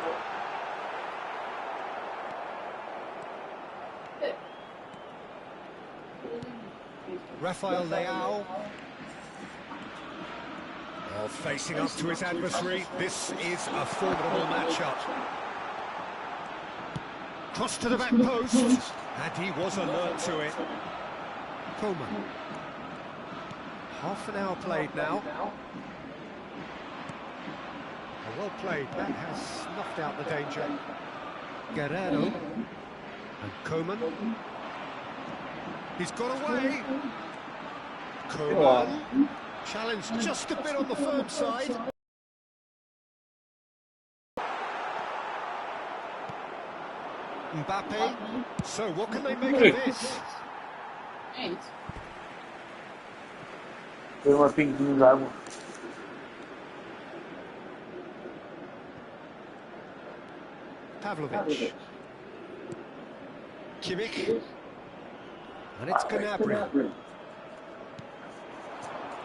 Rafael Leao. Oh, facing up to his adversary. This is a formidable matchup. Cross to the back post. And he was alert to it. Coman. Half an hour played now. Well played, that has snuffed out the danger. Guerrero. And Coman. He's got away. Coman. Challenged just a bit on the firm side. Mbappe. So what can they make of this? É isso. Foi uma pinguinha d'água. Pavlovic. Kimmich. And it's Gnabry.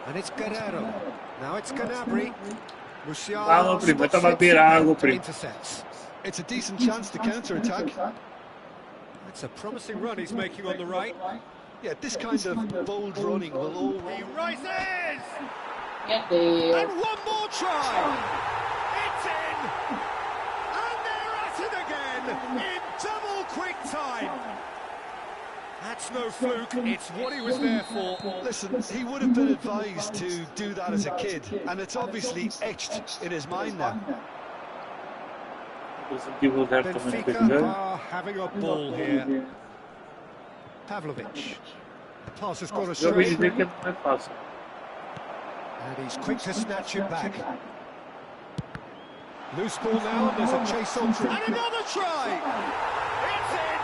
And it's Guerrero. Now it's Gnabry. Vamos, primo, estava a beber água, primo. Intercepts. It's a decent chance to counter-attack. That's a promising run he's making on the right. Yeah, this kind of bold running will all... He rises! Meu Deus. And one more try! It's in! And they're at it again in double quick time! That's no fluke, it's what he was there for. Listen, he would have been advised to do that as a kid, and it's obviously etched in his mind now. Benfica are having a ball here. Pavlovic. Pass has got astray. And he's quick to snatch it back. Loose ball now, there's a chase on through. And another try! It's in!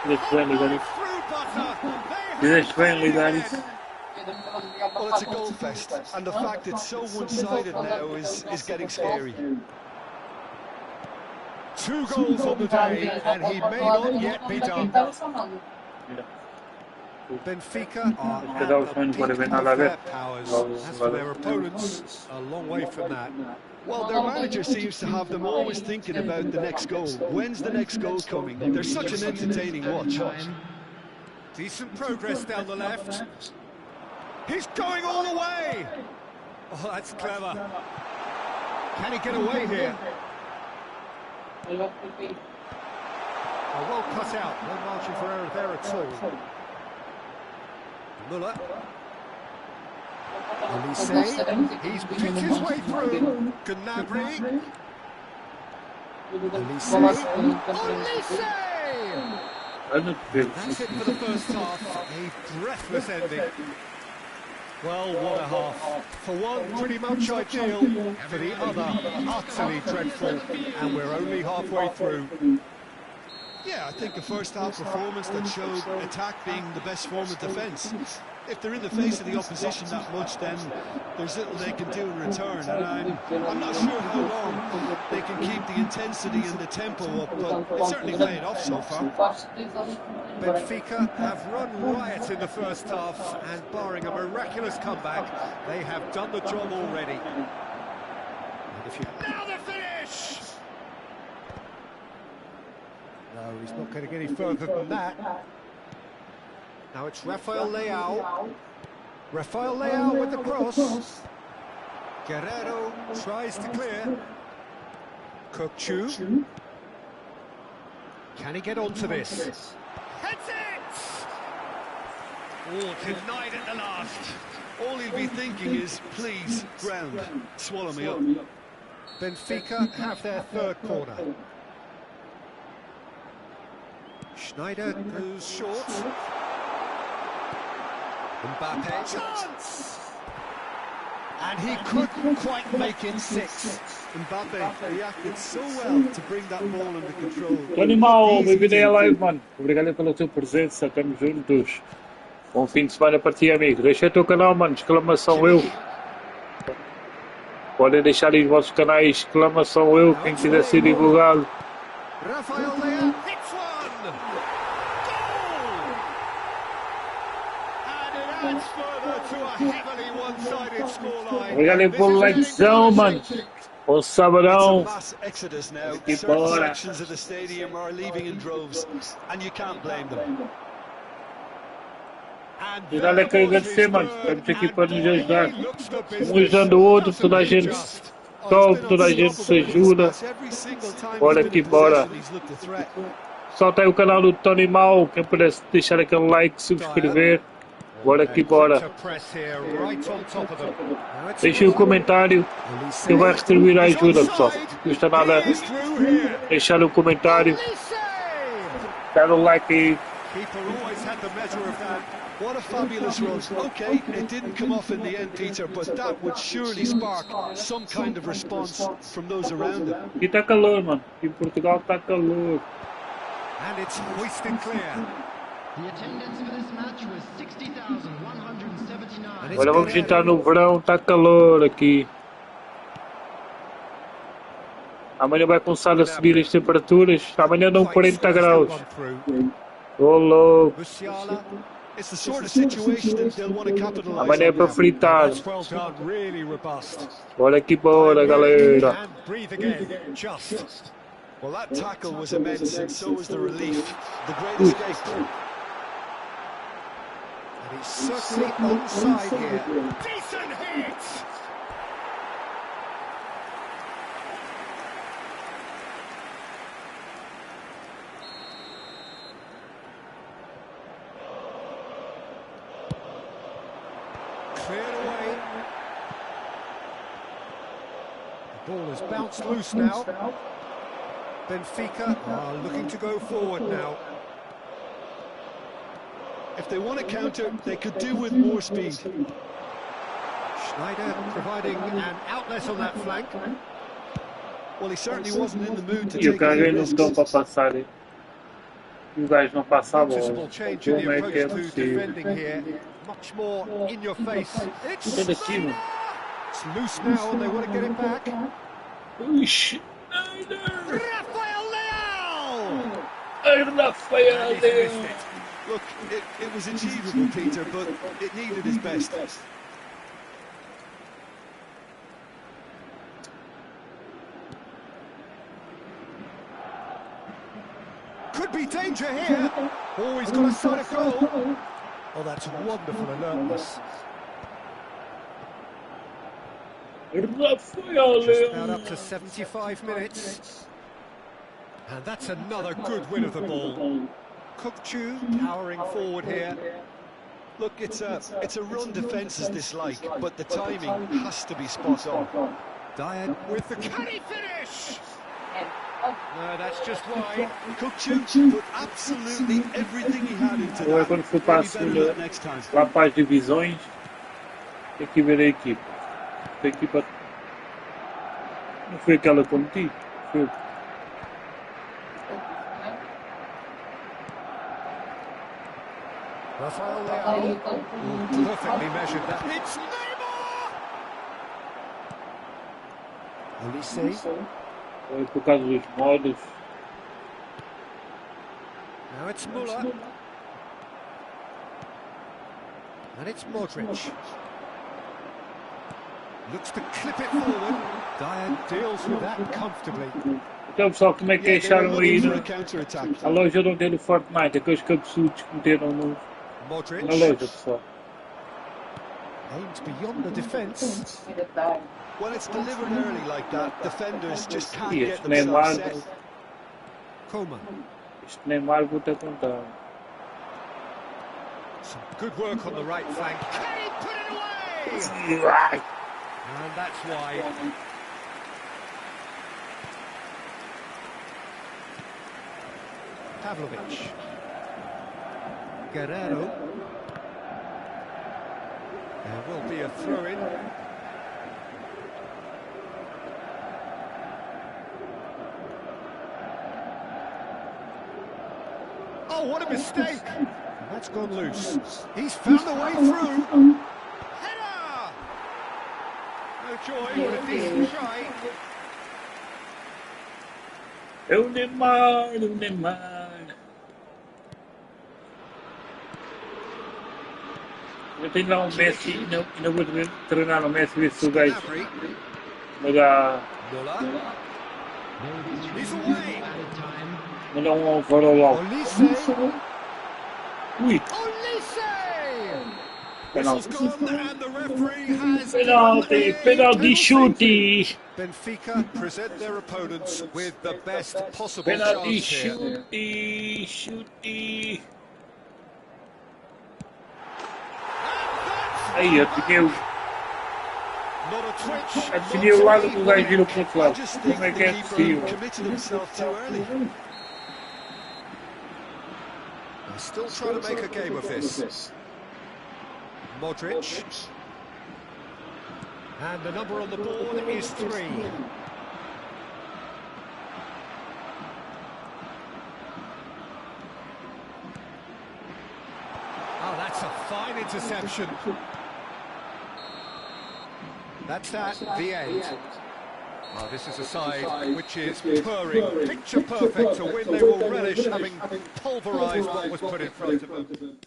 Through butter. Well, it's a goal fest, and the fact it's so one-sided now is getting scary. 2 goals on the day, and he may not yet be done. Benfica are at the peak of their powers. As for their opponents, a long way from that. Well, their manager seems to have them always thinking about the next goal. When's the next goal coming? They're such an entertaining watch. Decent progress down the left. He's going all the way! Oh, that's clever. Can he get away here? Oh, well cut out. No margin for error there at all. Muller. Elise, he's picked his way through. Gnabry. Elise. Elise! That's it for the first half. A breathless ending. Well, what a half. For one, pretty much ideal. For the other, utterly dreadful. And we're only halfway through. Yeah, I think a first-half performance that showed attack being the best form of defence. If they're in the face of the opposition that much, then there's little they can do in return. And I'm not sure how long they can keep the intensity and the tempo up, but it's certainly paid off so far. Benfica have run riot in the first half, and barring a miraculous comeback, they have done the job already. Now the finish! No, he's not getting any further than that. Now it's Rafael Leao. Rafael Leao with the cross. Guerrero tries to clear. Kokchu. Can he get onto this? Heads it! Oh, denied at the last. All he'll be thinking is, please, ground, swallow me up. Benfica have their third corner. Schneider goes short. Mbappe. Chance! And he couldn't quite make it 6. Mbappe reacted so well to bring that ball under control. Animal, bem-vindo aí à live, mano. Obrigado pela tua presença, estamos juntos. Bom fim de semana para ti, amigo. Deixa o teu canal, mano, exclamação eu. Podem deixar aí os vossos canais, exclamação eu, quem quiser ser divulgado. Rafael Leao hits one! Goal! And it adds further to a heavily one-sided scoreline. Obrigado aí pelo likezão, mano. Bom sabadão. Mass exodus now. E Certain bora. sections of the stadium are leaving in droves, and you can't blame them. E dá-lhe que agradecer, mano. Estamos aqui para nos ajudar. Um ajudando o outro, toda a gente toca, toda a gente se ajuda. Bora aqui, bora. Solta aí o canal do Tony Mal, quem pudesse deixar aquele like, subscrever. Bora aqui, bora. Deixem o comentário que vai retribuir a ajuda, pessoal. Não custa nada deixar o comentário. Dar o like aí. What a fabulous run. Okay, it didn't come off in the end, Peter, but that would surely spark some kind of response from those around him. Aqui tá calor, mano. Aqui em Portugal tá calor. And it's hoisted clear. The attendance for this match was 60,179. Agora vamos entrar no verão, está calor aqui. Amanhã vai começar a subir as temperaturas. Amanhã dão 40 graus. Ô louco. It's the sort of situation that they'll want to capitalize Amanhã é para fritar. Well done, really robust. Bora aqui, bora, galera. And breathe again, just. Well, that tackle was immense, and so was the relief. The great escape. And he's certainly onside here. Decent hit! Cleared away. The ball has bounced loose now. Benfica are looking to go forward now. If they want to counter, they could do with more speed. Schneider providing an outlet on that flank. Well, he certainly wasn't in the mood to E o take cara any não risks. dão para passar. E o gajo não passa a Noticeable bola. change in the Como é que é approach to possível? defending here. Much more in your face. It's Sai daqui, mano. It's loose now and they want to get it back. Ixi. Rafael Leão! Ai, Rafael, And he's missed it. Look, it was achievable, Peter, but it needed his best. Could be danger here. Oh, he's got a shot of goal. Oh, that's wonderful alertness. Rafael, Just about up to 75 minutes. And that's another good win of the ball. Kukchu powering forward here. Look, it's a run defence is dislike, but the timing has to be spot on. Diane with the can he finish? No, that's just wide. Kukchu put absolutely everything he had into Agora that. quando for para a Maybe better segunda, luck next time. lá para as divisões, tem que ver a equipa. A equipa não foi aquela que eu meti. Foi. Rafael Leão. Perfectly measured that. It's Neymar! Olise. Foi por causa dos modos. Now it's Muller. And it's Modric. Looks to clip it forward. Diane deals with that comfortably. Então pessoal, como é que Yeah, they were acharam aí looking for a counter-attack. a loja onde tem no Fortnite? Aqueles cabeçudos que meteram na Modric loja, pessoal. aimed beyond the defence. When it's delivered early like that, defenders just can't E get este Neymar, themselves set. Coman. este Neymar vou ter contado. Some good work on the right flank. Can he put it away? And that's why. Pavlovic. Guerrero. There will be a throw-in. Oh, what a mistake! That's gone loose. He's found a way through. Header! No joy, but a decent try. É o Neymar, o Neymar. Eu tenho lá um Messi, ainda vou treinar o Messi, ver se o gajo Gnabry. me dá Muller. He's away. overall logo. Olise. Ui, Olise! penalti. Whistle's gone and the referee has Penalti, penalti, chute. Benfica present their opponents with the best possible Penalti, chance here. chute, chute. Aí, eu tinha o Not a twitch. Eu tinha o lado do gajo vir para o outro I lado. just think Como é que the é keeper possível? committed himself too early. They're still trying to make a game of this. Modric. And the number on the board is 3. interception. That's that, the end. Well, this is a side which is purring, picture perfect to win. They will relish having pulverised what was put in front of them.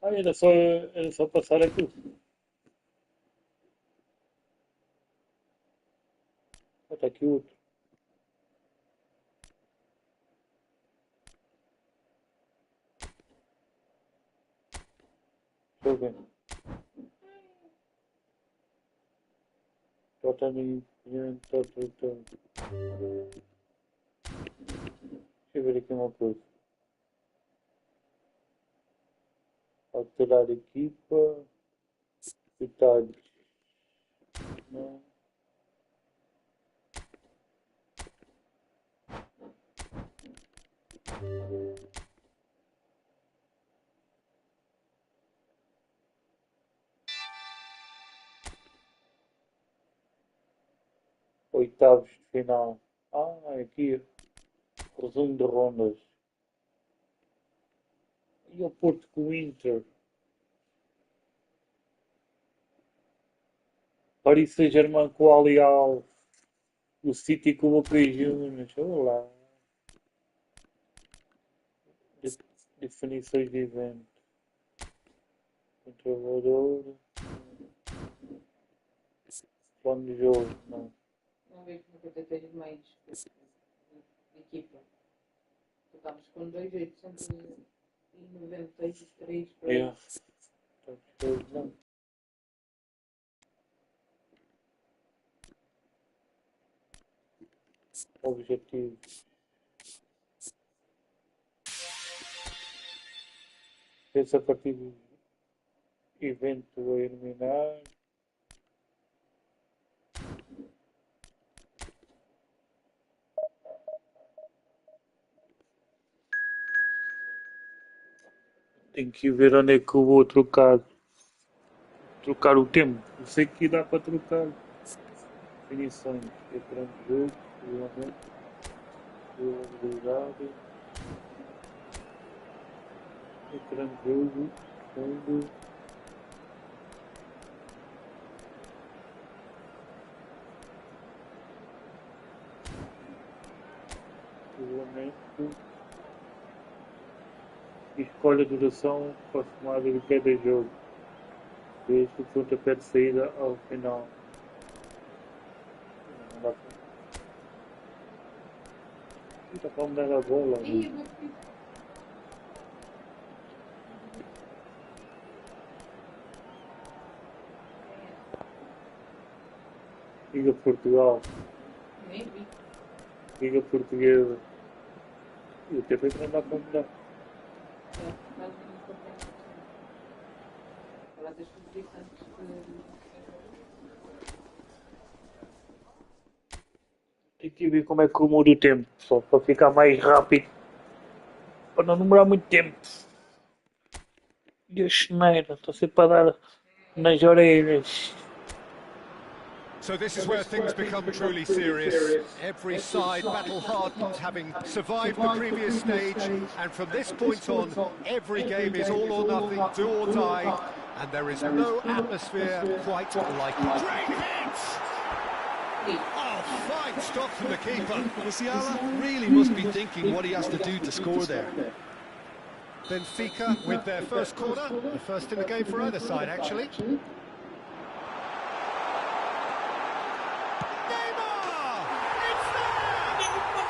Ah, era só passar aqui. Está aqui outro. Deixa eu ver. Deixa eu ver aqui uma coisa. Alterar equipa. Detalhes. Não. Oitavos de final. Aqui. Resumo de rondas. E o Porto com o Inter. Paris Saint-Germain com o Alial. O City com o Juniors. Olá. Definições de evento. Controlador. Plano de jogo. Não. Não vejo uma coisa que de meios de equipa. Estamos com 2.893 para Não. Objetivos. Pensa a partir do evento a eliminar. Tenho que ver onde é que eu vou trocar o tempo. Eu sei que dá para trocar. Definições. Ecrã de jogo. Probabilidade. Ecrã de jogo. Fundo. Regulamento. Escolhe a duração aproximada de cada jogo, desde o pontapé de saída ao final. Não dá para... Está para mudar a bola. Liga Portugal. Liga Portuguesa. E o tempo não dá para mudar. Tem que ver como é que eu mudo o tempo, só para ficar mais rápido, para não demorar muito tempo. E a cheneira, estou sempre a dar nas orelhas. So this is where things become truly serious. Every side battle-hardened, having survived the previous stage, and from this point on, every game is all or nothing, do or die, and there is no atmosphere quite like it. Great hits! Oh, fine stop from the keeper. Musiala really must be thinking what he has to do to score there. Benfica with their first corner, the first in the game for either side, actually.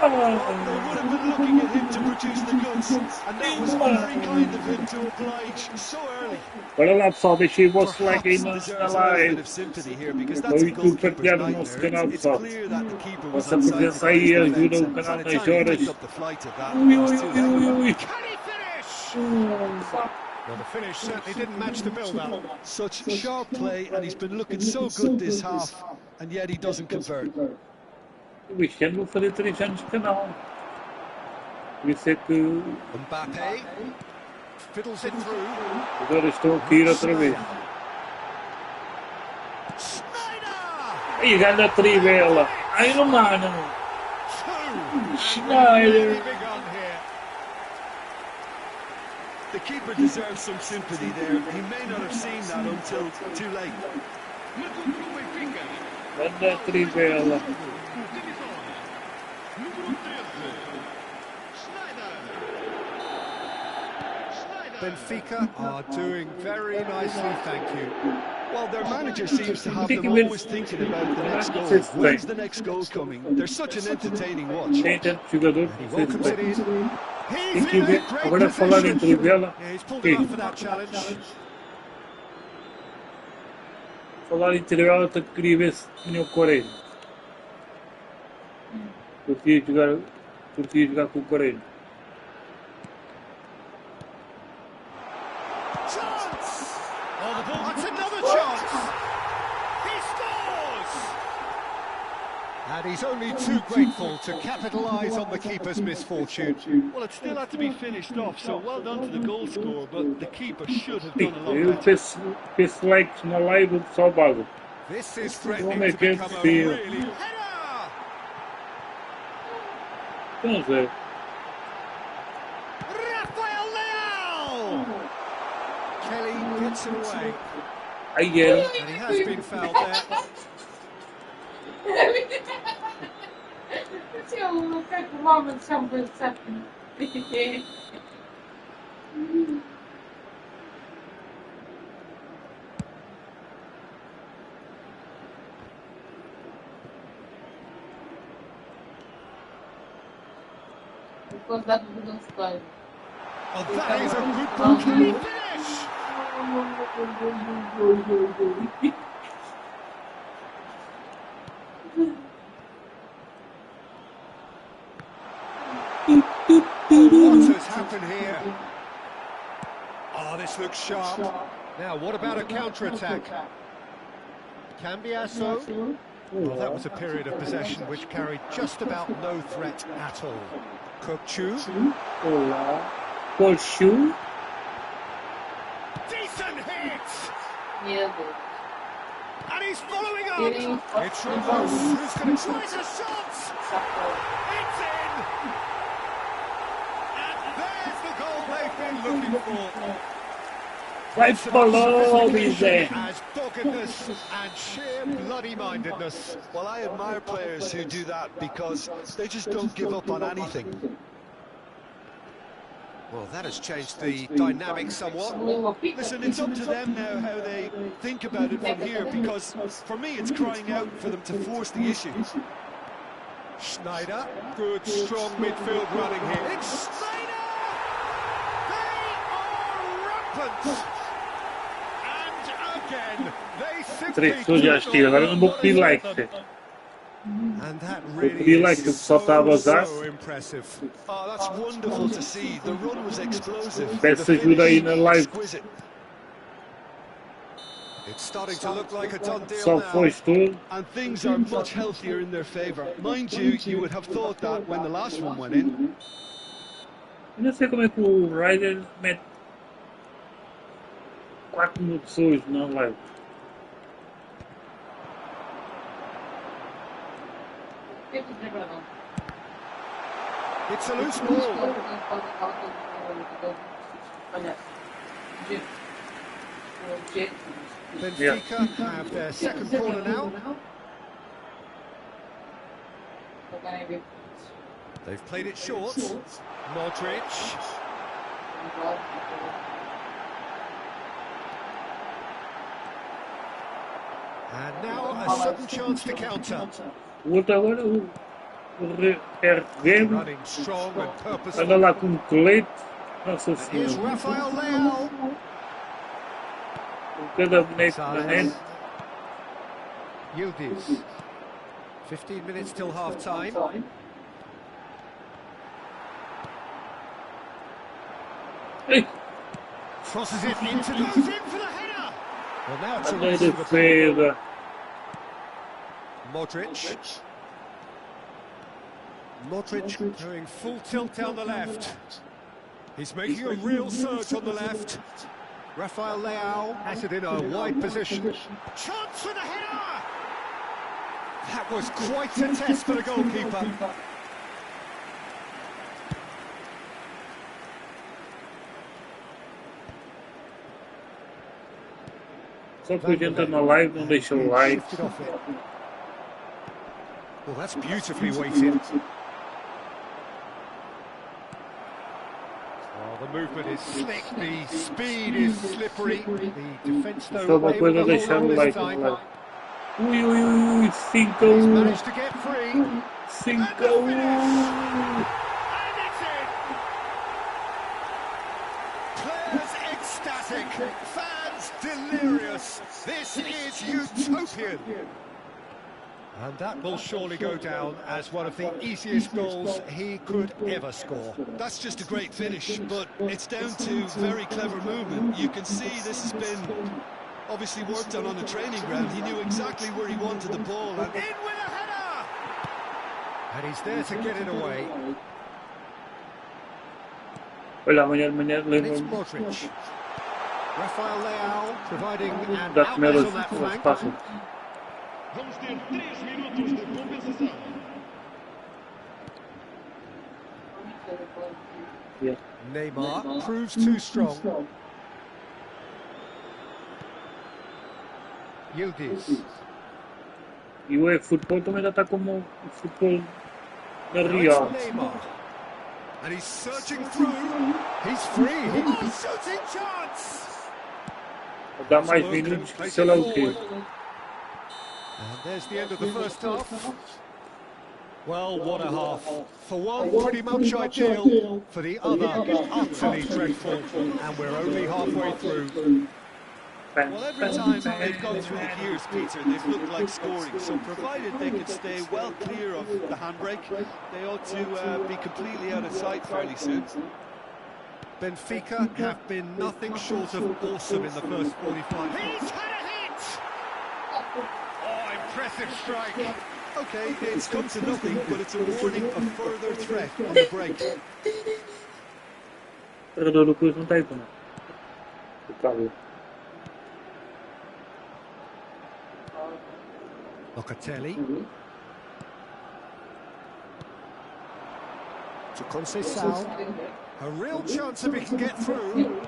They would have been looking at him to produce the goods, and that was very kind of him to oblige so early. Olha lá pessoal, deixei o vosso like aí na live. No YouTube partilhar no nosso canal pessoal. Vossa presença aí ajuda o canal nas horas. Ui. Well, the finish certainly didn't match the build-up. Such sharp play, and he's been looking so good this half, and yet he doesn't convert. Este ano vou fazer 3 anos de canal. Por isso é que Mbappé fiddles it through. agora estou a cair outra vez. Aí ganha a trivela. Ai, não, mano. Schneider. The keeper deserves some sympathy there. He may not have seen that until too late. Ganha a trivela. Benfica are doing very nicely, thank you. Well, their manager seems to have them always thinking about the next goal. When's the next goal coming? They're such an entertaining watch. Tem tanto jogador He que welcomes it in. tem que ver. Agora falar em trivela. Yeah, he's pulled it off for that challenge. Falar em trivela, eu queria ver se tinha o Coreia. Curtia jogar com o Coreia. Chance! Oh, the ball, that's another chance! He scores! And he's only too grateful to capitalise on the keeper's misfortune. Well, it still had to be finished off, so well done to the goal scorer, but the keeper should have done a lot Eu better. penso likes na live do pessoal bago. This is threatening to become a really... Header! Vamos ver. Rafael Leao! Kelly gets it away, Aí é. and he has been fouled there. Still, at the moment, something's happening. Because that wouldn't start. Oh, that is a good ball. Can he finish? What has happened here? Oh, this looks sharp. Now, what about a counter-attack? Cambiasso. Well, that was a period of possession which carried just about no threat at all. Kokchu. Olá. Cochu. Decent hit! Yeah, And he's following up! Getting It's Ramos who's going to try a shot! It's in! And there's the goal they've been looking for. Vai falou, Zé. As doggedness and sheer bloody-mindedness. Well, I admire players who do that because they just don't give up on anything. Well, that has changed the dynamic somewhat. Listen, it's up to them now how they think about it from here, because for me it's crying out for them to force the issue. Schneider, good strong midfield running here. It's Schneider! They are rampant! And again, they simply Três já estive, agora não vou pedir like. and that Vou pedir like, o pessoal está a vazar. so impressive. Oh, that's wonderful to see. The run was explosive. Peço The ajuda aí finish, na live. exquisite. It's starting to look like a done deal Só now. foi tudo. And things are much healthier in their favour. Mind you, you would have thought that when the last one went in. Eu não sei como é que o Ryder mete 4.000 pessoas na live. It's a loose ball. Benfica have their second corner now. They've played it short. Modric. And now a sudden chance to counter. O outro agora, o RM, Running strong and purposeful. anda lá com um colete. Nossa Here's senhora. Rafael Leao. Com cada boneco na net. Yildiz. 15 minutes till half time. Ei, Crosses it into goes in for the header. Well, now it's a a race for the ball. defesa. Modric. Modric going full tilt down the left. He's making a real surge on the left. Rafael Leao has it in a wide position. Chance for the header! That was quite a test for the goalkeeper. Só que a gente entra na live, não deixa o like. Well, that's beautifully weighted. The movement is slick, the speed is slippery. The defence though Só uma able coisa to deixar hold o on like. this time. Ui, ui, ui, 5 a He's 1. managed to get free. 5 a 1. And it's in. Players ecstatic, fans delirious. This is utopian. And that will surely go down as one of the easiest goals he could ever score. That's just a great finish, but it's down to very clever movement. You can see this has been obviously worked on the training ground. He knew exactly where he wanted the ball. And In with a header! And he's there to get it away. Olha, amanhã And it's lembro-me Modric. Rafael Leao providing an das outlet primeiras on that flank. passos. Vamos ter 3 minutos de compensação. Yeah. Neymar proves too strong. Yildiz. E o eFootball também já está como o futebol na Now real. it's Neymar. And he's searching through. He's free. Oh, shooting chance! Dá mais minutos que sei lá o quê. And there's the end of the first half. Well, what a half. For one, pretty much ideal. For the other, utterly dreadful. And we're only halfway through. well, every time they've gone through the gears, Peter, they've looked like scoring. So provided they can stay well clear of the handbrake, they ought to be completely out of sight fairly soon. Benfica have been nothing short of awesome in the first 45. He's had a hit! Oh, impressive strike. Okay, it's come to nothing, but it's a warning of further threat on the break. O treinador do Cruz não está aí, não. O carro. Locatelli. To Conceição. A real chance if he can get through.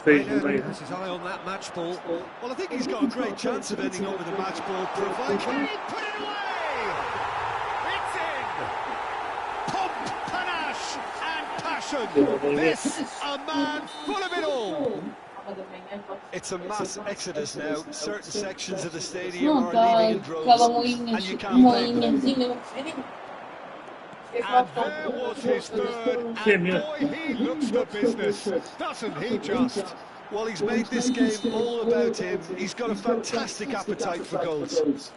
Schneider has his eye on that match ball. Well, I think he's got a great chance of ending up with a match ball, provided... Can he put it away? It's in! Pomp, panache and passion. This, a man full of it all. It's a mass exodus now. Certain sections of the stadium Não, are tá leaving in aquela droves, and you can't blame them. moinhazinha. And there was his third, and boy, he looks the business, doesn't he just? Well, he's made this game all about him. He's got a fantastic appetite for goals.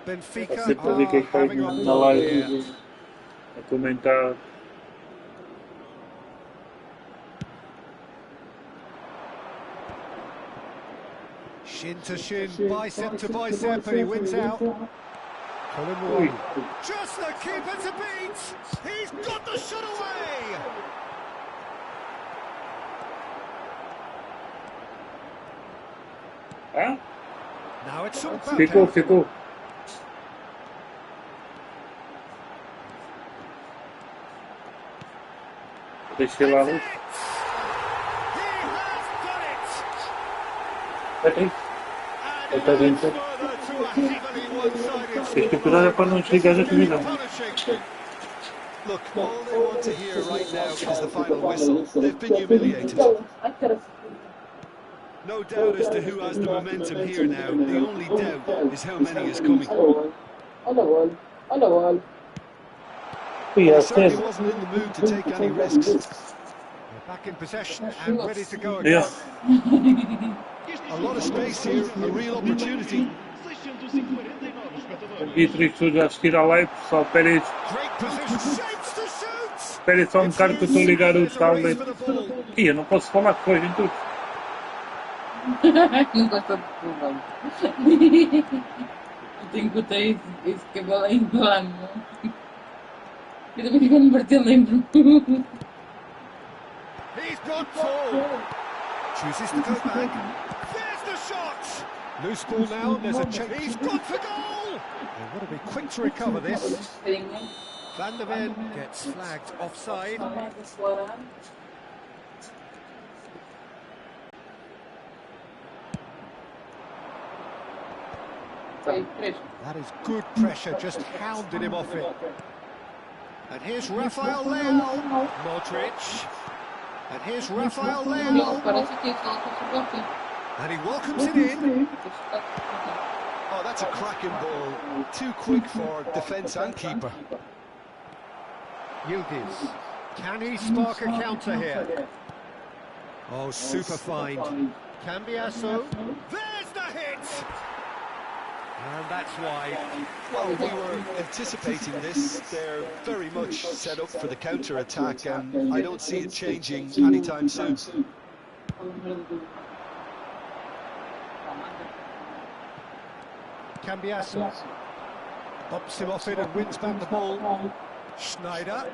Benfica Sempre vi que are está having a na ball here. live a comentar. Shin to shin, bicep to bicep, and he wins out. Colin just the keeper to beat. He's got the shot away. Ah? Now it's Ficou, ficou. Deixei lá. Peraí. Ele está dentro. Este episódio é para não desligar a televisão. Look, all they want to hear right now is the final whistle. They've been humiliated. No doubt as to who has the momentum here now. The only doubt is how many is coming. He certainly wasn't in the mood to take any risks. They're back in possession and ready to go again. Yeah. A lot of space here, a real opportunity. 649 espectadores. Dietrich já assistir à live, pessoal, espera aí. Great position, shapes to shoot. Espera aí só um bocado que eu estou a ligar o tablet. Ih, eu não posso falar que fogem tudo. Não gosto de futebol. Tenho que botar esse cabelo em plano. Eu também fico no martelo, lembro. He's got Good pull. Chooses to go back. There's the shot. Loose ball now. There's a check. He's gone for goal. They want to be quick to recover this. Van der Ven gets flagged offside. That is good pressure, just hounded him off it. And here's Rafael Leão. Modric. And here's Rafael Leão. And he welcomes it in. Oh, that's a cracking ball. Too quick for defence and keeper. Yildiz. Can he spark a counter here? Oh, super find. Cambiasso. There's the hit! And that's why. Well, we were anticipating this. They're very much set up for the counter-attack, and I don't see it changing anytime soon. Cambiasso. Bops him off it and wins back the ball. Schneider.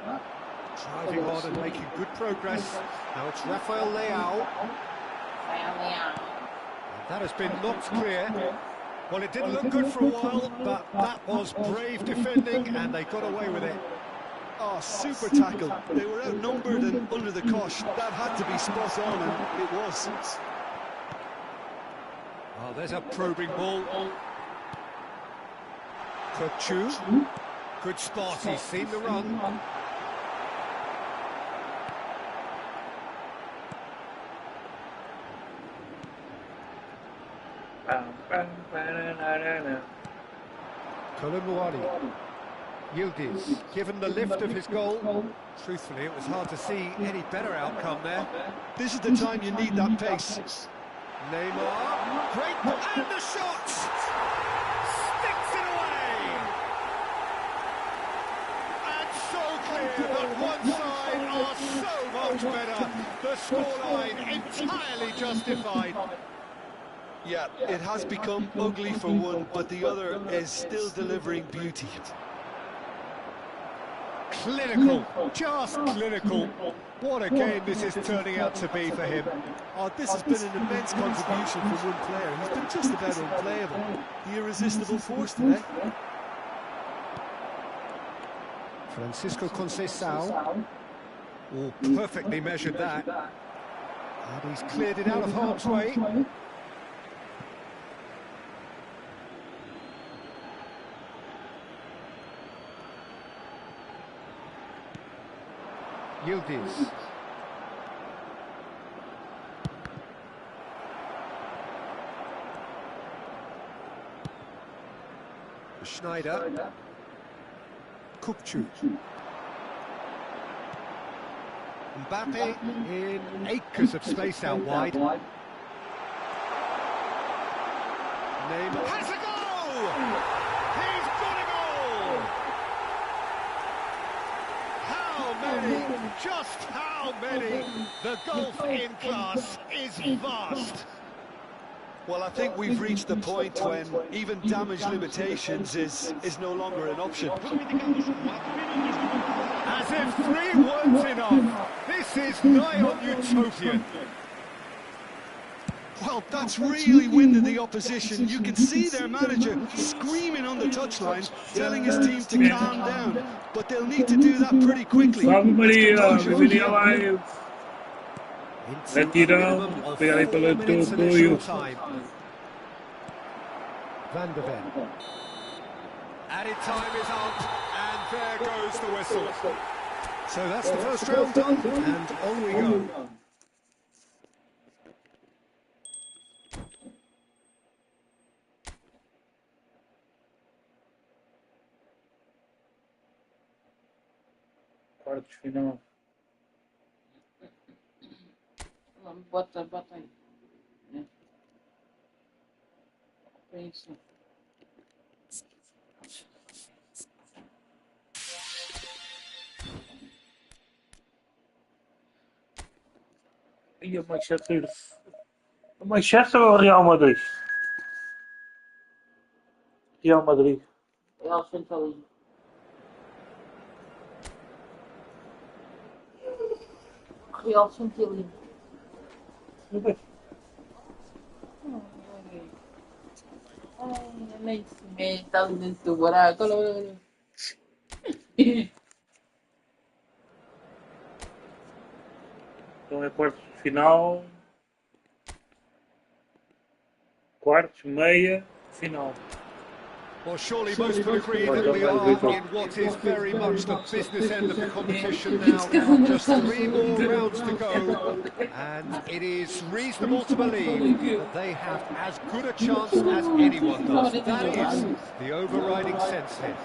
Driving on and making good progress. Now it's Rafael Leão. That has been knocked clear. Well, it didn't look good for a while, but that was brave defending, and they got away with it. Oh, super tackle. They were outnumbered and under the cosh. That had to be spot on, and it was. Oh, there's a probing ball. Kukçu. Good spot, he's seen the run. Kolumuani. Yildiz, given the lift of his goal. Truthfully, it was hard to see any better outcome there. This is the time you need that pace. Neymar, great, and the shot! Sticks it away! And so clear that one side are so much better. The scoreline entirely justified. Yeah, it has become ugly for one, but the other is still delivering beauty. Clinical, just clinical. What a game this is turning out to be for him. Oh, this has been an immense contribution from one player. He's been just about unplayable. The irresistible force today. Francisco Conceição. Oh, perfectly measured that. And he's cleared it out of harm's way. Yildiz. Schneider. Kukçu. Mbappe in acres of space out wide. Neymar has a goal! He's got a goal! How many? Just how many? The gulf in class is vast. Well, I think we've reached the point when even damage limitations is no longer an option. As if 3 weren't enough. This is nigh on utopian. Well, that's really winded the opposition. You can see their manager screaming on the touchline, telling his team to calm down. But they'll need to do that pretty quickly. Salve Maria, bem-vindo ao live. Retirão, obrigado aí pelo teu apoio. Van der Ven. Added time is up, and there goes the whistle. So that's the first round done, and on we go. Quartos final. Bota aí. Né? Isso. E a Manchester? O Manchester ou o Real Madrid? Real Madrid. Real Centralismo. Real Centralismo. Nem se mete, está ali dentro do buraco. Olha. Então é quartos de final. Quartos, meia, final. Well, surely most would agree that we are in what is very much the business end of the competition now. Just 3 more rounds to go, and it is reasonable to believe that they have as good a chance as anyone does. That is the overriding sense here.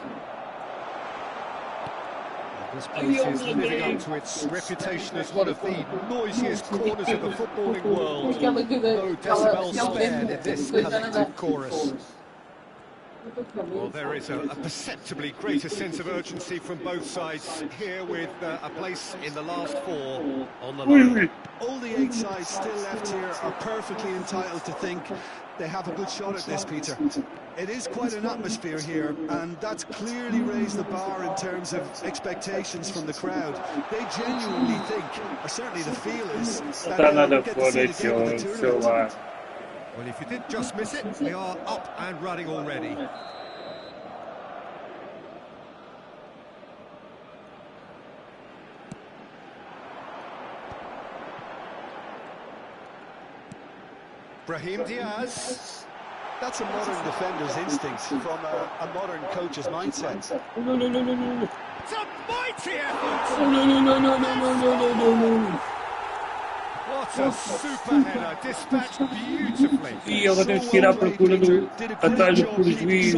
This place is living up to its reputation as one of the noisiest corners of the footballing world. No decibels spared in this collective chorus. Well, there is a perceptibly greater sense of urgency from both sides here, with a place in the last 4 on the line. All the 8 sides still left here are perfectly entitled to think they have a good shot at this, Peter. It is quite an atmosphere here, and that's clearly raised the bar in terms of expectations from the crowd. They genuinely think, or certainly the feel is, that they'll get to see the game of the tournament. Well, if you did just miss it, we are up and running already. Brahim Diaz. That's a modern defender's instinct from a modern coach's mindset. It's a mighty effort! What a super header, dispatched beautifully. E agora temos que ir à procura do atalho por juiz.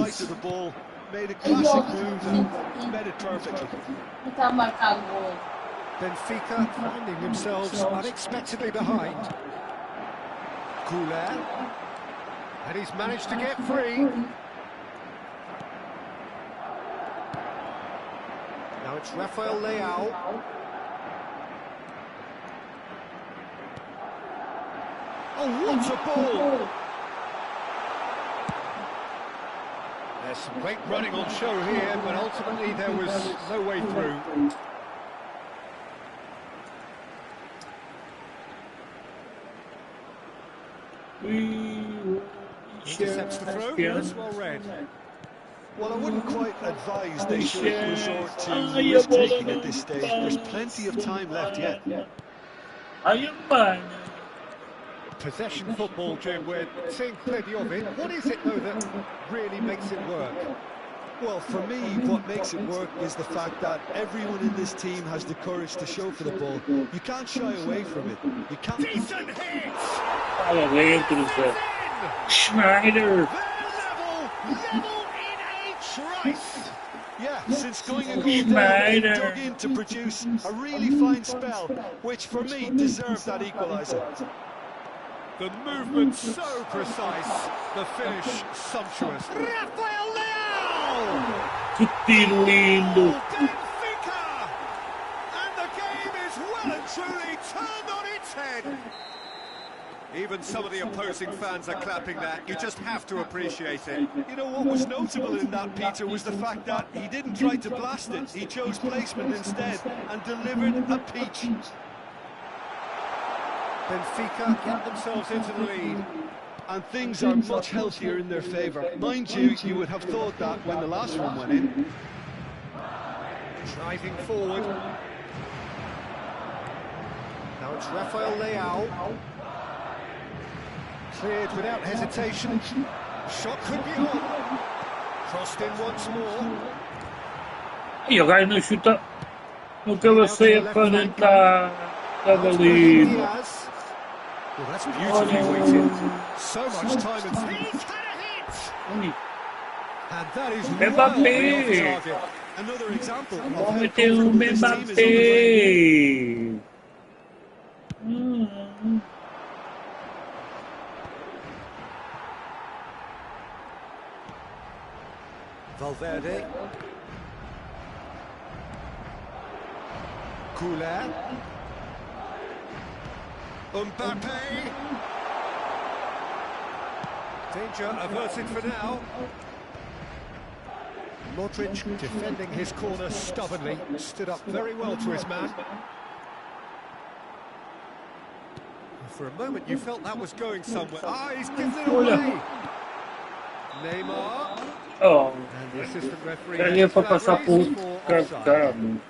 Made a classic move and made it perfectly. Está marcado o gol. Benfica finding themselves unexpectedly behind. Clica, and he's managed to get free. Now it's Rafael Leao. Oh, what a ball! There's some great running on show here, but ultimately there was no way through. Intercepts the throw, that's well read. Well, I wouldn't quite advise they should resort to risk-taking at this stage. There's plenty of time left yet. Possession football, Jim, we're seeing plenty of it. What is it, though, that really makes it work? Well, for me, what makes it work is the fact that everyone in this team has the courage to show for the ball. You can't shy away from it. You can't... Decent hit! Schneider! Level in a trice! Yeah, since going a goal down, they dug in to produce a really fine spell, which for me deserved that equaliser. The movement so precise, the finish sumptuous. Rafael Leao! Que tiro lindo! Benfica! And the game is well and truly turned on its head. Even some of the opposing fans are clapping that. You just have to appreciate it. You know, what was notable in that, Peter, was the fact that he didn't try to blast it. He chose placement instead and delivered a peach. Benfica get themselves into the lead. And things are much healthier in their favour. Mind you, you would have thought that when the last one went in. Driving forward. Now it's Rafael Leao. Cleared without hesitation. Shot could be on. Crossed in once more. E o gajo não chuta no cabeceio para entrar da baliza. Well, that's beautifully weighted. So much time and he's had a hit. And that is well off target. Another example of Vamos how meter um confident this team is on the Mbappé. Valverde. Clica. Mbappé. Danger averted for now. Modric defending his corner stubbornly, stood up very well to his man. For a moment you felt that was going somewhere. Ah, he's given it away. Neymar. Oh, And the assistant referee ele para passar por raised for offside. cartão.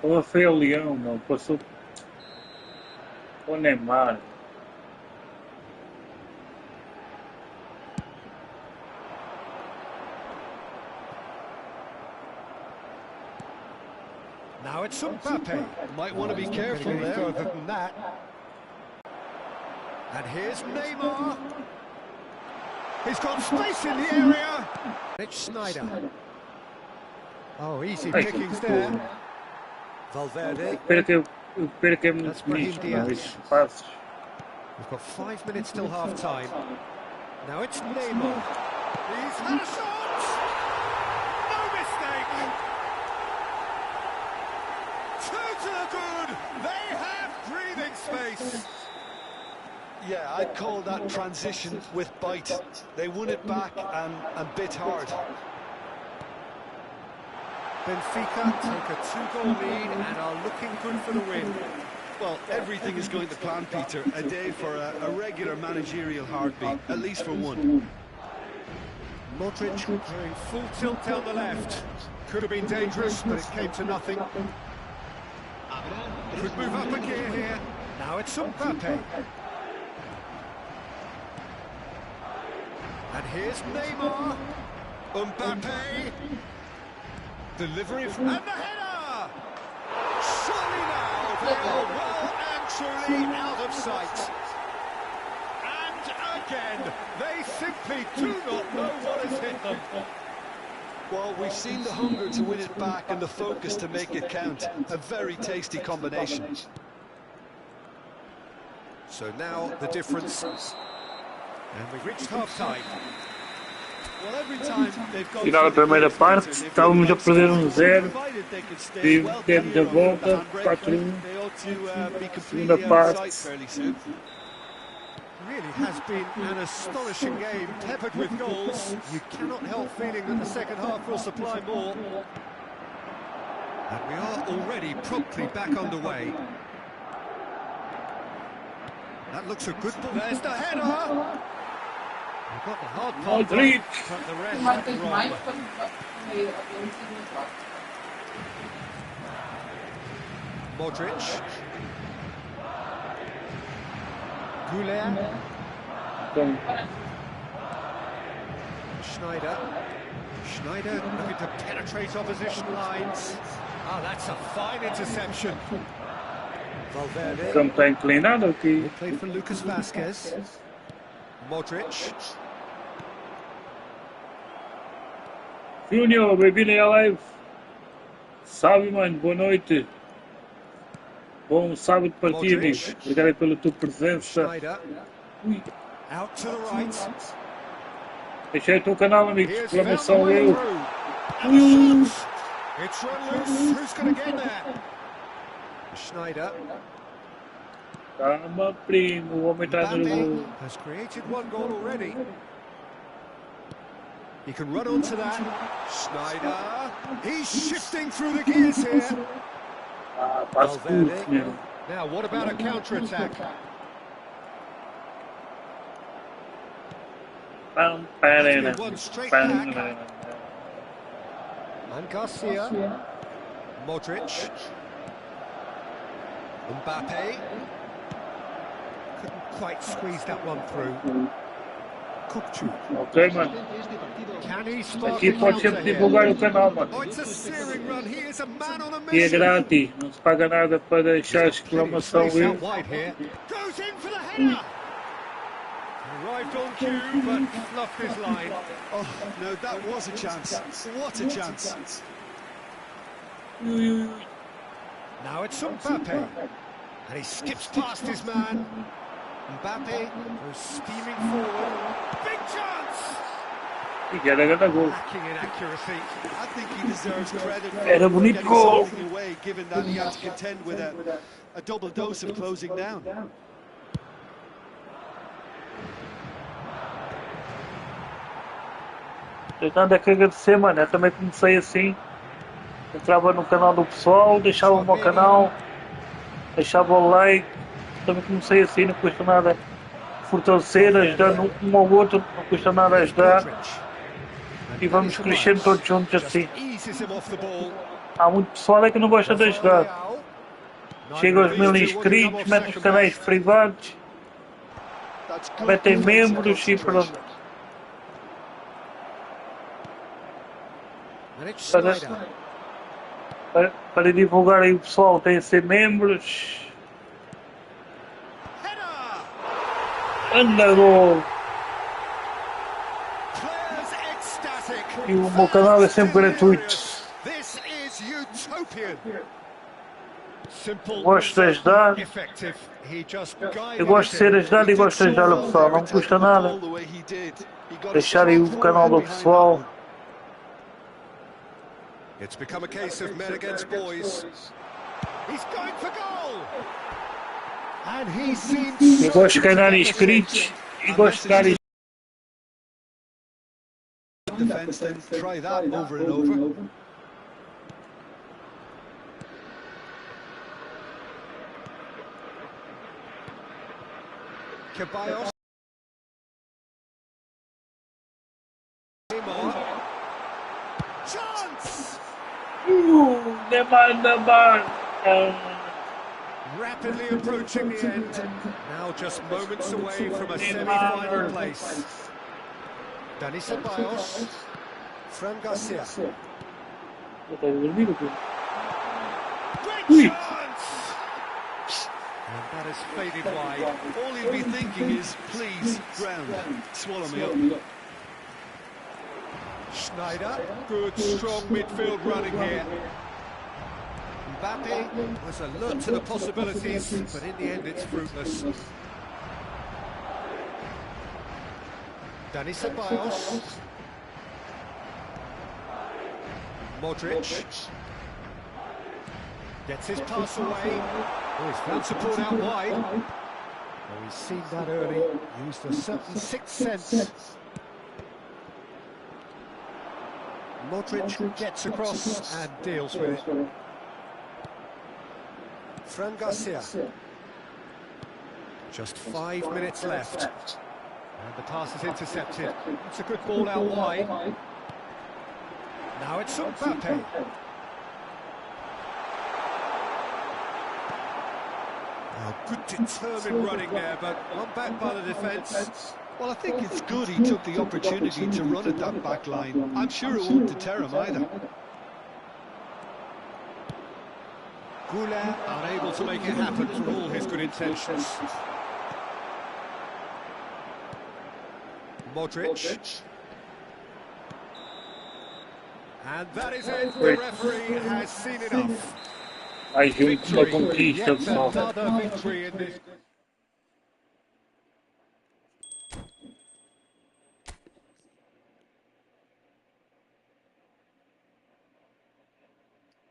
Ela foi o Leão, não passou o Neymar. Now it's Mbappe. Might want to be careful there. Further than that. And here's Neymar. He's got space in the area. It's Snyder. Oh, easy pickings there. Valverde. Espero que é muito nisto, esses passos. We've got 5 minutes till half time. Now it's Neymar. He's had a shot. No mistake. Two to the good. They have breathing space. Yeah, I'd call that transition with bite. They won it back and bit hard. Benfica take a 2-goal lead and are looking good for the win. Well, everything is going to plan, Peter. A day for a regular managerial heartbeat, at least for one. Modric going full tilt down the left. Could have been dangerous, but it came to nothing. Could move up a gear here. Now it's Mbappe. And here's Neymar. Mbappe. Delivery from... And the header! Surely now they are well and truly out of sight. And again, they simply do not know what has hit them. Well, we've seen the hunger to win it back and the focus to make it count. A very tasty combination. So now the difference... And we've reached half-time. Well, every time they've gone Final da primeira parte, estávamos a perder 1-0, temos a volta, 4-1, segunda parte. Really has been an astonishing game, peppered with goals. You cannot help feeling that the second half will supply more. And we are already promptly back underway. That looks a good ball. There's the header! We've got the hard part, but the rest went wrong. Modric. Goulet. Schneider. Schneider looking to penetrate opposition lines. Ah, that's a fine interception. Valverde. Não está inclinado aqui. Played for Lucas Vasquez. Modric. Júnior, bem-vindo aí à live. Salve, mano, boa noite. Bom sábado para ti, amigo. Obrigado pela tua presença. Ui. Out to the right. Deixei o teu canal, amigo. Exclamação eu. It's run loose. Who's going to get there? Schneider. Calma, primo. O homem está nervoso. Has created one goal already. He can run onto that. Schneider. He's shifting through the gears here. Passo curto, meu. Now, what about a counter-attack? Pam, parana. One straight Pam, back. And Garcia. Modric. Mbappe. Couldn't quite squeeze that one through. Ok, mano. Can he spark Aqui a pode counter sempre here? divulgar o canal, mano. Oh, it's a searing run. He is a man on a E é mission. grátis. Não se paga nada para deixar a exclamação Space eu. out wide here. Goes in for the header. Arrived on cue, but fluffed his line. Oh, no, that was a chance. What a chance. Now it's Mbappe. And he skips past his man. Mbappe goes steaming forward. Big chance! E era grande gol. Lacking in accuracy. I think he deserves credit for Era bonito getting gol. something away, given that he had to contend with a double dose of closing down. Tenho nada que agradecer, mano. Eu também comecei assim. Entrava no canal do pessoal, deixava o meu canal, deixava o like, também comecei assim, não custa nada fortalecer, ajudar um ao outro, não custa nada ajudar. E vamos crescendo todos juntos assim. Há muito pessoal que não gosta de ajudar. Chega aos 1000 inscritos, mete os canais privados, metem membros e pronto. Para divulgar aí o pessoal tem a ser membros. Anda gol! E o meu canal é sempre gratuito. Gosto de ajudar. Eu gosto de ser ajudado e gosto de ajudar o pessoal. Não me custa nada. Deixar aí o canal do pessoal. It's become a case of men against boys. He's going for goal. And he seems Eu gosto de ganhar inscritos e gosto de dar defense, then try that over and over. Caballos. Chance. Neymar. Rapidly approaching the end. Now just moments away from a semi-final place. Dani Ceballos. Fran Garcia. Great chance! And that has faded wide. All you'll be thinking is, please, ground, swallow me up. Schneider, good strong midfield running here. Mbappe was alert to the possibilities, but in the end it's fruitless. Dani Ceballos. Modric. Gets his pass away. Oh, he's found support out wide. Oh, he's seen that early. Used a certain sixth sense. Modric gets across and deals with it. Fran Garcia. Just 5 minutes left. And the pass is intercepted. It's a good ball out wide. Now it's Mbappe. Oh, good determined running there, but one back by the defence. Well, I think it's good he took the opportunity to run at that back line. I'm sure it won't deter him either. Goulart unable to make it happen for all his good intentions. Modric. And that is it. The referee has seen enough. mais uma conquista, Yet pessoal. another victory in this.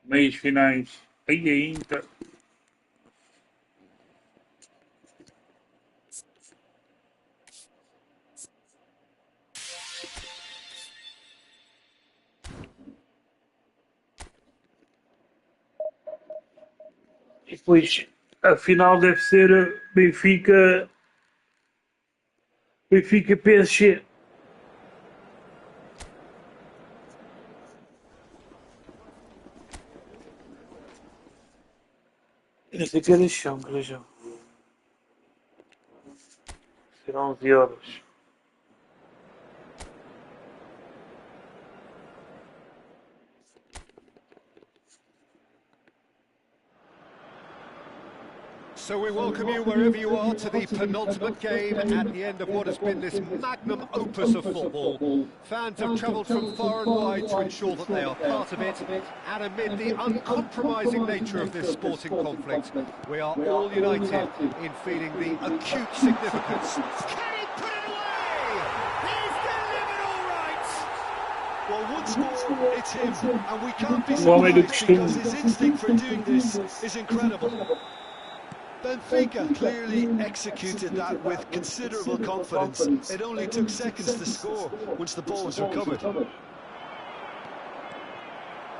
Meios finais aí ainda. E depois a final deve ser Benfica PSG. Não sei que horas são, vejam. Serão 11 horas. So we welcome you wherever you are to the penultimate game at the end of what has been this magnum opus of football. Fans have travelled from far and wide to ensure that they are part of it, and amid the uncompromising nature of this sporting conflict, we are all united in feeling the acute significance. Can he put it away? He's delivered all right! Well, once more, it's him, and we can't be surprised because his instinct for doing this is incredible. Benfica clearly executed that with considerable confidence. It only took seconds to score once the ball was recovered.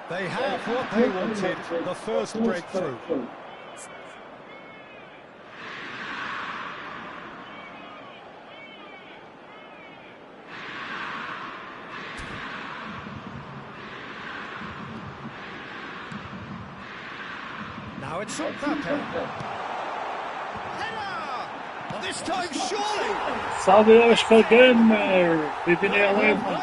They have what they wanted, the first breakthrough. Now it's Mbappe. Header! Well, this time surely. Salve Oscar Gamer! Bem-vindo a mano.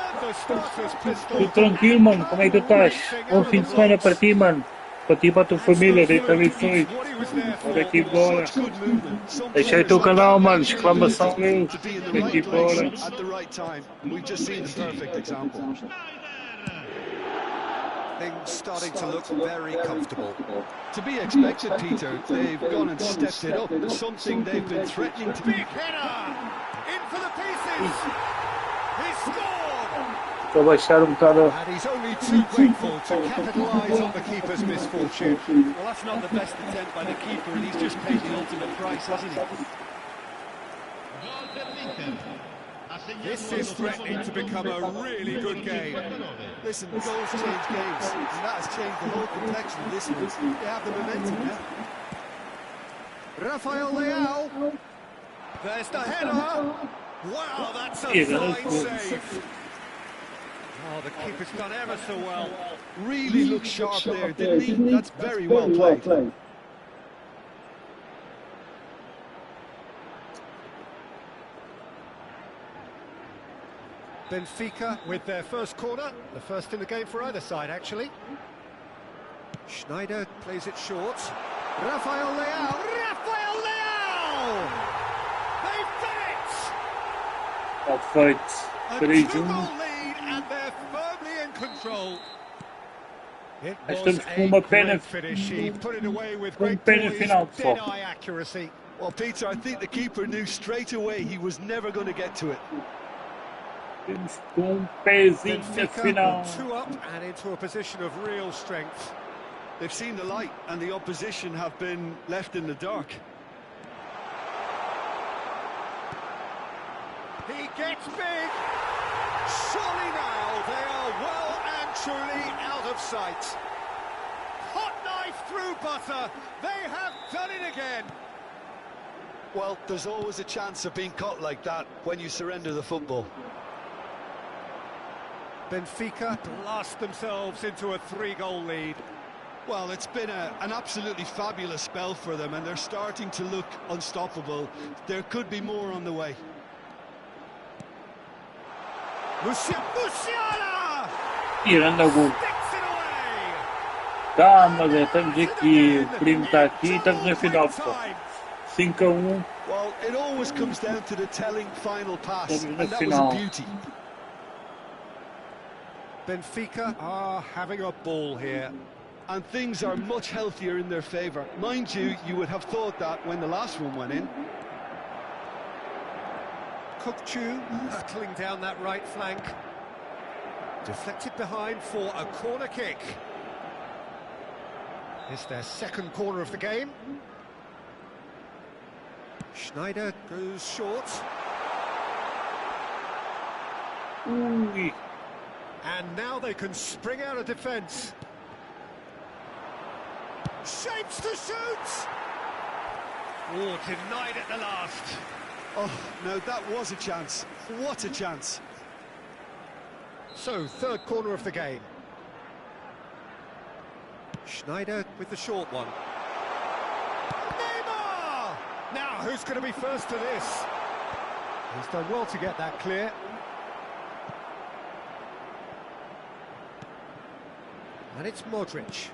Tudo tranquilo, mano? Como é que tu estás? Bom fim de semana para ti, mano. Para ti e para a tua família, diretamente. Olha aqui, bora. Deixei o teu canal, mano. Exclamação meu. Aqui, bora. Things starting to look very comfortable. To be expected, Peter. They've gone and stepped it up. Something they've been threatening to. Big header! In for the pieces! He scored! Vou baixar bocado. And he's only too grateful to capitalise on the keeper's misfortune. Well, that's not the best attempt by the keeper, and he's just paid the ultimate price, hasn't he? This is threatening to become a really good game. Listen, goals change games, and that has changed the whole complexion of this one. They have the momentum now. Rafael Leao. There's the header. Wow, that's a fine save. Oh, the keeper's done ever so well. Really looks sharp there, didn't he? That's very well played. Benfica with their first corner, the first in the game for either side, actually. Schneider plays it short. Rafael Leao! Rafael Leao! They've done it! Está feito. A 3-1. two-goal lead and they're firmly in control. It was Estamos com uma a pena. great finish. He put it away with Com great pena poise, final, pessoal. dead-eye accuracy. Well, Peter, I think the keeper knew straight away he was never going to get to it. Temos com pezinho na Benfica final. with two up and into a position of real strength. They've seen the light, and the opposition have been left in the dark. He gets big. Surely now they are well and truly out of sight. Hot knife through butter. They have done it again. Well, there's always a chance of being caught like that when you surrender the football. Benfica blast themselves into a three-goal lead. Well, it's been an absolutely fabulous spell for them, and they're starting to look unstoppable. There could be more on the way. Musiala! Tirando a gol. Sticks it away! Calma, Zé, estamos aqui. O primo está aqui. Estamos na final, pessoal. 5-1. Well, it always comes down to the telling final pass, Estamos na and that was final. a beauty. Benfica are having a ball here. And things are much healthier in their favour. Mind you, you would have thought that when the last one went in. Kukçu hurtling down that right flank. Deflected behind for a corner kick. It's their second corner of the game. Schneider goes short. Ui. And now they can spring out of defence. Shapes to shoot! Oh, denied at the last. Oh, no, that was a chance. What a chance. So, third corner of the game. Schneider with the short one. Neymar! Now, who's going to be first to this? He's done well to get that clear. And it's Modric.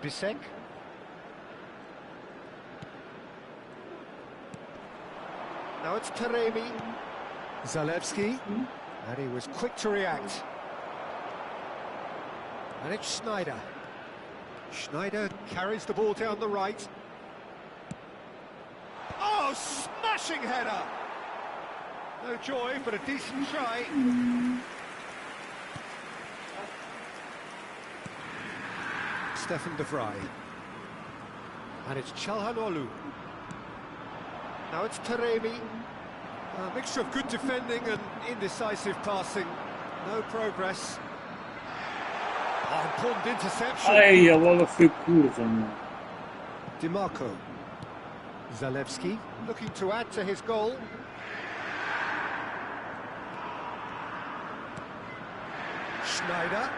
Bisek. Now it's Taremi. Zalewski. And he was quick to react. And it's Schneider. Schneider carries the ball down the right. Oh, smashing header! No joy, but a decent try. Stefan de Vrij. And it's Çalhanoğlu. Now it's Taremi. A mixture of good defending and indecisive passing. No progress. Oh, important interception. Ai, a bola foi curva, mano. DiMarco. Zalewski looking to add to his goal. Schneider.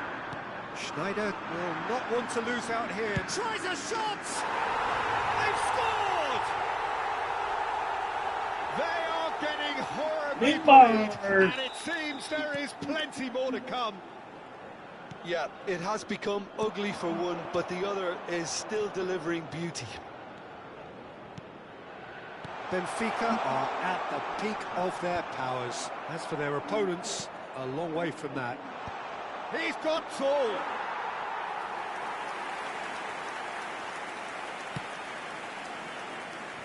Schneider will not want to lose out here. Tries a shot! They've scored! They are getting horribly bullied, and it seems there is plenty more to come. Yeah, it has become ugly for one, but the other is still delivering beauty. Benfica are at the peak of their powers. As for their opponents, a long way from that. He's got tall.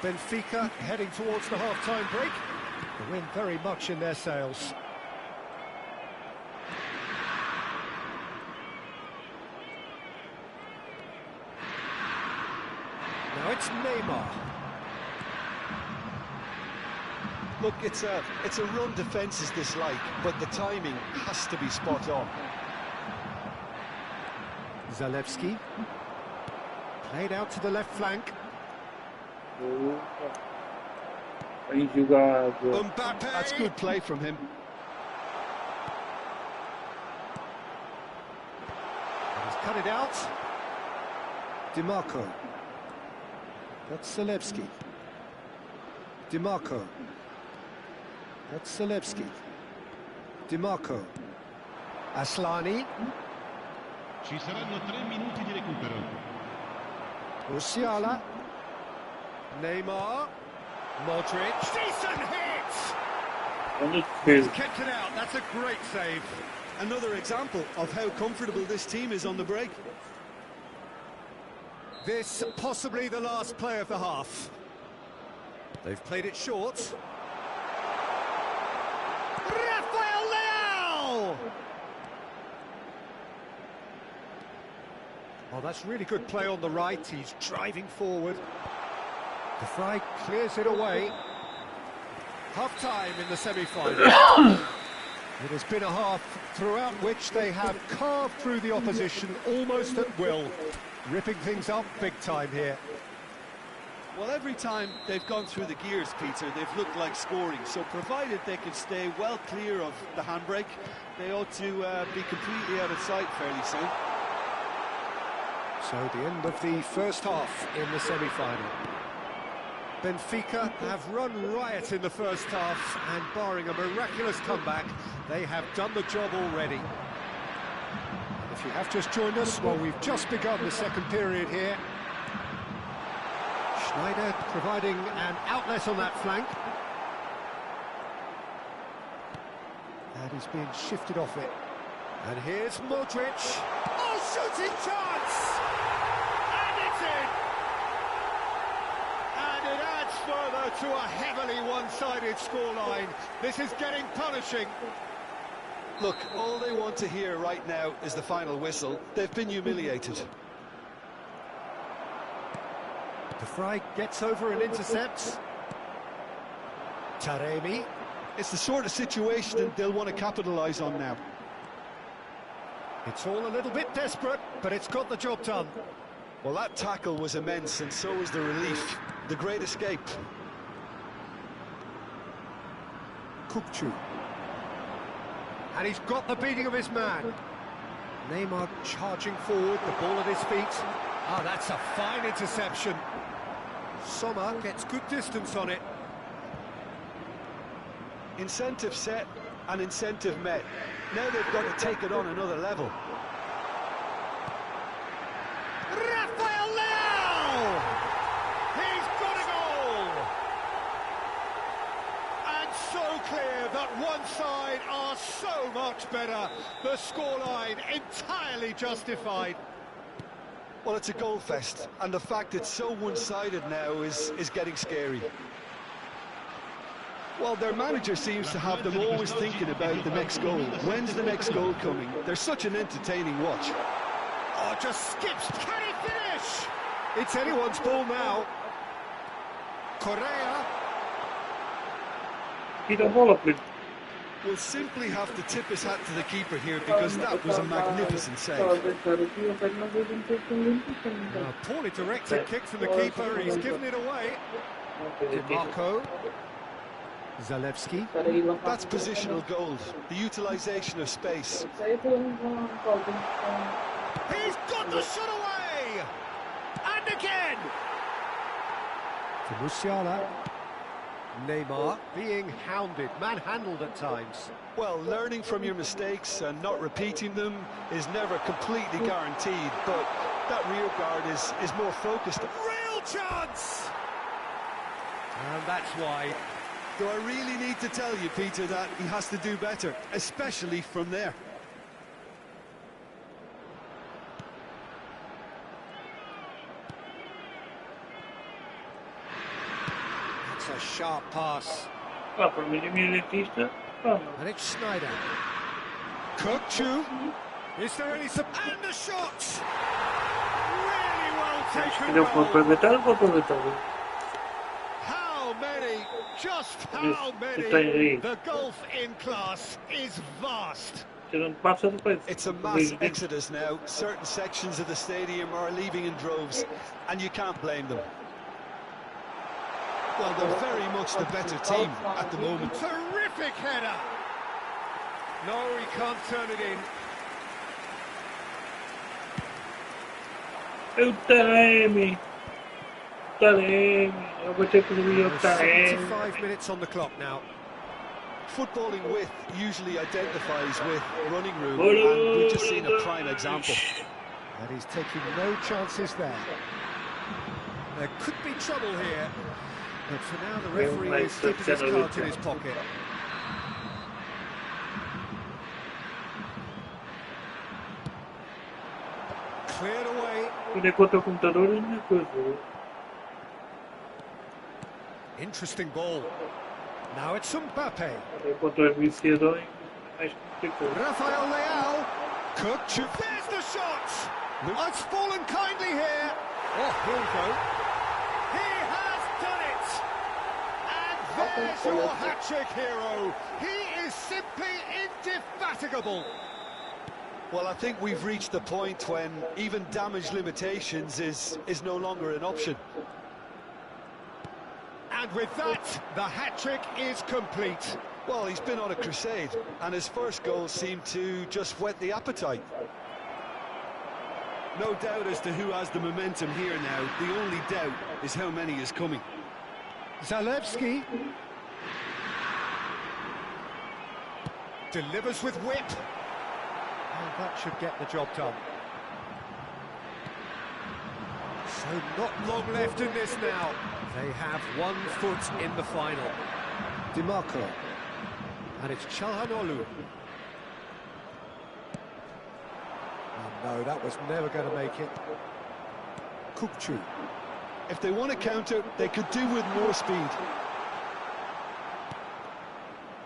Benfica heading towards the half-time break. The wind very much in their sails. Now it's Neymar. Look, it's a run defence's dislike, but the timing has to be spot on. Zalewski. Played out to the left flank. Bem jogado. Mbappe. That's good play from him. He's cut it out. DiMarco. That's Zalewski. DiMarco. That's Zalewski. DiMarco. Aslani. Ci saranno 3 minuti di recupero. Musiala. Neymar. Modric. Decent hit! He's kept it out. That's a great save. Another example of how comfortable this team is on the break. This possibly the last play of the half. They've played it short. Rafael Leao! Oh, that's really good play on the right. He's driving forward. De Vrij clears it away. Half-time in the semi-final. It has been a half throughout which they have carved through the opposition almost at will. Ripping things up big time here. Well, every time they've gone through the gears, Peter, they've looked like scoring. So provided they can stay well clear of the handbrake, they ought to be completely out of sight fairly soon. So the end of the first half in the semi-final. Benfica have run riot in the first half, and barring a miraculous comeback, they have done the job already. If you have just joined us, well, we've just begun the second period here. Schneider providing an outlet on that flank. And he's being shifted off it. And here's Modric. Oh, shooting chance! And it's in! And it adds further to a heavily one-sided scoreline. This is getting punishing. Look, all they want to hear right now is the final whistle. They've been humiliated. De Vrij gets over and intercepts. Taremi. It's the sort of situation that they'll want to capitalise on now. It's all a little bit desperate, but it's got the job done. Well, that tackle was immense, and so was the relief. The great escape. Kupchu. And he's got the beating of his man. Neymar charging forward, the ball at his feet. Ah, that's a fine interception. Sommer gets good distance on it. Incentive set and incentive met. Now they've got to take it on another level. Rafael Leao! He's got a goal! And so clear that one side are so much better. The scoreline entirely justified. Well, it's a goal fest, and the fact it's so one-sided now is getting scary. Well, their manager seems to have them always thinking about the next goal. When's the next goal coming? They're such an entertaining watch. Oh, just skips. Can he finish? It's anyone's ball now. Correa. Tira a bola, please. Will simply have to tip his hat to the keeper here because that was a magnificent save. Poorly directed kick from the keeper. He's given it away. DiMarco. Zalewski. That's positional gold, the utilisation of space. He's Got the shot away! And again! To Musiala. Neymar being hounded, manhandled at times. Well, learning from your mistakes and not repeating them is never completely guaranteed, but that rear guard is more focused. Real chance! And that's wide. Do I really need to tell you, Peter, that he has to do better, especially from there? That's a sharp pass. Ah, para mim, a minha dentista. Ah, não. And it's Schneider. Kukçu. Is there any... And the shot! Really well taken. Eu vou aproveitar, eu vou aproveitar. How many? Just how many? The gulf in class is vast. It's a mass exodus now. Certain sections of the stadium are leaving in droves, and you can't blame them. Well, they're very much the better team at the moment. Terrific header! No, he can't turn it in. Taremi. Eu vou ter que ir ao Taremi. 75 minutes on the clock now. Footballing width usually identifies with running room, and we've just seen a prime example. And he's taking no chances there. There could be trouble here, but for now the referee is keeping his cards in his pocket. Cleared away. Interesting ball. Now it's Mbappe. Rafael Leao. Kukçu. There's the shot. It's fallen kindly here. Oh, here we go. He has done it. And there's your hat-trick hero. He is simply indefatigable. Well, I think we've reached the point when even damage limitations is no longer an option. And with that, the hat-trick is complete. Well, he's been on a crusade, and his first goal seemed to just whet the appetite. No doubt as to who has the momentum here now. The only doubt is how many is coming. Zalewski. Delivers with whip. And that should get the job done. So not long left in this now. They have 1 foot in the final. DiMarco. And it's Çalhanoğlu. Oh no, that was never going to make it. Kukçu. If they want to counter, they could do with more speed.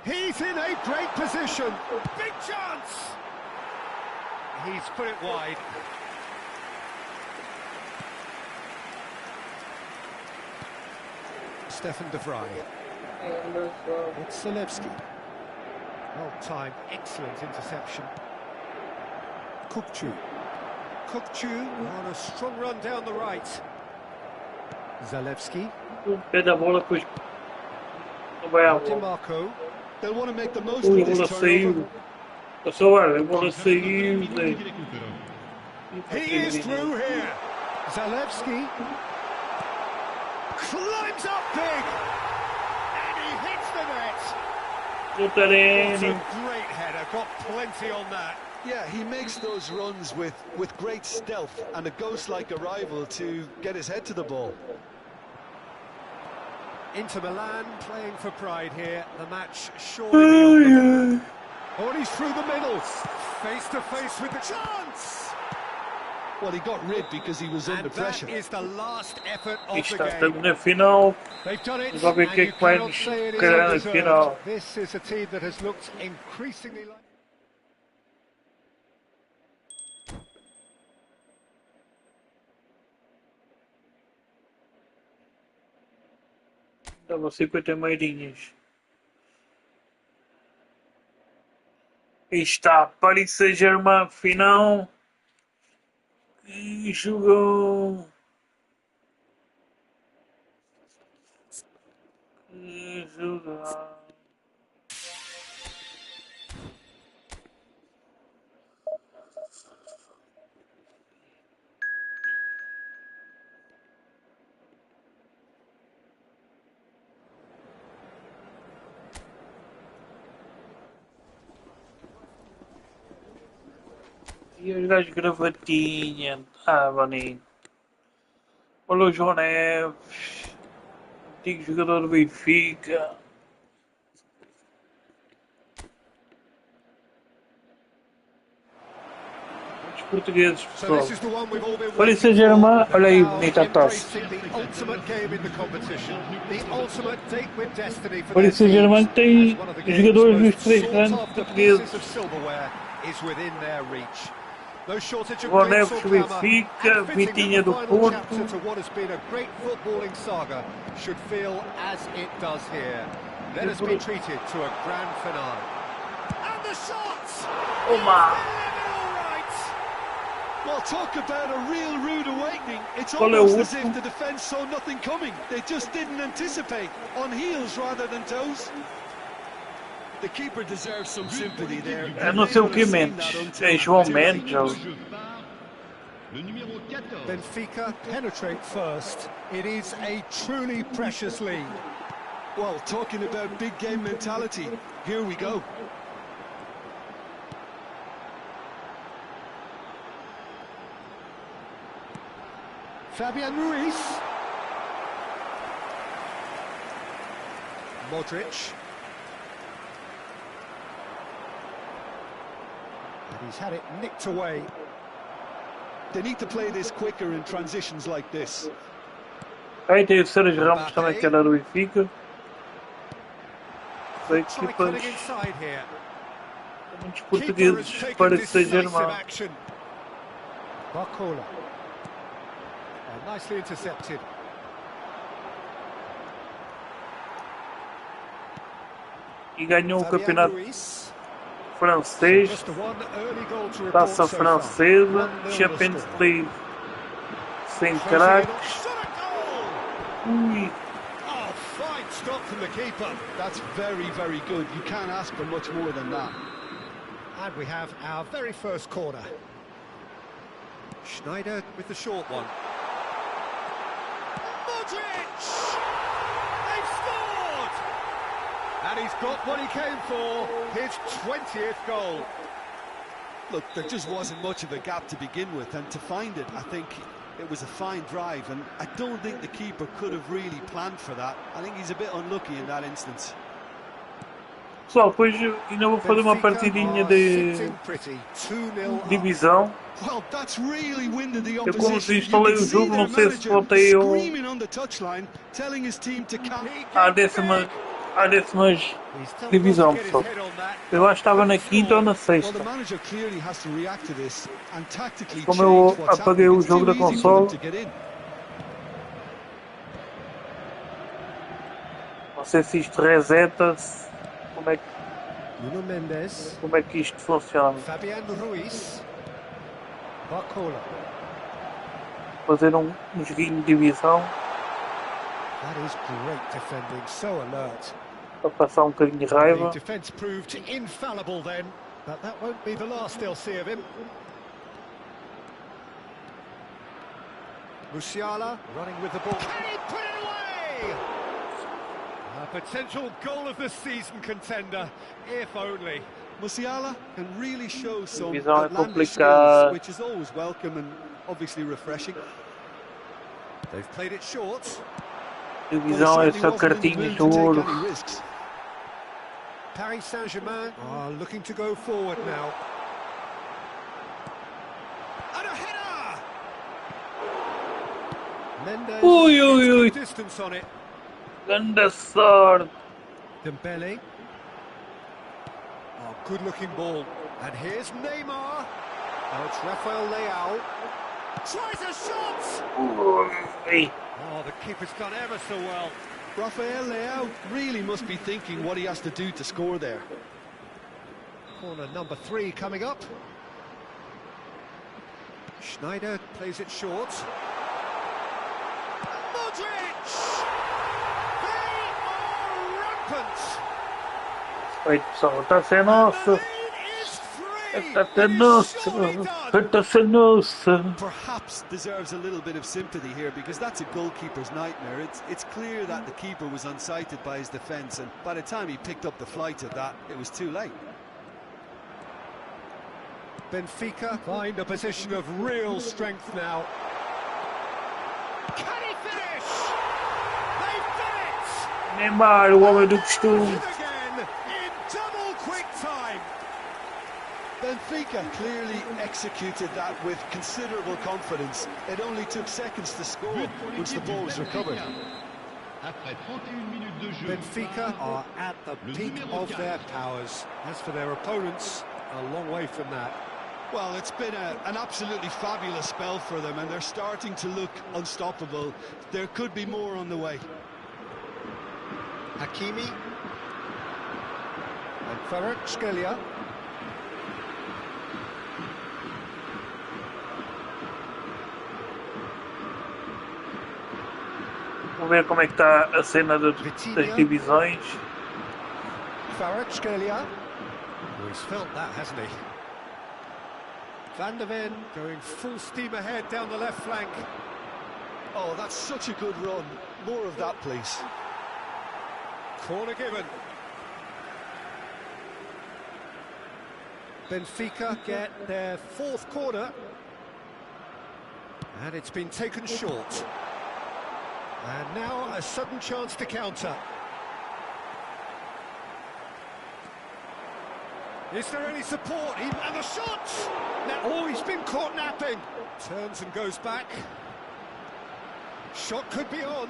He's in a great position. Big chance. He's put it wide. Stefan de Vrij. It's Zalewski. Well timed, excellent interception. Kukçu. Kukçu on a strong run down the right. Zalewski. DiMarco. They'll want to make the most of this turnover. He is through here. Zalewski climbs up big, and he hits the net. What a great header, got plenty on that. Yeah, he makes those runs with great stealth and a ghost-like arrival to get his head to the ball. Inter Milan playing for pride here. The match surely. Oh, and he's through the middle. Face to face with the chance. Well, he got rid because he was under pressure. That is the last effort of the game. They've done it, and you cannot say it is undeserved. This is a team that has looked increasingly like... Dava 50 moedinhas. Está Paris Saint-Germain final. E jogou. E jogou. E os gajos gravatinha. Ah, bonito. Olha o João Neves. Antigo jogador do Benfica. Os portugueses, pessoal. Paris Saint-Germain, olha aí, bonita a taça. Paris Saint-Germain tem jogadores dos três grandes portugueses. João Neves do Benfica, Vitinha do Porto. Uma. Well, talk about a real rude awakening. It's Qual é o almost as último? if the defence saw nothing coming. They just didn't anticipate. On heels rather than toes. The keeper deserves some sympathy there. Eu não sei o que Mendes. É João Mendes. Ou... Benfica penetrate first. It is a truly precious lead. Well, talking about big game mentality. Here we go. Fabian Ruiz. Modric. And he's had it nicked away. They need to play this quicker in transitions like this. Aí tem o Sérgio Ramos também, que era do Benfica. As equipas. Muitos portugueses para Saint-Germain. Barcola. Nicely intercepted. E ganhou o campeonato francês, taça francesa, Champions League sem craques. Ui. Oh, fine stop from the keeper. That's very, very good. You can't ask for much more than that. And we have our very first corner. Schneider with the short one. Modric! They've scored! And he's got what he came for, his 20th goal. Look, there just wasn't much of a gap to begin with, and to find it, I think it was a fine drive, and I don't think the keeper could have really planned for that. I think he's a bit unlucky in that instance. Pessoal, depois ainda vou fazer uma partidinha de divisão. Well, that's really winded the Eu opposition. como desinstalei o jogo, não sei se voltei ao... à décima divisão, pessoal. Eu acho que estava na quinta ou na sexta. Como eu apaguei o jogo da console, não sei se isto reseta-se. Como é que isto funciona? Fabian Ruiz. Barcola. Fazer um joguinho de divisão That is great defending, so alert. para passar um bocadinho de raiva. The defence proved infallible then, but that won't be the last they'll see of him. Musiala running with the ball. Can he put it away? A potential goal of the season contender, if only. Musiala can really show some Divisão é outlandish complicado. skills, which is always welcome and obviously refreshing. They've played it short. Divisão é só cartinhas de ouro. Paris Saint-Germain are looking to go forward now. And a header! Mendes Ui, ui, ui. gets good distance on it. Grande sorte. Dembele. Oh, good-looking ball. And here's Neymar. Now it's Rafael Leao. Tries a shot! Ui. Oh, the keeper's done ever so well. Rafael Leao really must be thinking what he has to do to score there. Corner number 3 coming up. Schneider plays it short. Modric! They are rampant! Oi, pessoal, está a ser nossa. Está a ser nossa. Está a ser nossa. Perhaps deserves a little bit of sympathy here, because that's a goalkeeper's nightmare. It's clear that the keeper was unsighted by his defence, and by the time he picked up the flight of that, it was too late. Benfica find a position of real strength now. Can he finish? They've done it! Neymar, o homem do costume. Again in double quick time. Benfica clearly executed that with considerable confidence. It only took seconds to score once the ball was recovered. Benfica are at the peak of their powers. As for their opponents, a long way from that. Well, it's been an absolutely fabulous spell for them, and they're starting to look unstoppable. There could be more on the way. Hakimi and Kvaratskhelia. Vamos ver como é que está a cena das divisões. Kvaratskhelia. Oh, he's felt that, hasn't he? Van der Ven going full steam ahead down the left flank. Oh, that's such a good run. More of that, please. Corner given. Benfica get their fourth corner. And it's been taken short. And now a sudden chance to counter. Is there any support? And the shot! Now, oh, he's been caught napping. Turns and goes back. Shot could be on.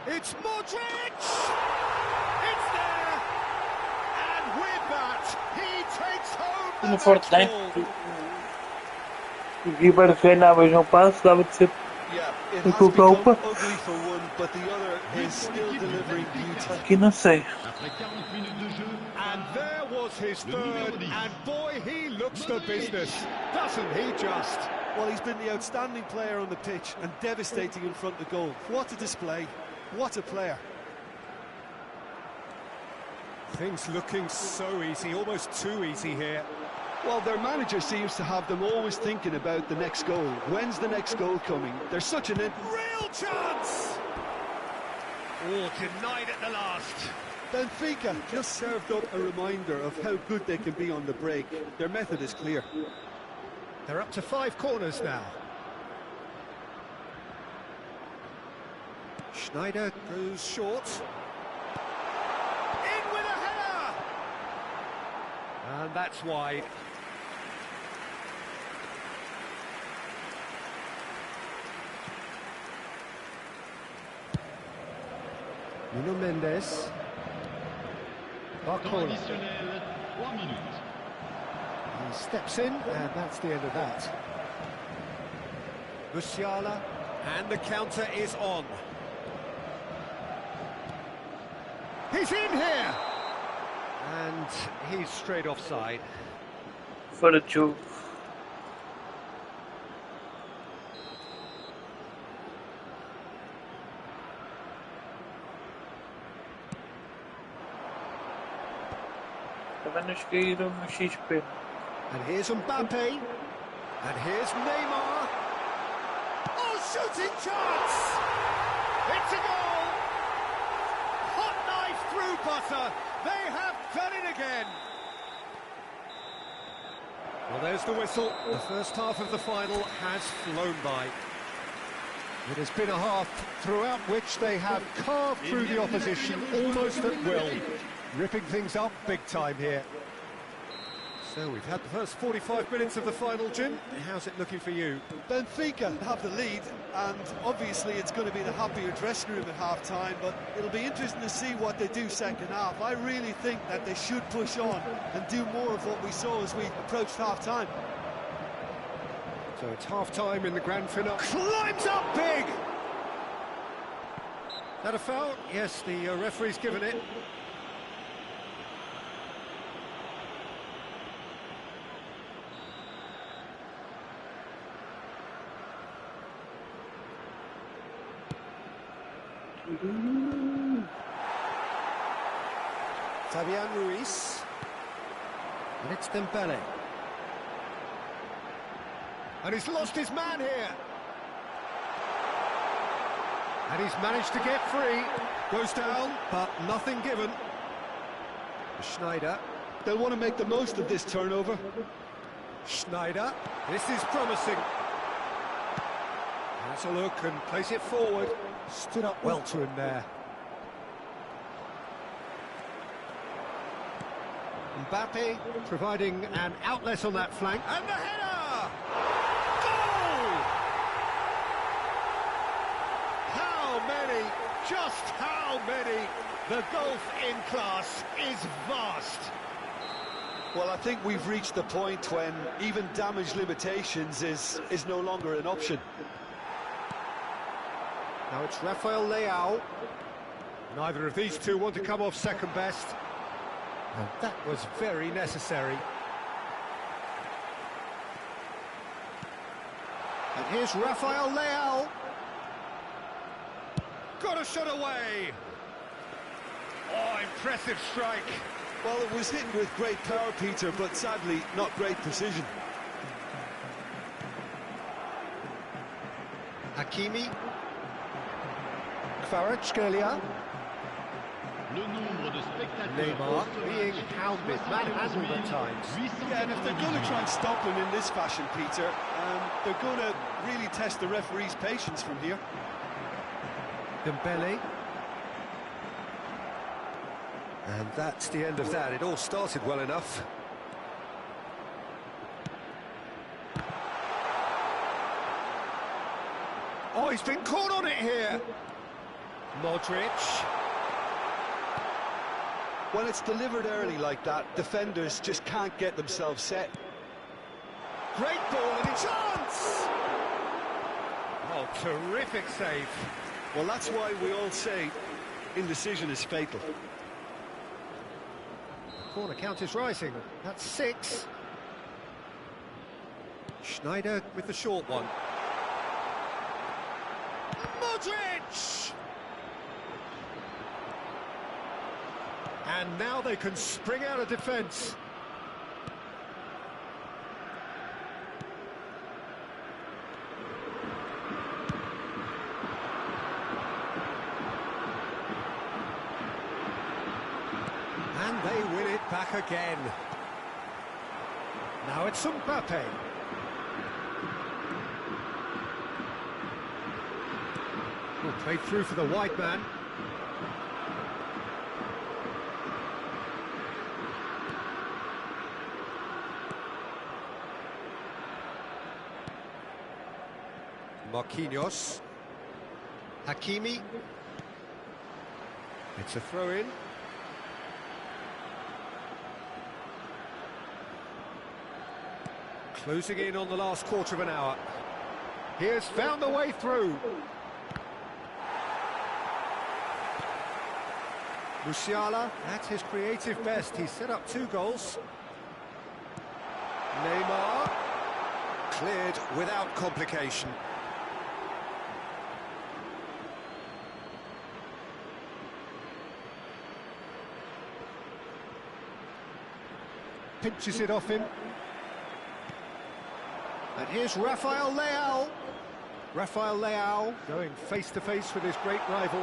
It's Modric! It's there! And with that, he takes home the No Fortnite, goal. os rivais ganhavas no passo, dava de ser. Yeah, it Um has pouco become opa. ugly for one, but the other is still delivering beauty. Aqui não sei. And there was his third, and boy, he looks the business, doesn't he just? Well, he's been the outstanding player on the pitch and devastating in front of goal. What a display, what a player. Things looking so easy, almost too easy here. Well, their manager seems to have them always thinking about the next goal. When's the next goal coming? There's such an... Real chance! Oh, denied at the last. Benfica just served up a reminder of how good they can be on the break. Their method is clear. They're up to 5 corners now. Schneider goes short. In with a header! And that's wide. Nuno Mendes. Barcola. He steps in, and that's the end of that. Musiala, and the counter is on. He's in here! And he's straight offside. Fora de jogo. Também nos caíram no XP. And here's Mbappe. And here's Neymar. Oh, shooting chance! It's a goal! Hot knife through butter. They have done it again. Well, there's the whistle. The first half of the final has flown by. It has been a half throughout which they have carved through the opposition almost at will, ripping things up big time here. So we've had the first 45 minutes of the final, Jim. How's it looking for you? Benfica have the lead, and obviously it's going to be the happier dressing room at half-time, but it'll be interesting to see what they do second half. I really think that they should push on and do more of what we saw as we approached half-time. So it's half-time in the grand finale. Climbs up big! That a foul? Yes, the referee's given it. Fabian Ruiz, and it's Dembele, and he's lost his man here, and he's managed to get free, goes down, but nothing given. Schneider, They'll want to make the most of this turnover. Schneider, this is promising. Has a look and place it forward. Stood up well to him there. Mbappe providing an outlet on that flank. And the header! Goal! How many? Just how many? The gulf in class is vast. Well, I think we've reached the point when even damage limitations is no longer an option. Now it's Rafael Leao. Neither of these two want to come off second best. And that was very necessary. And here's Rafael Leao. Got a shot away. Oh, impressive strike. Well, it was hit with great power, Peter, but sadly, not great precision. Hakimi. Kvaratskhelia. Neymar being hounded, manhandled at times. Yeah, and if they're going to try and stop him in this fashion, Peter, they're going to really test the referee's patience from here. Dembele. And that's the end of that. It all started well enough. Oh, he's been caught on it here. Modric. When it's delivered early like that, defenders just can't get themselves set. Great ball and a chance! Oh, terrific save. Well, that's why we all say indecision is fatal. Corner count is rising. That's 6. Schneider with the short one. Modric! And now they can spring out of defence. And they win it back again. Now it's Mbappe. Oh, played through for the wide man. Marquinhos. Hakimi. It's a throw-in. Closing in on the last quarter of an hour. He has found the way through. Musiala at his creative best. He's set up 2 goals. Neymar. Cleared without complication. Pinches it off him. And here's Rafael Leao. Rafael Leao going face to face with his great rival.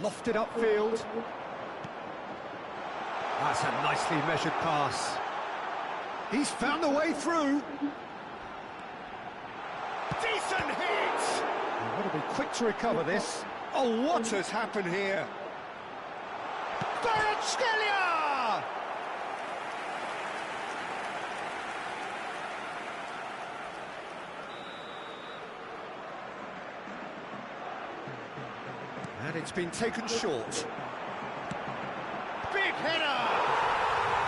Lofted upfield. That's a nicely measured pass. He's found the way through. Decent hit! You've got to be quick to recover this. Oh, what has happened here? Kvaratskhelia! And it's been taken short. Big header!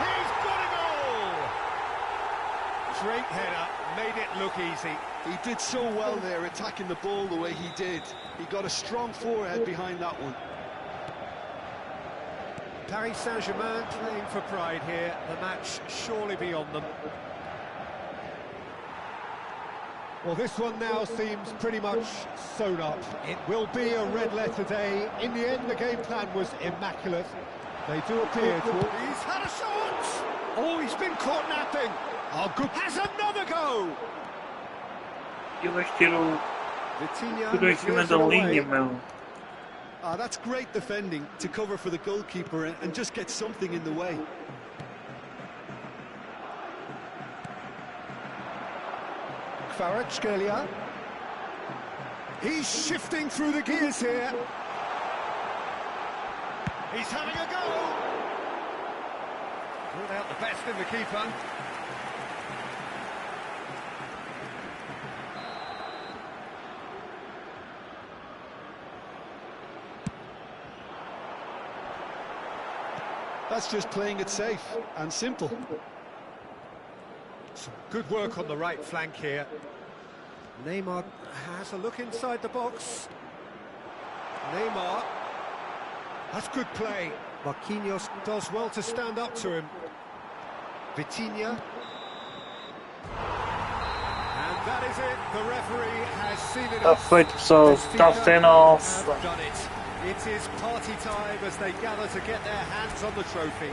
He's got a goal! Great header, made it look easy. He did so well there, attacking the ball the way he did. He got a strong forehead behind that one. Paris Saint-Germain playing for pride here. The match surely beyond them. Well, this one now seems pretty much sewn up. It will be a red letter day. In the end, the game plan was immaculate. They do appear to... He's had a shot! Oh, he's been caught napping. Oh, good. Has another go! Eu acho que era o... Vitinha tudo em cima da linha, meu. Ah, that's great defending to cover for the goalkeeper and just get something in the way. Kvaratskhelia. He's shifting through the gears here. He's having a go. Pulled out the best in the keeper. That's just playing it safe and simple. Some good work on the right flank here. Neymar has a look inside the box. Neymar. That's good play. Marquinhos does well to stand up to him. Vitinha. And that is it. The referee has seen it off. Feito, pessoal. Está sendo off. Have done it. It is party time as they gather to get their hands on the trophy.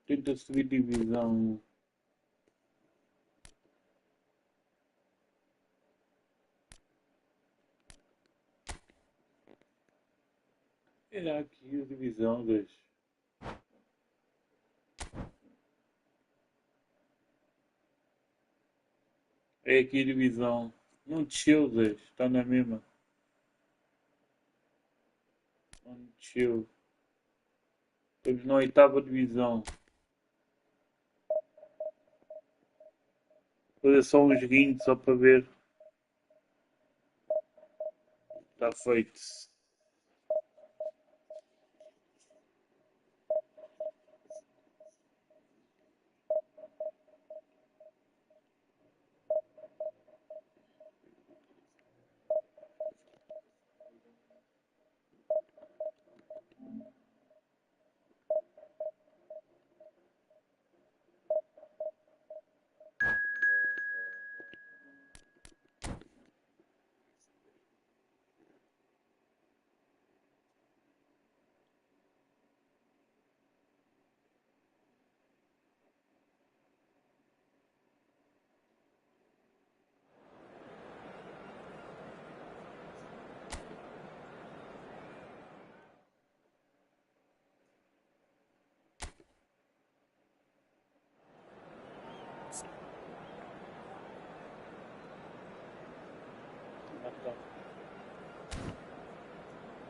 Tenta subir divisão. Era aqui a divisão das. É aqui a divisão. Não desceu, Zé. Está na mesma. Não desceu. Estamos na 8ª divisão. Vou fazer só um joguinho só para ver. Está feito.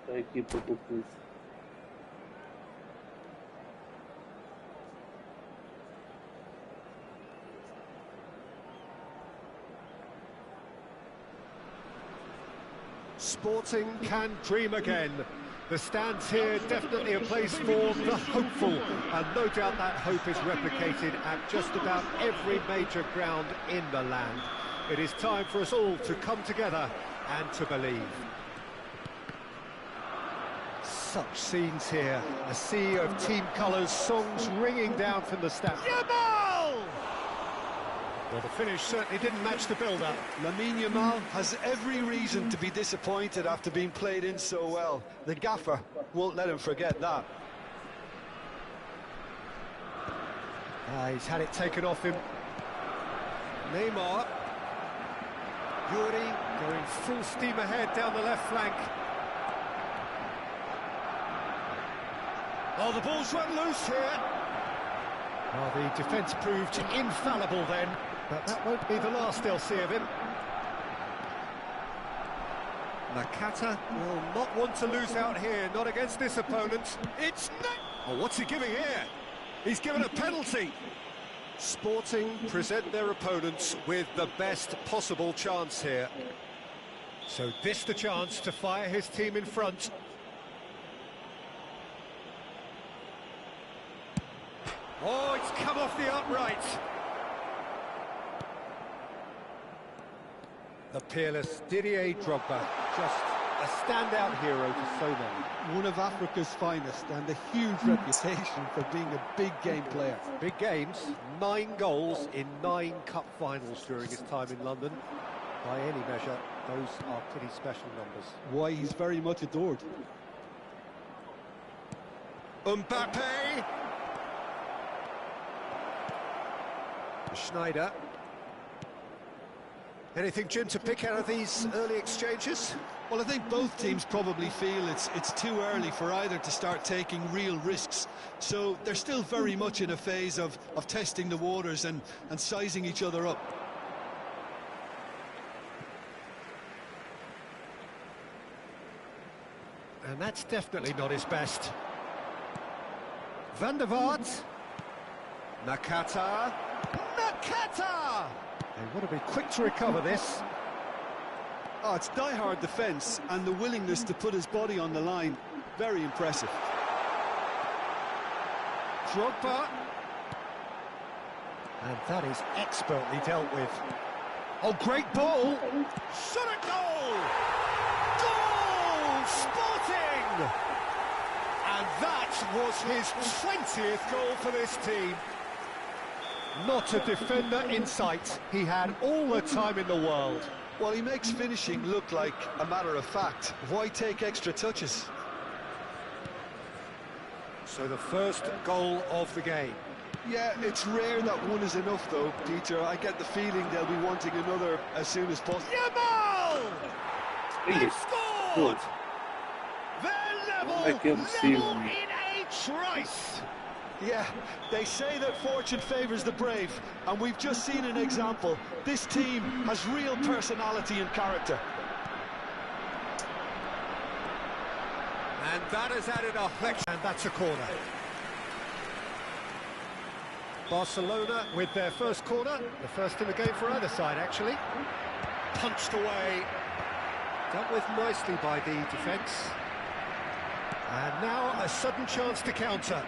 Está aqui para pouco. Sporting can dream again. The stands here definitely a place for the hopeful, and no doubt that hope is replicated at just about every major ground in the land. It is time for us all to come together and to believe. Such scenes here, a sea of team colours, songs ringing down from the stands. Well, the finish certainly didn't match the build-up. Lamine Yamal has every reason to be disappointed after being played in so well. The gaffer won't let him forget that. He's had it taken off him. Neymar. Yuri going full steam ahead down the left flank. Oh, the ball's run loose here. Well, the defence proved infallible then, but that won't be the last they'll see of him. Nakata will not want to lose out here, not against this opponent. It's oh, what's he giving here? He's given a penalty. Sporting present their opponents with the best possible chance here. So this the chance to fire his team in front. Oh, it's come off the upright. The peerless Didier Drogba, just a standout hero to so many. One of Africa's finest and a huge reputation for being a big game player. Big games, 9 goals in 9 cup finals during his time in London. By any measure, those are pretty special numbers. Why, he's very much adored. Mbappe! Schneider. Anything, Jim, to pick out of these early exchanges? Well, I think both teams probably feel it's too early for either to start taking real risks. So they're still very much in a phase of testing the waters and sizing each other up. And that's definitely not his best. Van der Vaart. Nakata. Nakata! They want to be quick to recover this. Oh, it's die-hard defence and the willingness to put his body on the line. Very impressive. Drogba. And that is expertly dealt with. Oh, great ball! Shot at goal! Goal! Sporting! And that was his 20th goal for this team. Not a defender in sight. He had all the time in the world. Well, he makes finishing look like a matter of fact. Why take extra touches? So the first goal of the game. Yeah, it's rare that one is enough, though, Peter. I get the feeling they'll be wanting another as soon as possible. Yamal! They've scored! They're level in a trice! Yeah, they say that fortune favours the brave, and we've just seen an example. This team has real personality and character. And that has added a flex, and that's a corner. Barcelona with their first corner, the first in the game for either side, actually. Punched away, dealt with nicely by the defence. And now a sudden chance to counter.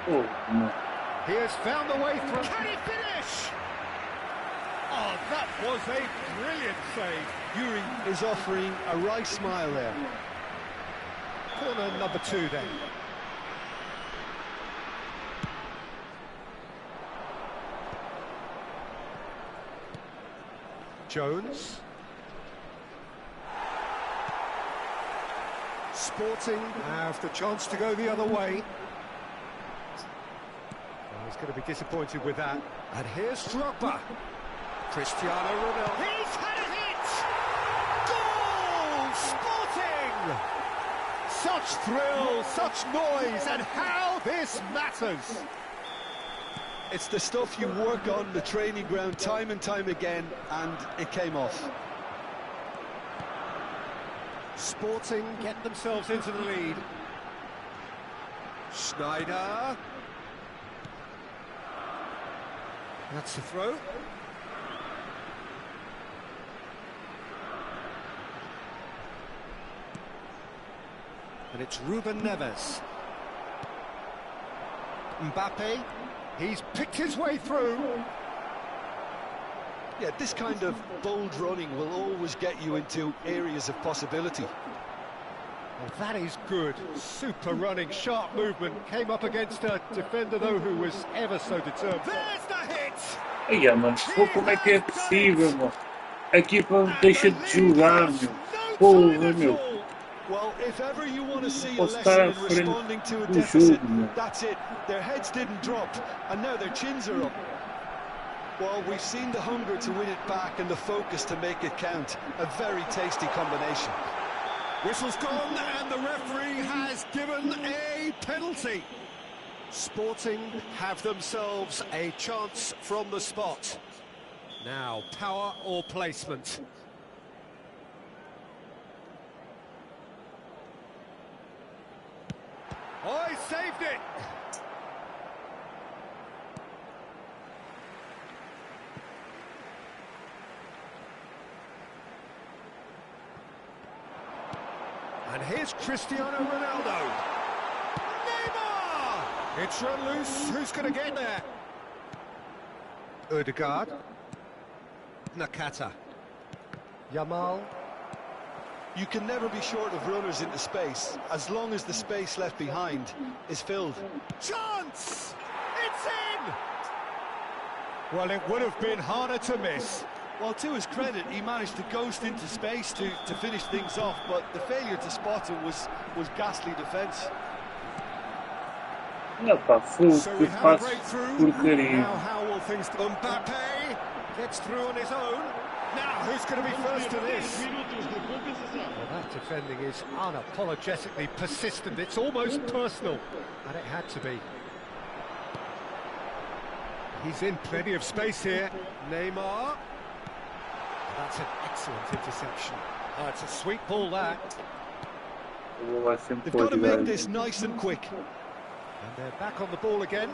Oh, no. He has found the way through. Can he finish? Oh, that was a brilliant save. Yuri is offering a wry smile there. Corner number 2 then. Jones. Sporting have the chance to go the other way. He's going to be disappointed with that. And here's Drogba. Cristiano Ronaldo. He's had a hit! Goal! Sporting! Such thrill, such noise, and how this matters! It's the stuff you work on the training ground time and time again, and it came off. Sporting get themselves into the lead. Schneider. That's the throw. And it's Ruben Neves. Mbappe. He's picked his way through. Yeah, this kind of bold running will always get you into areas of possibility. Well, that is good. Super running, sharp movement. Came up against a defender, though, who was ever so determined. There's the hit! Ai, mano, pô, como é que é possível, mano? A equipa deixa de jogar, meu. Porra, meu. Well, if ever you want to see a Posso lesson estar in responding to a do deficit, jogo, meu. that's it. Their heads didn't drop, and now their chins are up. Well, we've seen the hunger to win it back and the focus to make it count. A very tasty combination. Whistle's gone, and the referee has given a penalty. Sporting have themselves a chance from the spot. Now, power or placement? Oh, he saved it. And here's Cristiano Ronaldo. Neymar! It's run loose. Who's going to get there? Odegaard. Nakata. Yamal. You can never be short of runners into space, as long as the space left behind is filled. Chance! It's in! Well, it would have been harder to miss. Well, to his credit, he managed to ghost into space to finish things off, but the failure to spot him was ghastly defence. Opa, fogo, So we que have a faço breakthrough. porcaria. Now how will things... Mbappe gets through on his own. Now who's going to be first to this? Well, that defending is unapologetically persistent. It's almost personal, and it had to be. He's in plenty of space here. Neymar. That's an excellent interception. Oh, it's a sweet ball, that. Vai ser They've got to make Portugal. this nice and quick. And they're back on the ball again.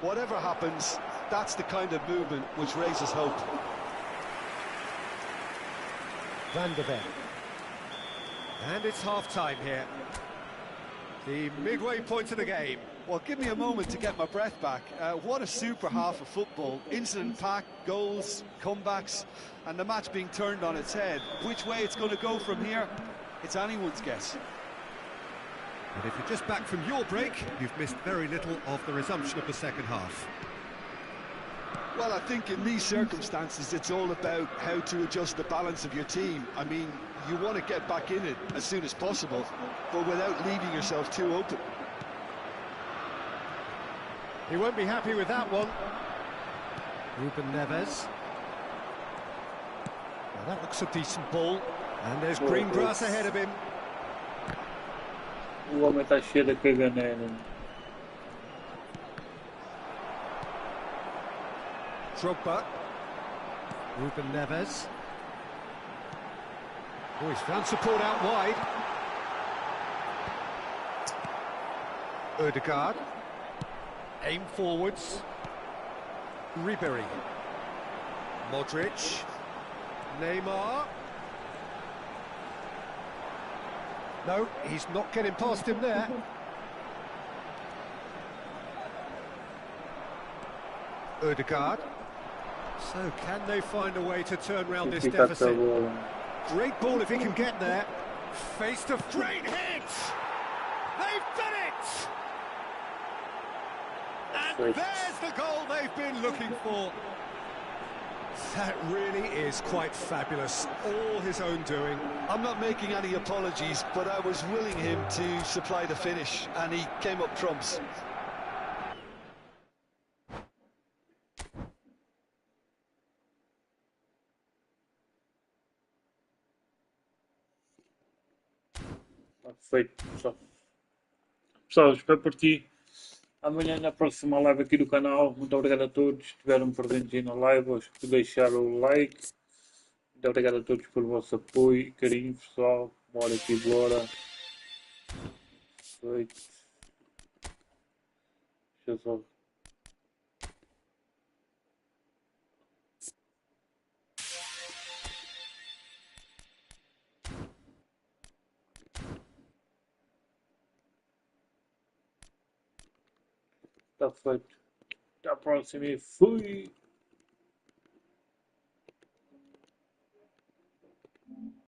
Whatever happens, that's the kind of movement which raises hope. Van der Ven. And it's half-time here. The midway point of the game. Well, give me a moment to get my breath back. What a super half of football. Incident-packed, goals, comebacks, and the match being turned on its head. Which way it's going to go from here, it's anyone's guess. And if you're just back from your break, you've missed very little of the resumption of the second half. Well, I think in these circumstances, it's all about how to adjust the balance of your team. I mean, you want to get back in it as soon as possible, but without leaving yourself too open. He won't be happy with that one. Ruben Neves. Now that looks a decent ball. And there's green grass ahead of him. O homem está cheio de caganeira. Drogba. Ruben Neves. Oh, he's found support out wide. Odegaard. Aim forwards. Ribery. Modric. Neymar. No, he's not getting past him there. Odegaard. So can they find a way to turn round this Fica a deficit? bola. Great ball if he can get there. Face to great hit! They've done it! And Great. there's the goal they've been looking for. That really is quite fabulous. All his own doing. I'm not making any apologies, but I was willing him to supply the finish, and he came up trumps. Feito, pessoal. Pessoal, espero por ti. Amanhã na próxima live aqui do canal. Muito obrigado a todos que estiveram presentes aí na live. Acho que deixaram o like. Muito obrigado a todos pelo vosso apoio e carinho, pessoal. Uma hora aqui de hora. Feito. Deixa eu só. Está feito. Até a próxima e fui!